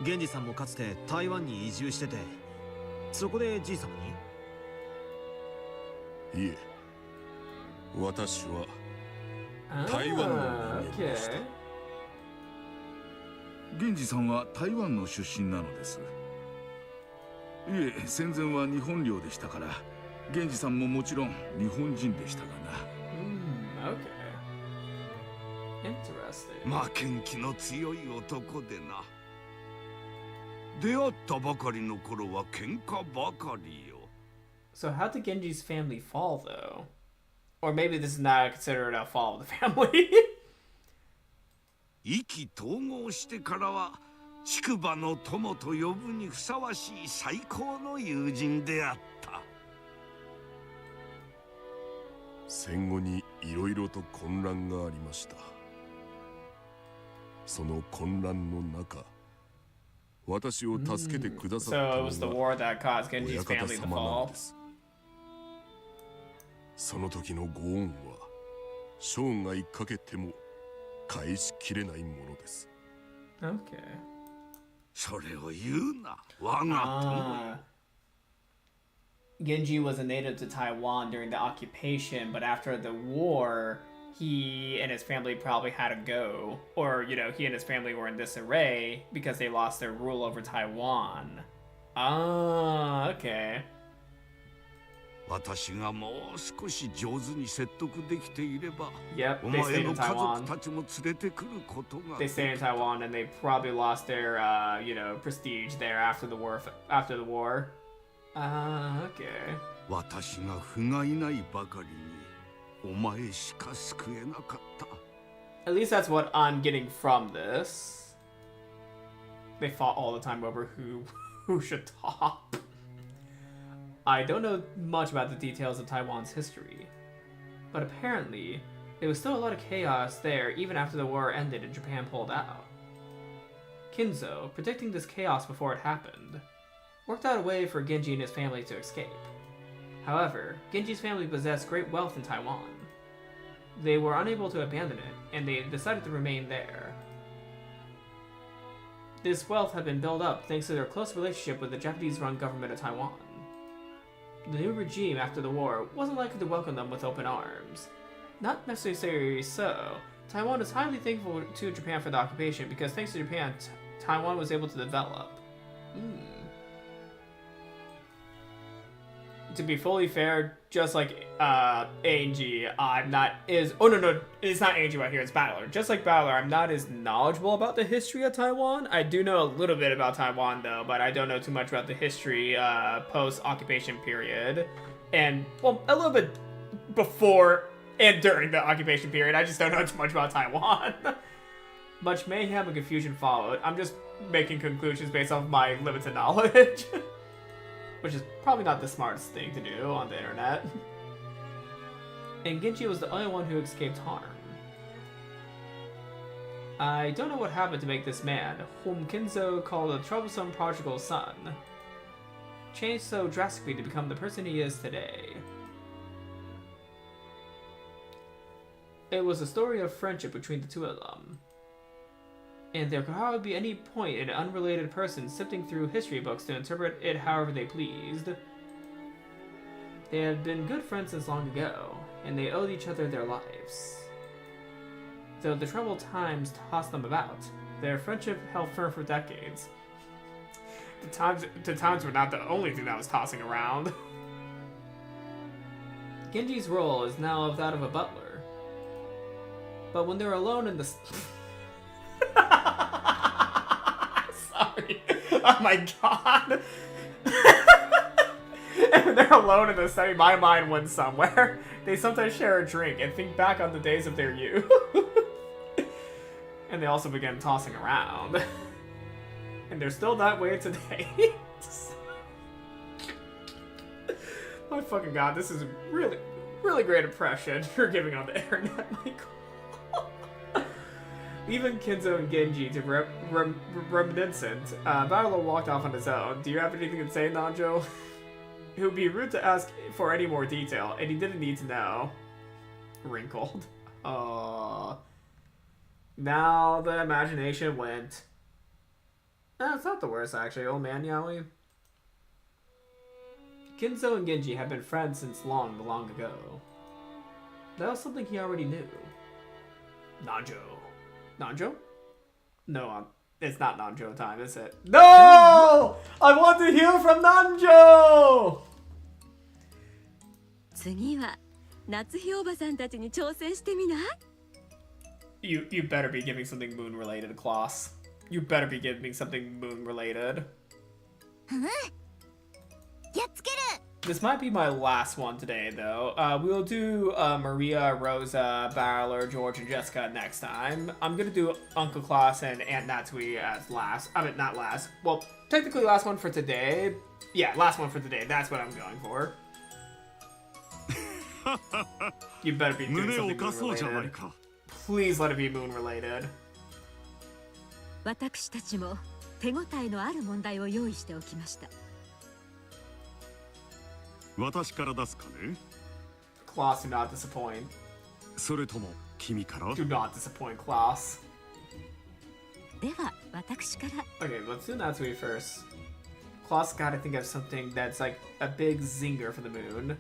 源氏さんもかつて台湾に移住してて、そこでじい様に？いえ、私は台湾の人間でした。 Okay. 源氏さんは台湾の出身なのです。いえ、戦前は日本領でしたから、源氏さんももちろん日本人でしたがな。Okay. Interesting. 負けん気の強い男でな。出会ったばかりの頃は喧嘩ばかりよ。 So how did Genji's family fall, though? Or maybe this is not considered a fall of the family. 意気投合してからは竹馬の友と呼ぶにふさわしい最高の友人であった。戦後にいろいろと混乱がありました。その混乱の中、私を助けてくださったのが So it was the war that caused Genji's 親方 family to 様なん fall. です。その時のご恩は生涯かけても返しきれないものです。 Okay. それを言うな、我が友。 Genji was a native to Taiwan during the occupation, but after the war, he and his family probably had to go. Or, you know, he and his family were in disarray because they lost their rule over Taiwan. Ah, okay. 私がもう少し上手に説得できていれば、 Yep, お they 前 stayed の in 家族 Taiwan. たちも連れてくることが They stayed in Taiwan and they probably lost their, you know, prestige there after the war. Okay. 私が不甲斐ないばかりにお前しか救えなかった。 At least that's what I'm getting from this. They fought all the time over who should top. I don't know much about the details of Taiwan's history, but apparently there was still a lot of chaos there even after the war ended and Japan pulled out. Kinzo, predicting this chaos before it happened, worked out a way for Genji and his family to escape. However, Genji's family possessed great wealth in Taiwan. They were unable to abandon it, and they decided to remain there. This wealth had been built up thanks to their close relationship with the Japanese-run government of Taiwan. The new regime after the war wasn't likely to welcome them with open arms. Not necessarily so. Taiwan is highly thankful to Japan for the occupation because thanks to Japan, Taiwan was able to develop. To be fully fair, just like Ange, I'm not as... Oh, no, it's not Ange right here, it's Battler. Just like Battler, I'm not as knowledgeable about the history of Taiwan. I do know a little bit about Taiwan, though, but I don't know too much about the history post-occupation period. And, well, a little bit before and during the occupation period. I just don't know too much about Taiwan. Much mayhem and confusion followed. I'm just making conclusions based off my limited knowledge. Which is probably not the smartest thing to do on the internet. and Genji was the only one who escaped harm. I don't know what happened to make this man, whom Kinzo called a troublesome prodigal son, change so drastically to become the person he is today. It was a story of friendship between the two of them, and there could hardly be any point in an unrelated person sifting through history books to interpret it however they pleased. They had been good friends since long ago, and they owed each other their lives. Though the troubled times tossed them about, their friendship held firm for decades. The times were not the only thing that was tossing around. Genji's role is now that of a butler. But when they're alone in the... Sorry. Oh my god. And when they're alone in the study, my mind went somewhere. They sometimes share a drink and think back on the days of their youth. And they also began tossing around. And they're still that way today. My fucking god, this is a really, really great impression you're giving on the internet, Michael. Even Kinzo and Genji to reminiscent, Battler walked off on his own. Do you have anything to say, Nanjo? It would be rude to ask for any more detail, and he didn't need to know. Wrinkled. Now the imagination went. It's not the worst, actually, old man Yaoi. Kinzo and Genji had been friends since long, long ago. That was something he already knew. Nanjo. Nanjo? No, it's not Nanjo time, is it? No! I want to hear from Nanjo! 次は夏日おばさんたちに挑戦してみない? You better be giving something moon related, Klaus. You better be giving something moon related. This might be my last one today, though. We'll do Maria, Rosa, Battler, George, and Jessica next time. I'm gonna do Uncle Klaus and Aunt Natsui as last. I mean, not last. Well, technically last one for today. Yeah, last one for today. That's what I'm going for. You better be doing something moon related. Please let it be moon related. 私たちも手応えのある問題を用意しておきました。私から出すかね? Klaus, do not disappoint. それとも君から? Do not disappoint, Klaus. では私から。 Okay, let's do Natsui first. Klaus gotta think of something that's like a big zinger for the moon.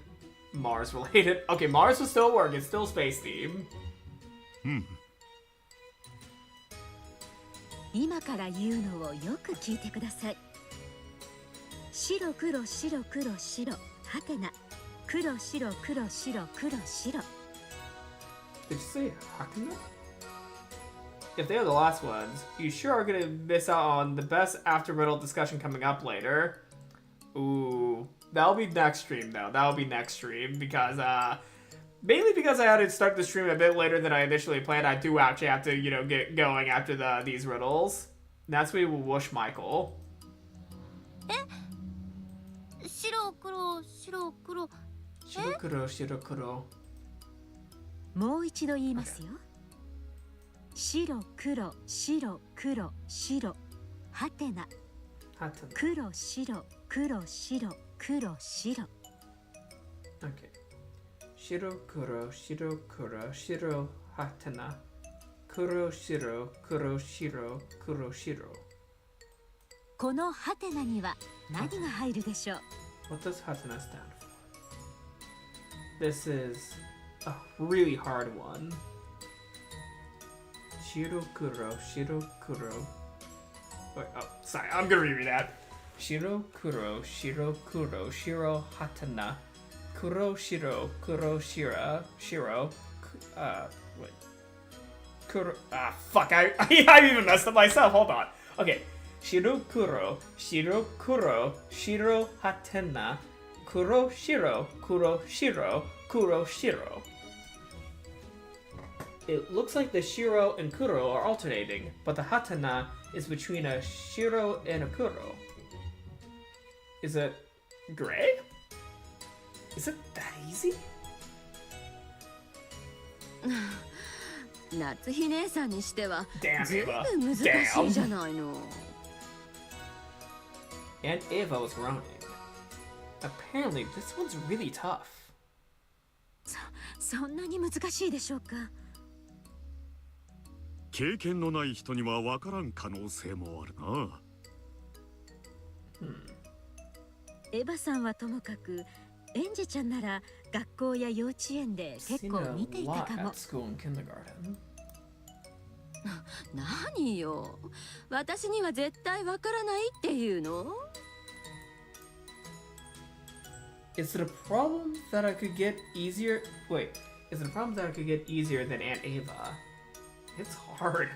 Mars related. Okay, Mars will still work. It's still space theme. 今から言うのをよく聞いてください。白黒白黒白はてな黒白黒白黒白。 Did you say Hakuna? If they are the last ones, you sure are gonna miss out on the best after riddle discussion coming up later. Ooh, that'll be next stream though. That'll be next stream because mainly because I had to start the stream a bit later than I initially planned. I do actually have to, you know, get going after these riddles. And that's where we will whoosh Michael. 白黒白黒白黒白黒。もう一度言いますよ。白黒白黒白はてな黒白黒白黒白。 Okay. 白黒白黒白はてな黒白黒白黒白。このハテナには何が入るでしょう? What does hatena stand for? This is a really hard one. Shirokuro, Shirokuro. Wait, oh, sorry, I'm gonna reread that. Shirokuro, Shirokuro, Shiro hatena. Kuro shiro, kuro shira, shiro. Wait. Kuro. Fuck, I even messed up myself. Hold on. Okay. Shirokuro, Shirokuro, Shiro hatena, Kuro shiro, Kuro shiro, Kuro shiro. It looks like the Shiro and Kuro are alternating, but the hatena is between a Shiro and a Kuro. Is it gray? Is it that easy? 夏日姉さんにしては Damn, ずい Ava. ぶん難しいじゃないの。 And Ava was groaning. Apparently, this one's really tough. そんなに難しいでしょうか。経験のない人には分からん可能性もあるな。エヴァさんはともかく、エンジェちゃんなら学校や幼稚園で結構見ていたかも。何よ、私には絶対わからないっていうの？ Is it a problem that I could get easier? Wait, is it a problem that I could get easier than Aunt Ava? It's hard.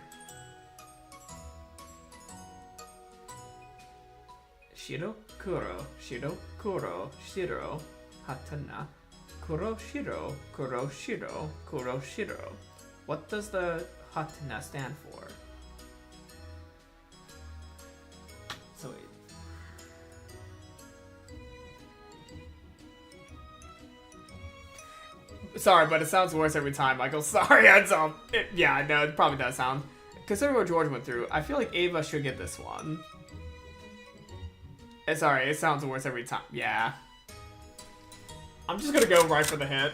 Shiro, Kuro, Shiro, Kuro, Shiro, Hatana, Kuro, Shiro, Kuro, Shiro, Kuro, Shiro. What does the Hatana stand for? So wait. Sorry, but it sounds worse every time, Michael. Sorry, yeah, no, it probably does sound. Considering what George went through, I feel like Ava should get this one. Sorry, it sounds worse every time. Yeah. I'm just gonna go right for the hint.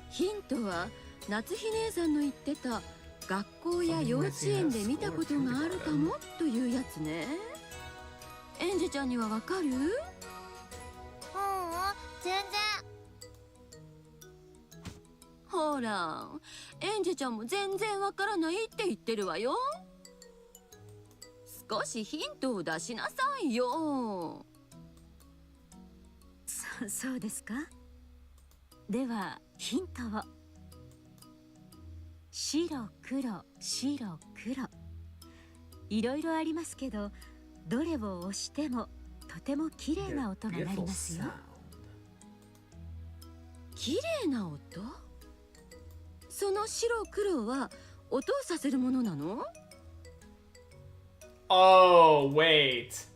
ヒントは夏日姉さんの言ってた学校や幼稚園で見たことがあるかもというやつね。エンジェちゃんにはわかる？全然。ほら、エンジェちゃんも全然わからないって言ってるわよ。少しヒントを出しなさいよ。そうですか。ではヒントを。白黒白黒。いろいろありますけど、どれを押してもとても綺麗な音が鳴りますよ。綺麗な音？その白黒は音をさせるものなの？ Oh, wait.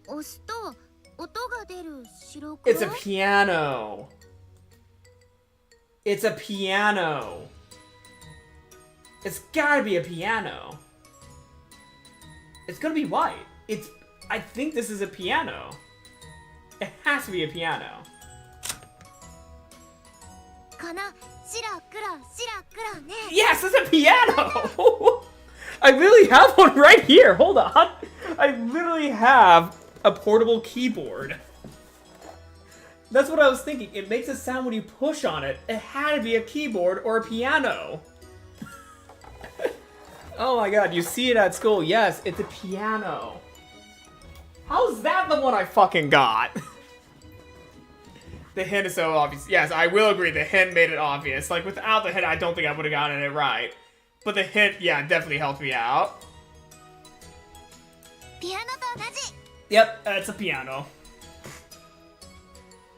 押すと音が出る白黒。 It's a piano. It's a piano. It's gotta be a piano. It's gonna be white. I think this is a piano. It has to be a piano. この白黒白黒ね。 Yes, it's a piano! I really have one right here. Hold on. I literally have a portable keyboard. That's what I was thinking. It makes a sound when you push on it. It had to be a keyboard or a piano. Oh my god, you see it at school. Yes, it's a piano. How's that the one I fucking got? The hint is so obvious. Yes, I will agree. The hint made it obvious. Like, without the hint, I don't think I would have gotten it right. But the hint, yeah, definitely helped me out. ピアノと同じ。 Yep, it's a piano.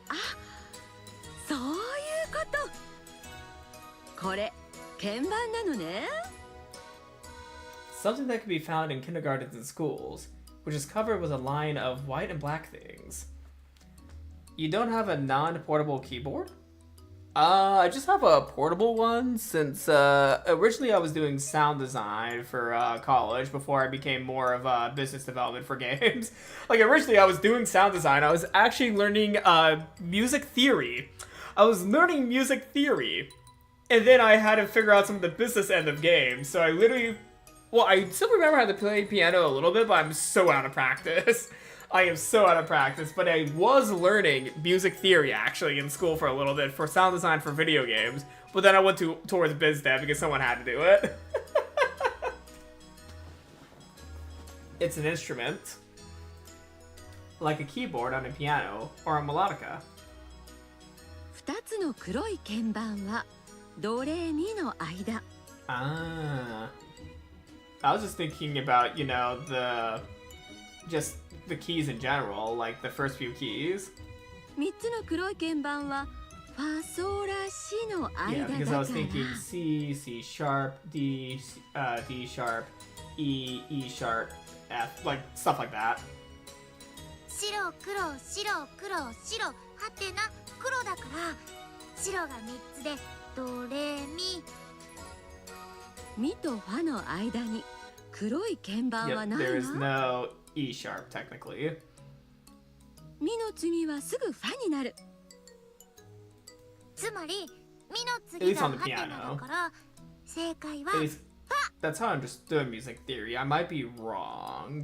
あ、そういうこと。これ、鍵盤なのね。 Something that can be found in kindergartens and schools, which is covered with a line of white and black things. You don't have a non-portable keyboard? I just have a portable one since originally I was doing sound design for college before I became more of business development for games. Like originally I was doing sound design. I was actually learning music theory. I was learning music theory. And then I had to figure out some of the business end of games. So I literally, well, I still remember how to play piano a little bit, but I'm so out of practice. I am so out of practice, but I was learning music theory actually in school for a little bit for sound design for video games, but then I went towards biz dev because someone had to do it. It's an instrument, like a keyboard on a piano or a melodica. 2つの黒い鍵盤はドレミの間。 Ah. I was just thinking about, you know, just the keys in general, like the first few keys. 3つの黒い鍵盤はファソラシの間 Yeah, だ because か I ら。 was thinking C, C sharp, D, D sharp, E, E sharp, F, like stuff like that. 白黒白黒白はてな黒だから白が3つでドレミミとファの間に黒い鍵盤は Yep, ない there is な。 no E sharp technically. ミの次はすぐファになる。つまりミの次がハテナだから正解は At least that's how I understood music theory. I might be wrong.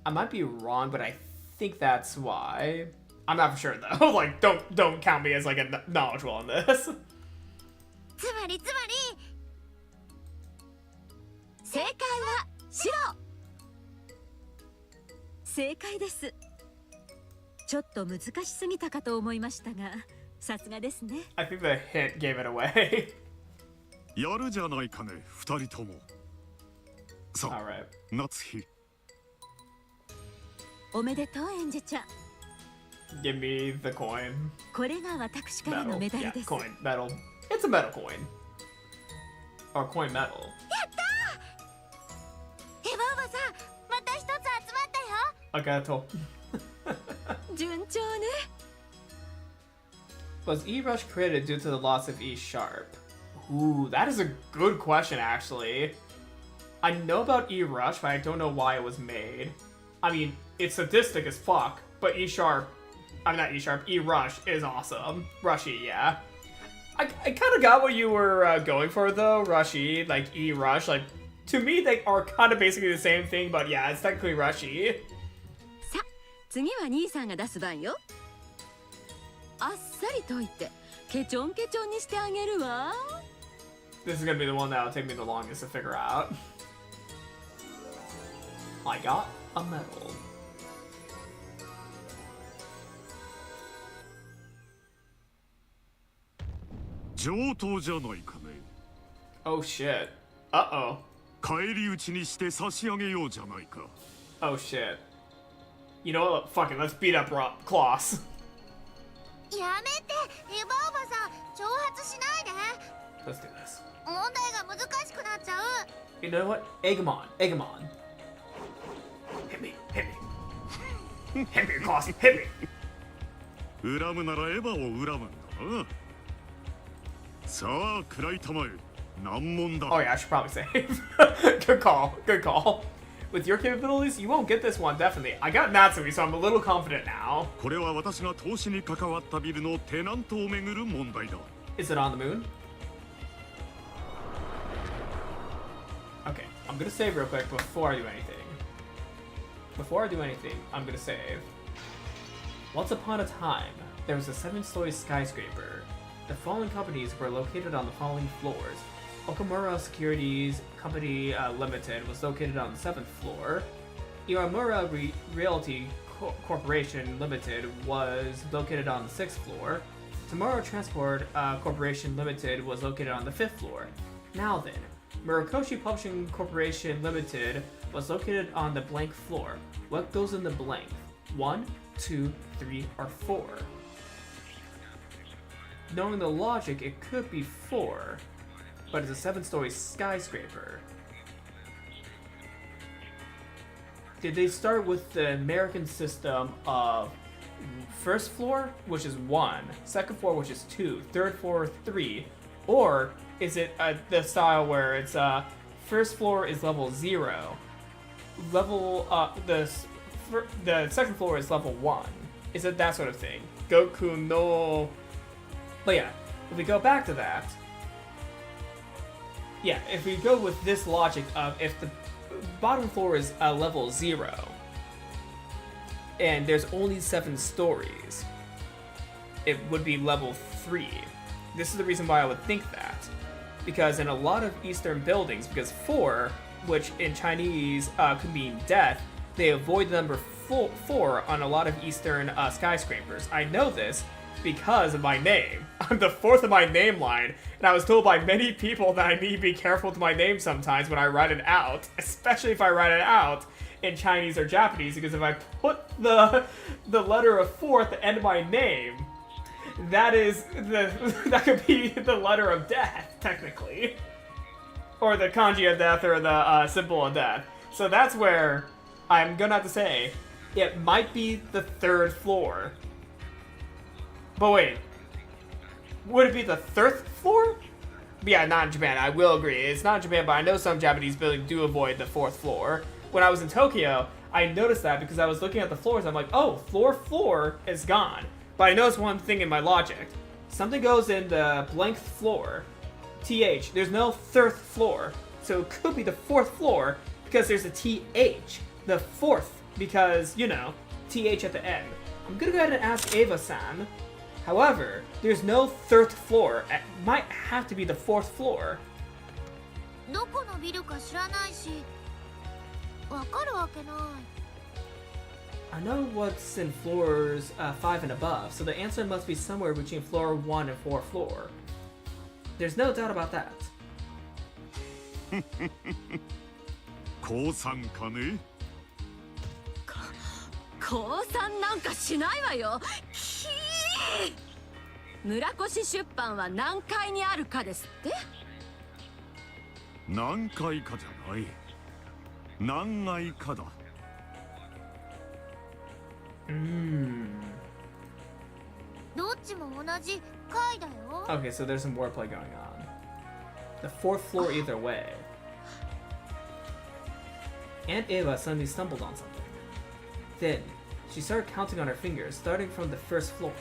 But I think that's why. I'm not for sure though. Like, don't count me as like a knowledgeable on this. つまり正解は白。正解です。ちょっと難しすぎたかと思いましたが、さすがですね。I think the hint gave it away. やるじゃないかね、二人とも。さあ、Alright. 夏日。おめでとう、エンジェちゃん。Give me the coin. これが私からの Metal. メダル Yeah, です。coin. Metal. It's a metal coin. Or coin metal. やったー。エヴァおばさん、また一つ集まったよ。 Agato. 順調ね。Was E Rush created due to the loss of E sharp? Ooh, that is a good question actually. I know about E Rush, but I don't know why it was made. I mean, it's sadistic as fuck, but E sharp, I'm not E sharp, E Rush is awesome. Rushy, yeah. I kind of got what you were going for though, Rushy, like E Rush. Like, to me, they are kind of basically the same thing, but yeah, it's technically Rushy. さあ、次は兄さんが出す番よ。あっさりといて、ケチョンケチョンにしてあげるわ。This is gonna be the one that'll take me the longest to figure out. I got a medal. Oh shit. Uh-oh. 返り討ちにして差し上げようじゃないか。Oh shit. You know what? Fuck it, let's beat up Kloss. やめて、エヴァおばさん、挑発しないで。 Let's do this. 問題が難しくなっちゃう。 You know what? Eggemon. Hit me. Hit me, Kloss. Hit me. 恨むならエヴァを恨むんだな。さあ、食らいたまえ。難問だ。 Oh yeah, I should probably save. Good call. With your capabilities, you won't get this one, definitely. I got Natsumi, so I'm a little confident now. これは私が投資に関わったビルのテナントをめぐる問題だ。Is it on the moon? Okay, I'm gonna save real quick before I do anything. I'm gonna save. Once upon a time, there was a 7-story skyscraper. The following companies were located on the following floors. Okamura Securities Company Limited was located on the 7th floor. Iwamura Realty Corporation Limited was located on the 6th floor. Tomorrow Transport Corporation Limited was located on the 5th floor. Now then, Murakoshi Publishing Corporation Limited was located on the blank floor. What goes in the blank? 1, 2, 3, or 4? Knowing the logic, it could be 4, but it's a 7-story skyscraper. Did they start with the American system of first floor, which is 1, second floor, which is 2, third floor, 3, or is it the style where it's first floor is level 0, the second floor is level 1? Is it that sort of thing? Goku no. But yeah, if we go back to that, yeah, if we go with this logic of if the bottom floor is level 0 and there's only 7 stories, it would be level 3. This is the reason why I would think that, because in a lot of Eastern buildings, because 4, which in Chinese could mean death, they avoid the number 4 on a lot of Eastern skyscrapers. I know this because of my name. I'm the 4th of my name line, and I was told by many people that I need to be careful with my name sometimes when I write it out, especially if I write it out in Chinese or Japanese, because if I put the letter of 4 at the end of my name, that could be the letter of death, technically. Or the kanji of death, or the symbol of death. So that's where I'm gonna have to say, it might be the 3rd floor. But wait, would it be the 3rd floor? yeah, not in Japan. I will agree. It's not in Japan, but I know some Japanese buildings do avoid the 4th floor. When I was in Tokyo, I noticed that because I was looking at the floors. I'm like, oh, floor is gone. But I noticed one thing in my logic. Something goes in the blank floor, TH. There's no 3rd floor. So it could be the 4th floor because there's a TH. The 4th because, you know, TH at the end. I'm gonna go ahead and ask Ava-san. However, there's no 3rd floor. It might have to be the 4th floor. どこのビルか知らないし、わかるわけない。I know what's in floors 5 and above, so the answer must be somewhere between floor 1 and 4th floor. There's no doubt about that. 降参かね。降参なんかしないわよ。きー。村越出版は何階にあるかですって？何階かじゃない。何階かだ。どっちも同じ階だよ。Okay, so there's some wordplay going on. The 4th floor either way. Aunt Ava suddenly stumbled on something. Then, she started counting on her fingers, starting from the 1st floor.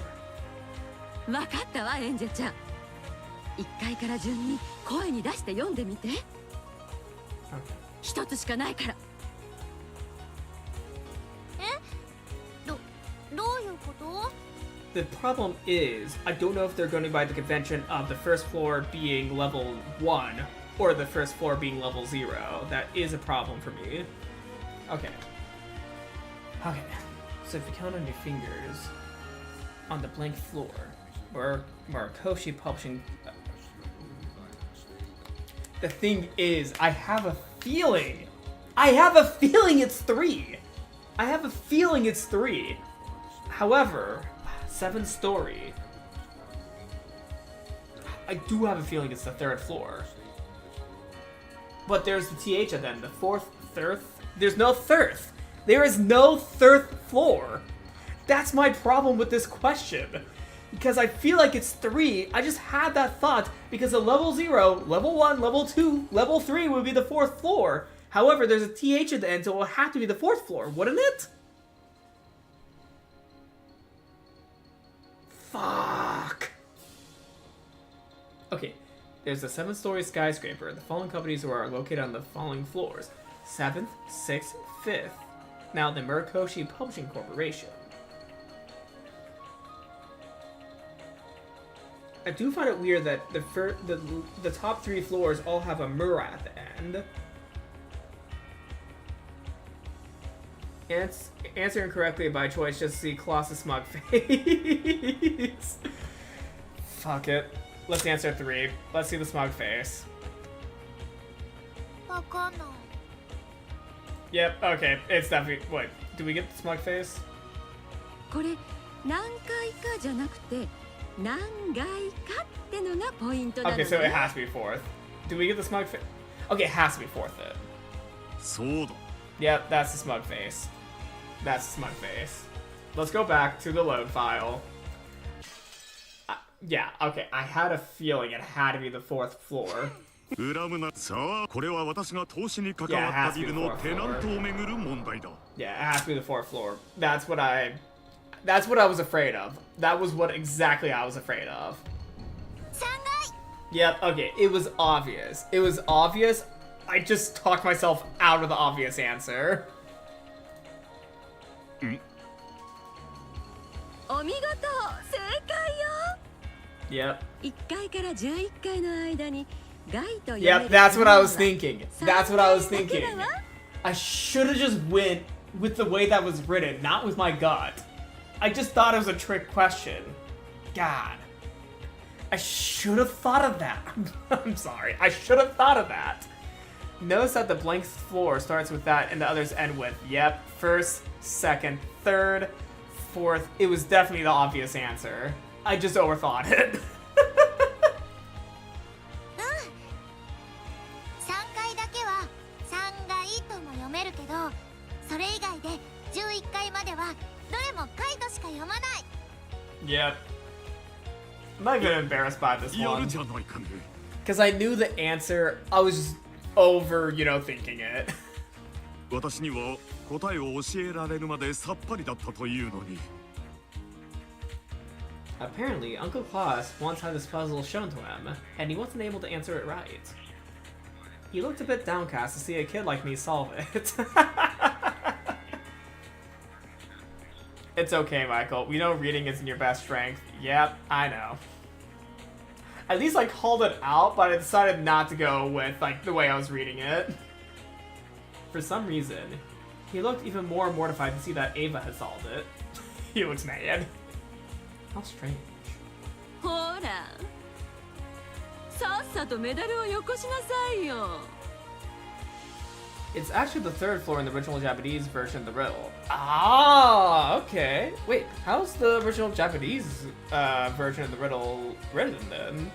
わかったわ、エンジェちゃん。1階から順に声に出して読んでみて。一つしかないから。どういうこと？ The problem is, I don't know if they're going by the convention of the 1st floor being level 1 or the 1st floor being level 0. That is a problem for me. Okay. Okay. So if you count on your fingers on the blank floor, or Marikoshi Publishing. The thing is, I have a feeling it's 3. I have a feeling it's 3. However, 7th story. I do have a feeling it's the 3rd floor. But there's the TH at the end. The 4th, 3rd. There's no 3rd. There is no 3rd floor. That's my problem with this question. Because I feel like it's 3. I just had that thought because the level 0, level 1, level 2, level 3 would be the 4th floor. However, there's a TH at the end, so it will have to be the 4th floor, wouldn't it? Fuck. Okay, there's a 7-story skyscraper. The following companies are located on the following floors: 7th, 6th, 5th. Now the Murakoshi Publishing Corporation. I do find it weird that the top 3 floors all have a Mura at the end. Answering correctly by choice, just see Colossus smug face. Fuck it. Let's answer 3. Let's see the smug face. Yep, okay. It's definitely... Wait, do we get the smug face? これ何回かじゃなくて何階かってのがポイントなのね。 Okay, so it has to be 4th. Do we get the smug face? Okay, it has to be 4th then. そうだ。 Yep, that's the smug face. That's the smug face. Let's go back to the load file. Yeah, okay. I had a feeling it had to be the 4th floor. 恨むな。さあ、これは私が投資に関わったビルのテナントをめぐる問題だ。 Yeah, it has to be the 4th floor. That's what I was afraid of. That was what exactly I was afraid of. 3階. Yep, okay. It was obvious. It was obvious. I just talked myself out of the obvious answer. お見事、正解よ。 Yep. 1階から11階の間にガイと Yep, that's what I was thinking. That's what I was thinking. I should have just went with the way that was written, not with my gut. I just thought it was a trick question. God. I should have thought of that. I'm sorry. I should have thought of that. Notice that the blank floor starts with that and the others end with, yep, 1st, 2nd, 3rd, 4th. It was definitely the obvious answer. I just overthought it. 3階だけは3階とも読めるけど、それ以外で11階まではどれも階としか読まない。 Yep. I'm not even embarrassed by this one. やるじゃないかね。Because I knew the answer, I was just over, thinking it. 私には答えを教えられるまでさっぱりだったというのに。Apparently, Uncle Klaus once had this puzzle shown to him, and he wasn't able to answer it right. He looked a bit downcast to see a kid like me solve it. It's okay, Michael. We know reading isn't your best strength. Yep, I know. At least I called it out, but I decided not to go with, the way I was reading it. For some reason, he looked even more mortified to see that Ava had solved it. He looks mad. How strange. ほら、さっさとメダルをよこしなさいよ。It's actually the third floor in the original Japanese version of the riddle. Ah, okay. Wait, how's the original Japanese version of the riddle written then?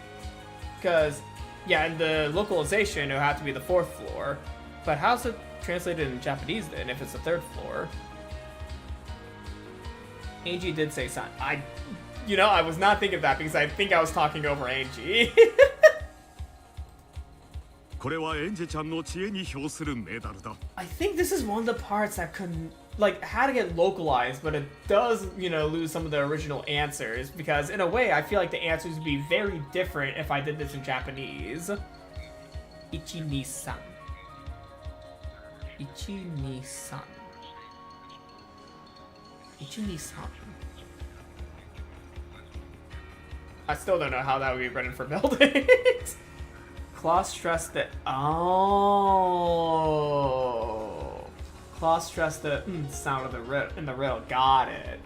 Because, yeah, in the localization, it would have to be the fourth floor. But how's it translated in Japanese then, if it's the third floor? Angie did say sun. I was not thinking of that because I think I was talking over Angie. これはエンジェちゃんの知恵に表するメダルだ。I think this is one of the parts that couldn't, had to get localized, but it does, lose some of the original answers, because in a way, I feel like the answers would be very different if I did this in Japanese. Ichi-ni-san. Ichi-ni-san. Ichi-ni-san. I still don't know how that would be written for buildings. Klaus stressed the Klaus stressed the sound of the in the riddle. Got it.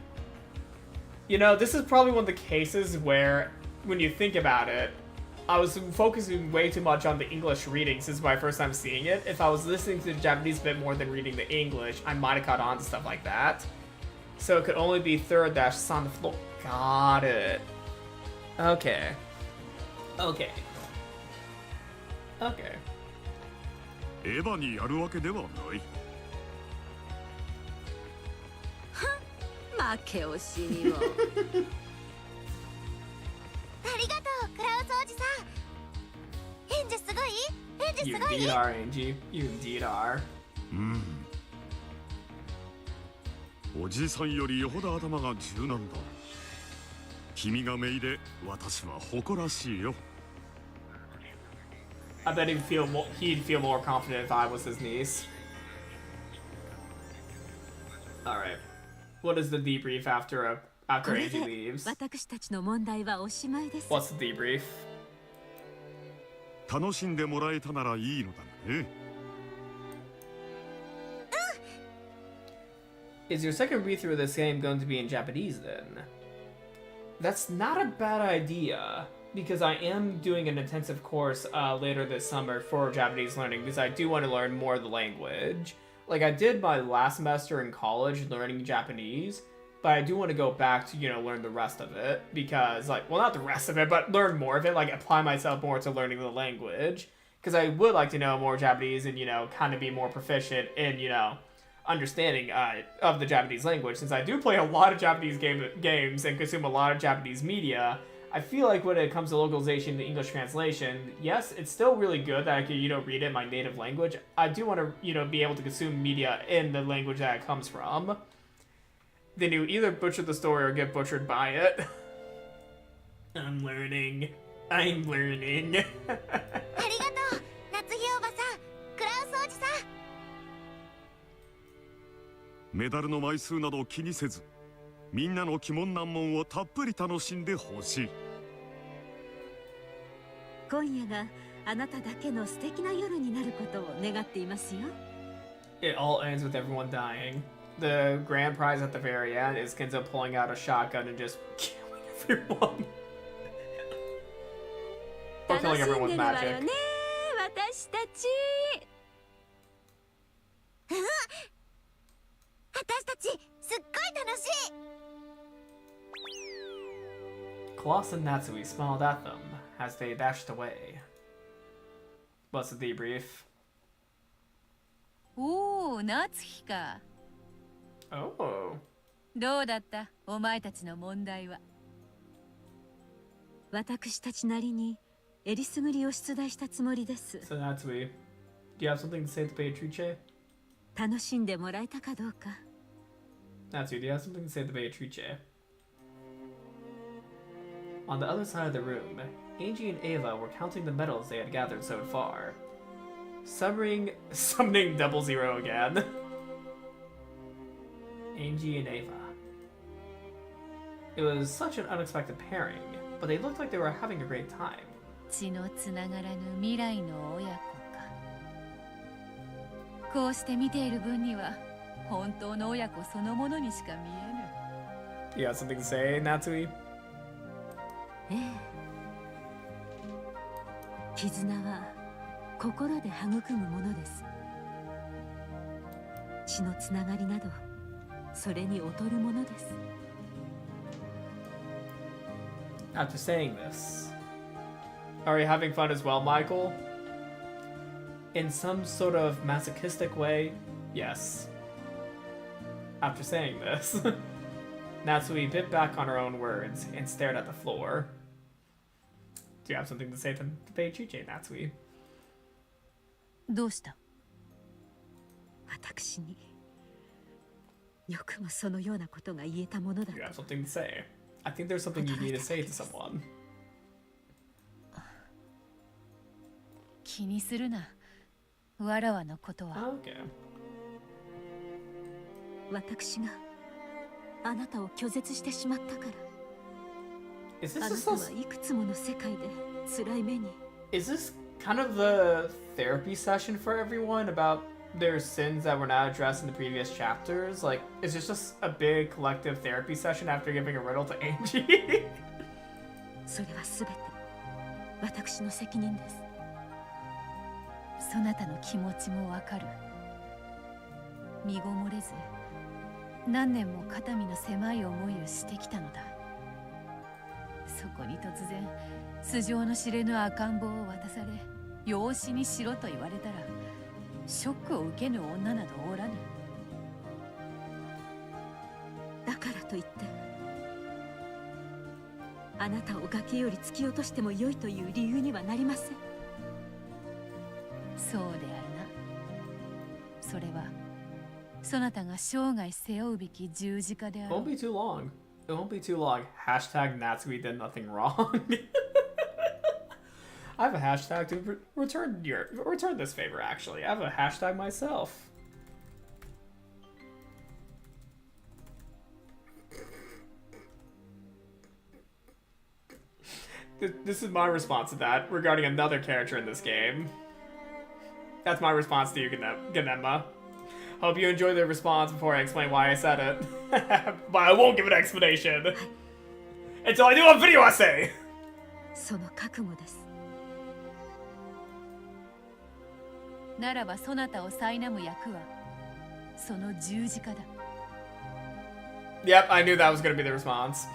This is probably one of the cases where, when you think about it, I was focusing way too much on the English reading since my first time seeing it. If I was listening to the Japanese a bit more than reading the English, I might have caught on to stuff like that. So it could only be third dash sound of floor. Got it. Okay. Okay. Okay. エヴァにやるわけではない。負け惜しみを。ありがとう、クラウスおじさん。エンジェすごい？エンジェ You すごい？ indeed are, Angie. You indeed are. おじさんよりよほど頭が柔軟だ。君が姪で私は誇らしいよ。I bet he'd feel more confident if I was his niece. Alright. What is the debrief after Angie leaves? 私たちの問題はおしまいです。 What's the debrief? 楽しんでもらえたならいいのだね。Is your second read-through of this game going to be in Japanese then? That's not a bad idea, because I am doing an intensive course later this summer for Japanese learning, because I do want to learn more of the language. I did my last semester in college learning Japanese, but I do want to go back to, learn the rest of it, because, well, not the rest of it, but learn more of it, apply myself more to learning the language, because I would like to know more Japanese and, kind of be more proficient in, understanding of the Japanese language. Since I do play a lot of Japanese games and consume a lot of Japanese media, I feel like when it comes to localization and English translation, yes, it's still really good that I can, read it in my native language. I do want to, be able to consume media in the language that it comes from. Then you either butcher the story or get butchered by it. I'm learning. ありがとう、夏日おばさん、クラウスおじさん。メダルの枚数など気にせず、みんなの鬼門難問をたっぷり楽しんでほしい。今夜があなただけの素敵な夜になることを願っていますよ。It all ends with everyone dying. The grand prize at the very end is Kenzo pulling out a shotgun and just killing everyone. Or killing everyone with magic. 私たち。私たちすっごい楽しい。Klaus and Natsui smiled at them as they dashed away. What's the debrief? おお、夏日か。Oh. どうだったお前たちの問題は。私たちなりにえりすぐりを出題したつもりです。So Natsui, do you have something to say to Beatrice? 楽しんでもらえたかどうか。Natsui, do you have something to say to Beatrice? On the other side of the room, Angie and Ava were counting the medals they had gathered so far. Summoning 00 again. Angie and Ava. It was such an unexpected pairing, but they looked like they were having a great time. 血のつながらぬ未来の親子か。こうして見ている分には本当の親子そのものにしか見えぬ。You have something to say, Natsui? ええ。絆は心で育むものです。血のつながりなどそれに劣るものです。After saying this, are you having fun as well, Michael? In some sort of masochistic way, yes. After saying this, Natsui bit back on her own words and stared at the floor. Do you have something to say to Beatrice, Natsui? どうした？私によくもそのようなことが言えたものだ。 Do you have something to say? I think there's something you need to say to someone. 気にするな。わらわのことは。Okay. 私があなたを拒絶してしまったから。Is this あなたはいくつもの世界で辛い目に。Is this kind of the therapy session for everyone about their sins that were not addressed in the previous chapters? Like, is this just a big collective therapy session after giving a riddle to Angie? それはすべて私の責任です。そなたの気持ちもわかる。身ごもれず何年も肩身の狭い思いをしてきたのだ。そこに突然素性の知れぬ赤ん坊を渡され養子にしろと言われたらショックを受けぬ女などおらぬ。だからといってあなたを崖より突き落としても良いという理由にはなりません。そうであるな。それはそなたが生涯背負うべき十字架である。 It won't be too long. It won't be too long. Hashtag Natsui did nothing wrong. I have a hashtag to return this favor, actually. I have a hashtag myself. This is my response to that regarding another character in this game. That's my response to you, Ganemma. Hope you enjoy the response before I explain why I said it. But I won't give an explanation until I do a video essay! その覚悟です。ならばそなたを苛む役はその十字架だ。 Yep, I knew that was gonna be the response.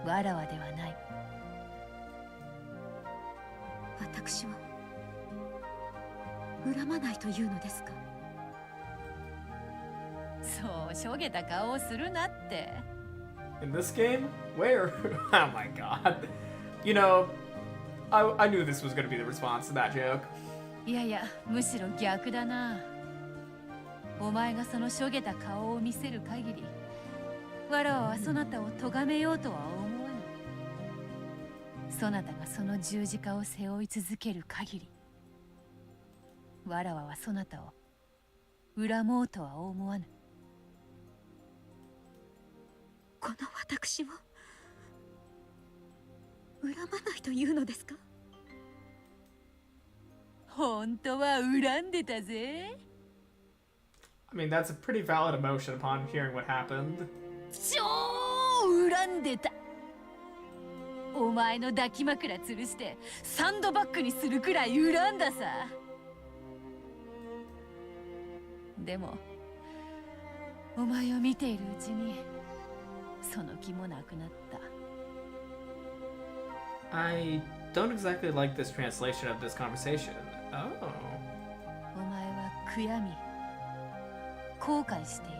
わらわではない。私は恨まないというのですか？そうしょげた顔をするなって。 In this game? Where? Oh my god. You know, I knew this was gonna be the response to that joke. いやいや、むしろ逆だな。お前がそのしょげた顔を見せる限り、わらわはそなたを咎めようとは思わぬ。そなたがその十字架を背負い続ける限り、わらわはそなたを恨もうとは思わぬ。この私を恨まないというのですか？本当は恨んでたぜ。 I mean, that's a pretty valid emotion upon hearing what happened. 超恨んでた。お前の抱き枕吊るしてサンドバッグにするくらい恨んださ。でもお前を見ているうちにその気もなくなった。 I don't exactly like this translation of this conversation. Oh. お前は悔やみ後悔している。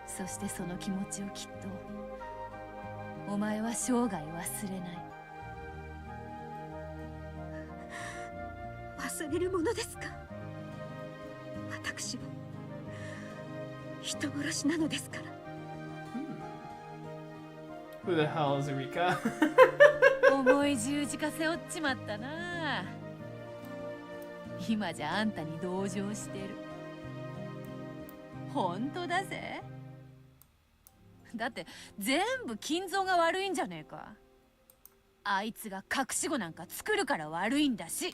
そしてその気持ちをきっとお前は生涯忘れない。されるものですか。私は人殺しなのですから。Who the hell is Erika? 重い十字架背負っちまったな。今じゃあんたに同情してる。本当だぜ。だって全部金蔵が悪いんじゃねえか。あいつが隠し子なんか作るから悪いんだし。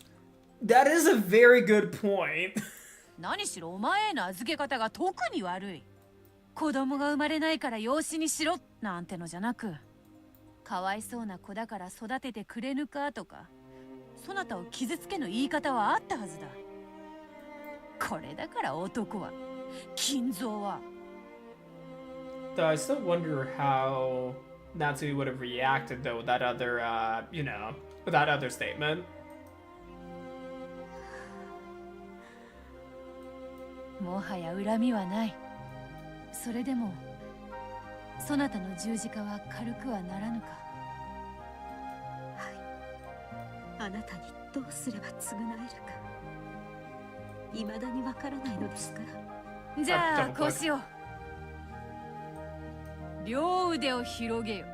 That is a very good point. 何しろお前への預け方が特に悪い。子供が生まれないから養子にしろなんてのじゃなく、かわいそうな子だから育ててくれぬかとか、そなたを傷つけの言い方はあったはずだ。これだから男は、金蔵は。Though I still wonder how Natsui would have reacted though with that other, with that other statement. もはや恨みはない。それでもそなたの十字架は軽くはならぬか。はい、あなたにどうすれば償えるか未だにわからないのですから。じゃあこうしよう。両腕を広げよ。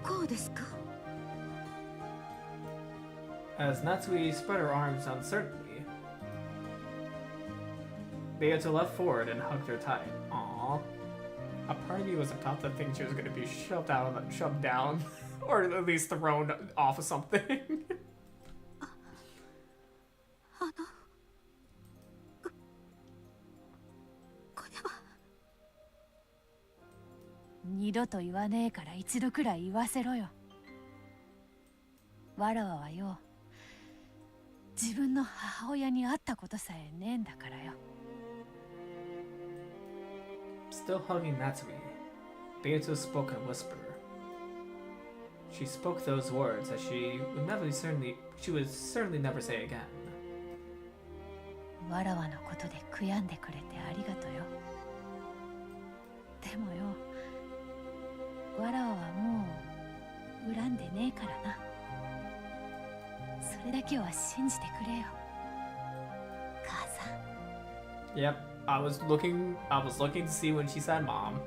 こうですか。As Natsui spread her arms uncertainly, Beato leapt forward and hugged her tight. Aww. A part of me was about to think she was going to be shoved down, or at least thrown off of something. 二度と言わねえから一度くらい言わせろよ。わらわはよ、自分の母親に会ったことさえねえんだからよ。Still hugging Natsui, Beato spoke in a whisper. She spoke those words that she would certainly never say again. わらわのことで悔やんでくれてありがとよ。でもよ、わらわはもう恨んでねえからな。それだけは信じてくれよ、母さん。Yep, I was looking to see when she said mom.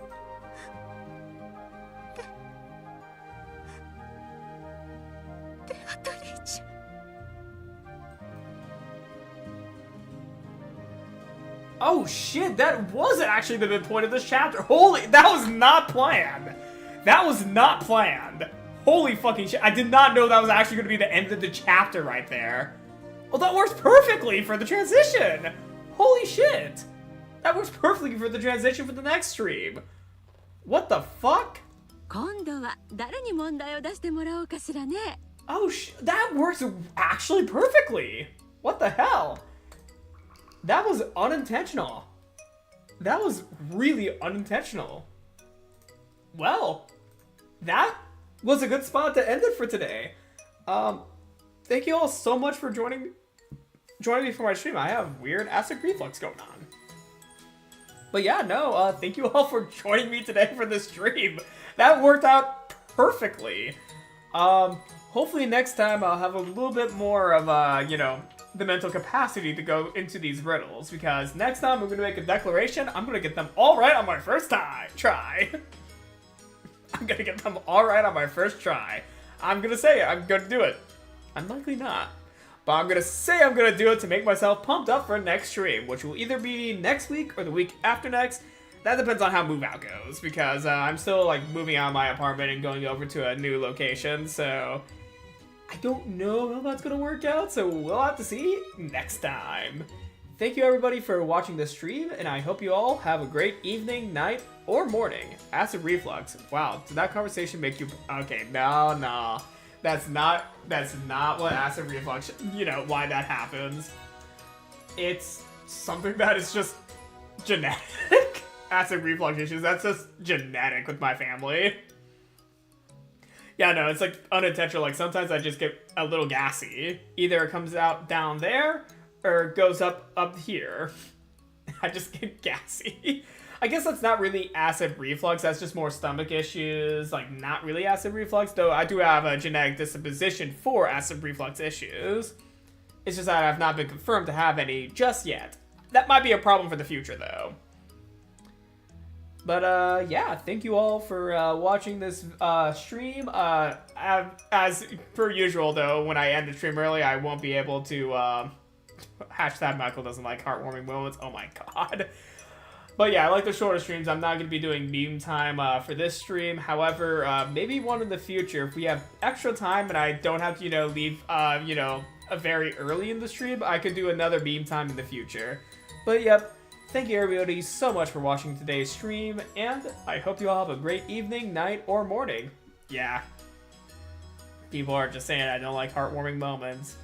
Oh shit, that was actually the midpoint of this chapter. Holy, that was not planned. That was not planned. Holy fucking shit. I did not know that was actually going to be the end of the chapter right there. Well, that works perfectly for the transition. Holy shit. That works perfectly for the transition for the next stream. What the fuck? 今度は誰に問題を出してもらおうかしらね。Oh that works actually perfectly. What the hell? That was unintentional. That was really unintentional. Well, that was a good spot to end it for today. Thank you all so much for joining me for my stream. I have weird acid reflux going on. But yeah, no, thank you all for joining me today for this stream. That worked out perfectly. Hopefully next time I'll have a little bit more of, the mental capacity to go into these riddles, because next time I'm going to make a declaration, I'm going to get them all right on my first try. I'm going to get them all right on my first try. I'm going to say it. I'm going to do it. I'm likely not. But I'm going to say I'm going to do it to make myself pumped up for next stream, which will either be next week or the week after next. That depends on how move out goes, because I'm still moving out of my apartment and going over to a new location, so I don't know how that's going to work out, so we'll have to see next time. Thank you everybody for watching this stream, and I hope you all have a great evening, night, or morning. Acid reflux. Wow, did that conversation make you... Okay, no. That's not what acid reflux... why that happens. It's something that is just genetic. Acid reflux issues, that's just genetic with my family. Yeah, no, it's unintentional. Sometimes I just get a little gassy. Either it comes out down there, or it goes up here. I just get gassy. I I guess that's not really acid reflux. That's just more stomach issues. Like, not really acid reflux. Though I do have a genetic disposition for acid reflux issues. It's just that I've not been confirmed to have any just yet. That might be a problem for the future, though. But, yeah, thank you all for watching this stream. As per usual, though, when I end the stream early, I won't be able to... Hashtag Michael doesn't like heartwarming moments. Oh my god. But yeah, I like the shorter streams. I'm not going to be doing meme time for this stream. However, maybe one in the future, if we have extra time and I don't have to, you know, leave, you know, very early in the stream, I could do another meme time in the future. But yep. Thank you everybody so much for watching today's stream, and I hope you all have a great evening, night, or morning. Yeah. People are just saying I don't like heartwarming moments.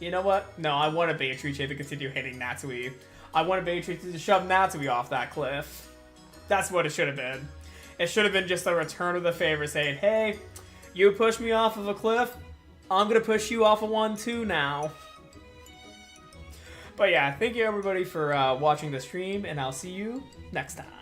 You know what? No, I wanted Beatrice to continue hitting Natsui. I wanted Beatrice to shove Natsui off that cliff. That's what it should have been. It should have been just a return of the favor saying, hey, you pushed me off of a cliff, I'm gonna push you off of one too now. But yeah, thank you everybody for watching the stream, and I'll see you next time.